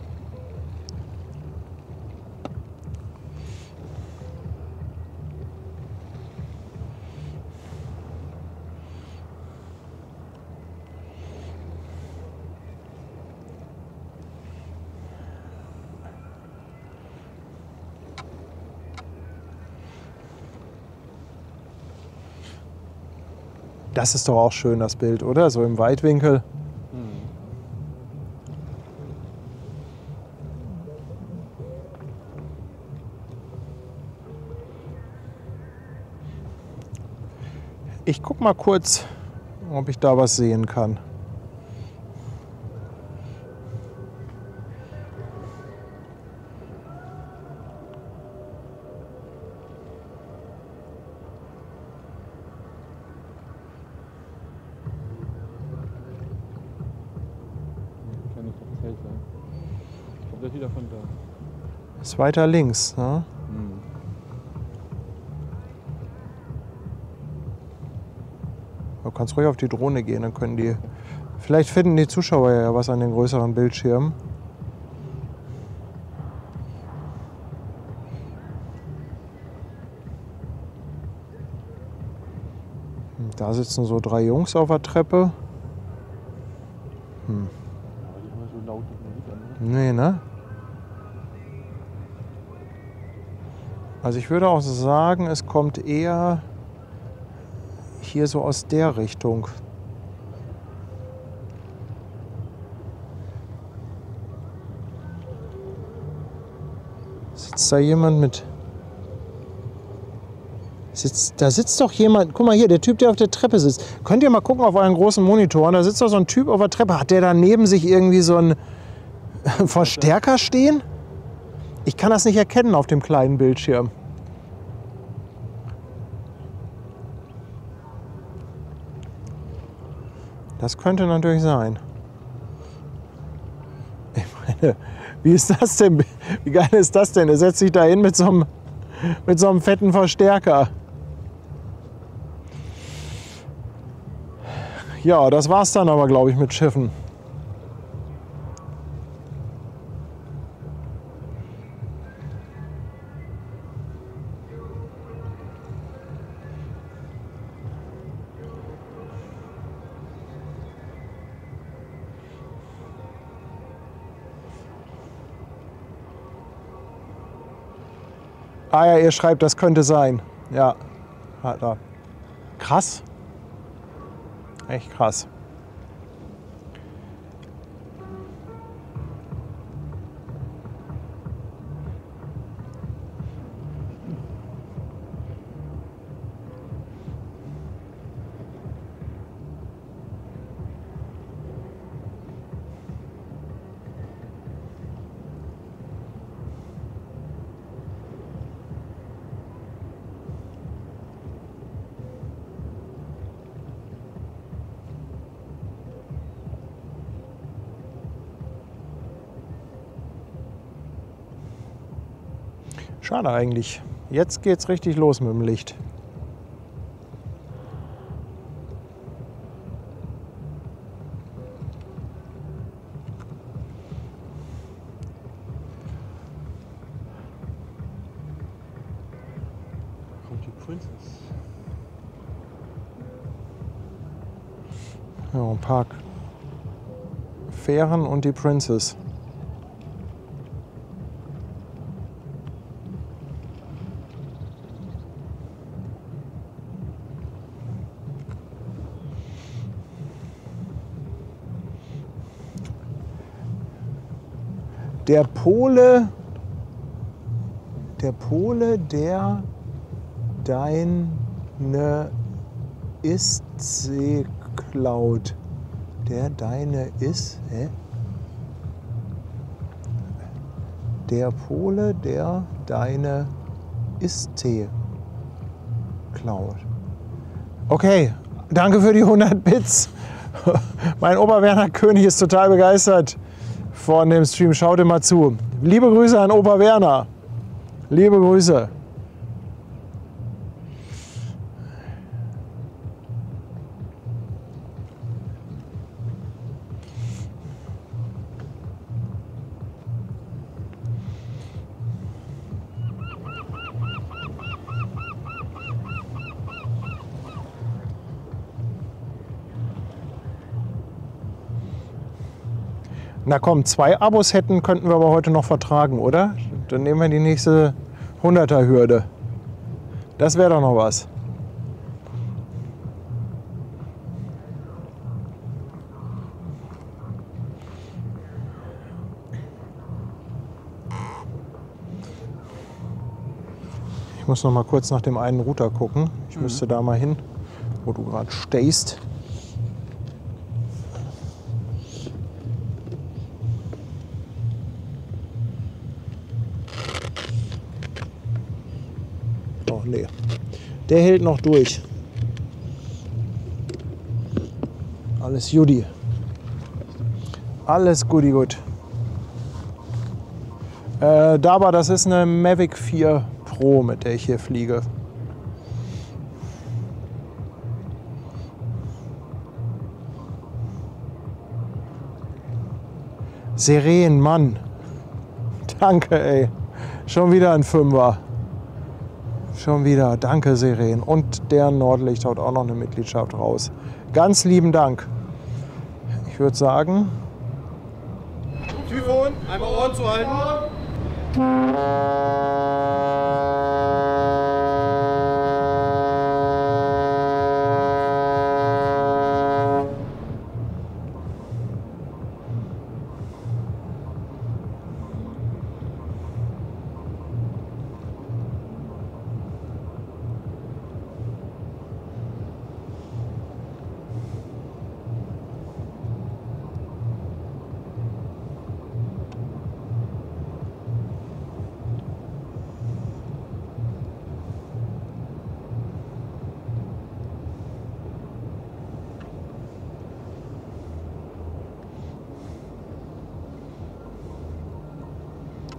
Das ist doch auch schön, das Bild, oder? So im Weitwinkel. Ich guck mal kurz, ob ich da was sehen kann.
Kann nicht das Zelt sein. Kommt das wieder von da?
Ist weiter links, ne? Du kannst ruhig auf die Drohne gehen, dann können die. Vielleicht finden die Zuschauer ja was an den größeren Bildschirmen. Da sitzen so 3 Jungs auf der Treppe.
Aber die haben ja so laute Musik an.
Nee, ne? Also ich würde auch sagen, es kommt eher hier so aus der Richtung. Sitzt da jemand mit... Da sitzt doch jemand... Guck mal hier, der Typ, der auf der Treppe sitzt. Könnt ihr mal gucken auf euren großen Monitoren? Da sitzt doch so ein Typ auf der Treppe. Hat der da neben sich irgendwie so einen Verstärker stehen? Ich kann das nicht erkennen auf dem kleinen Bildschirm. Das könnte natürlich sein. Ich meine, wie ist das denn? Wie geil ist das denn? Er setzt sich da hin mit so einem fetten Verstärker. Ja, das war's dann aber, glaube ich, mit Schiffen. Ah ja, ihr schreibt, das könnte sein. Ja, hat er. Krass. Echt krass. Schade eigentlich. Jetzt geht's richtig los mit dem Licht.
Kommt die Princess.
Ja, ein paar Fähren und die Princess. Der Pole, der deine Ist-See klaut. Der deine ist, hä? Der Pole, der deine Ist-See klaut. Okay, danke für die 100 Bits. Mein Opa Werner König ist total begeistert von dem Stream. Schaut immer zu. Liebe Grüße an Opa Werner. Liebe Grüße. Na komm, 2 Abos könnten wir aber heute noch vertragen, oder? Dann nehmen wir die nächste 100er-Hürde. Das wäre doch noch was. Ich muss noch mal kurz nach dem einen Router gucken. Ich müsste da mal hin, wo du gerade stehst. Nee, der hält noch durch. Alles Judy. Alles Goodie gut. Dabei, das ist eine Mavic 4 Pro, mit der ich hier fliege. Seren, Mann. Danke, ey. Schon wieder ein Fünfer. Schon wieder. Danke, Seren. Und der Nordlicht haut auch noch eine Mitgliedschaft raus. Ganz lieben Dank. Ich würde sagen...
Typhon, einmal Ohren zu halten.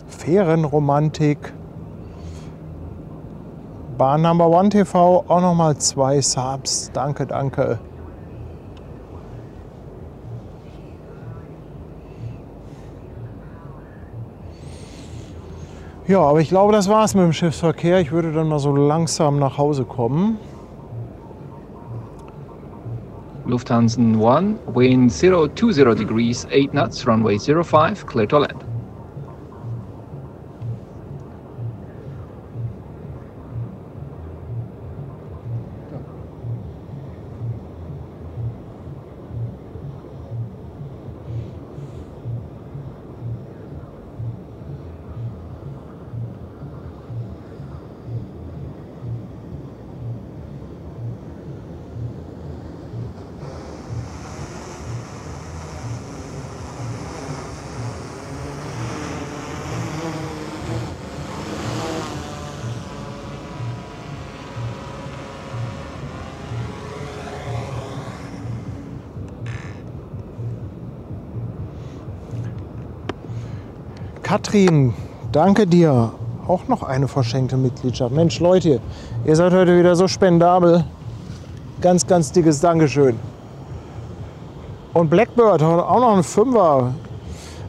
Fährenromantik. Bahn Number One TV, auch nochmal 2 Subs. Danke, danke. Ja, aber ich glaube, das war's mit dem Schiffsverkehr. Ich würde dann mal so langsam nach Hause kommen.
Lufthansa 1, wind 020 degrees, 8 knots, runway 05, clear to land.
Katrin, danke dir.
Auch noch eine verschenkte Mitgliedschaft. Mensch, Leute, ihr seid heute wieder so spendabel. Ganz, ganz dickes Dankeschön. Und Blackbird haut auch noch ein 5er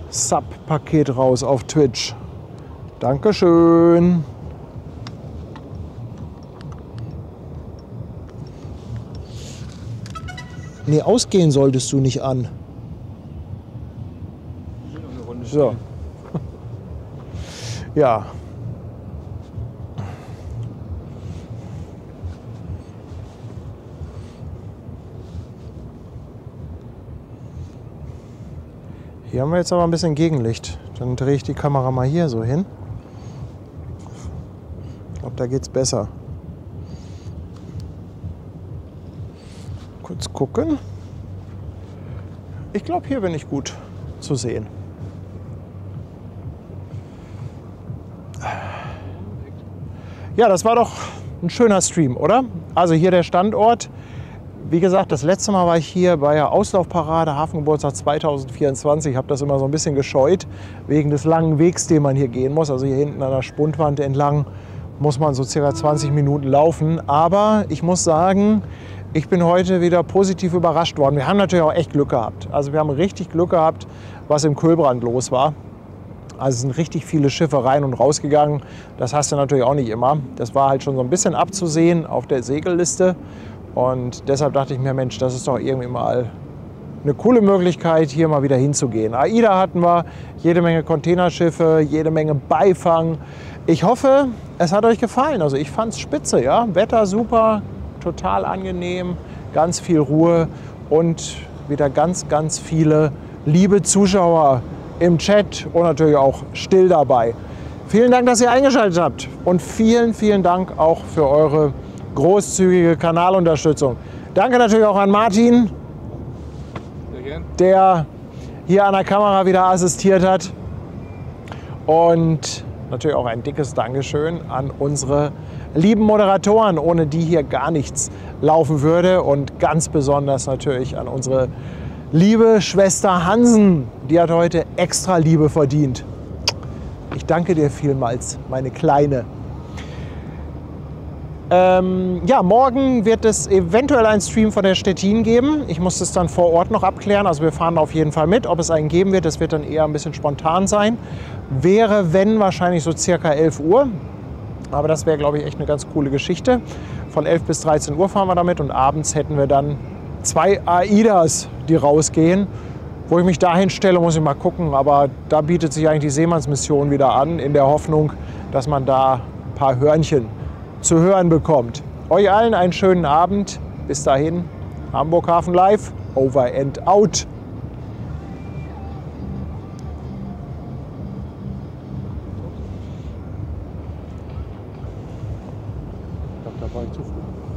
Sub-Paket raus auf Twitch. Dankeschön. Nee, ausgehen solltest du nicht an. So. Ja. Hier haben wir jetzt aber ein bisschen Gegenlicht. Dann drehe ich die Kamera mal hier so hin. Ich glaube, da geht's besser. Kurz gucken. Ich glaube, hier bin ich gut zu sehen. Ja, das war doch ein schöner Stream, oder? Also hier der Standort. Wie gesagt, das letzte Mal war ich hier bei der Auslaufparade Hafengeburtstag 2024. Ich habe das immer so ein bisschen gescheut, wegen des langen Wegs, den man hier gehen muss. Also hier hinten an der Spundwand entlang muss man so circa 20 Minuten laufen. Aber ich muss sagen, ich bin heute wieder positiv überrascht worden. Wir haben natürlich auch echt Glück gehabt. Also wir haben richtig Glück gehabt, was im Kühlbrand los war. Also es sind richtig viele Schiffe rein und rausgegangen. Das hast du natürlich auch nicht immer. Das war halt schon so ein bisschen abzusehen auf der Segelliste. Und deshalb dachte ich mir, Mensch, das ist doch irgendwie mal eine coole Möglichkeit, hier mal wieder hinzugehen. AIDA hatten wir, jede Menge Containerschiffe, jede Menge Beifang. Ich hoffe, es hat euch gefallen. Also ich fand es spitze, ja. Wetter super, total angenehm, ganz viel Ruhe und wieder ganz, ganz viele liebe Zuschauer im Chat und natürlich auch still dabei. Vielen Dank, dass ihr eingeschaltet habt und vielen, vielen Dank auch für eure großzügige Kanalunterstützung. Danke natürlich auch an Martin, der hier an der Kamera wieder assistiert hat. Und natürlich auch ein dickes Dankeschön an unsere lieben Moderatoren, ohne die hier gar nichts laufen würde. Und ganz besonders natürlich an unsere liebe Schwester Hansen, die hat heute extra Liebe verdient. Ich danke dir vielmals, meine Kleine. Ja, morgen wird es eventuell einen Stream von der Stettin geben. Ich muss das dann vor Ort noch abklären. Also wir fahren auf jeden Fall mit. Ob es einen geben wird, das wird dann eher ein bisschen spontan sein. Wäre, wenn, wahrscheinlich so circa 11 Uhr. Aber das wäre, glaube ich, echt eine ganz coole Geschichte. Von 11 bis 13 Uhr fahren wir damit und abends hätten wir dann 2 AIDAs, die rausgehen. Wo ich mich dahin stelle, muss ich mal gucken. Aber da bietet sich eigentlich die Seemannsmission wieder an, in der Hoffnung, dass man da ein paar Hörnchen zu hören bekommt. Euch allen einen schönen Abend. Bis dahin, Hamburg Hafen Live, over and out.
Ich glaube, da war ich zu früh.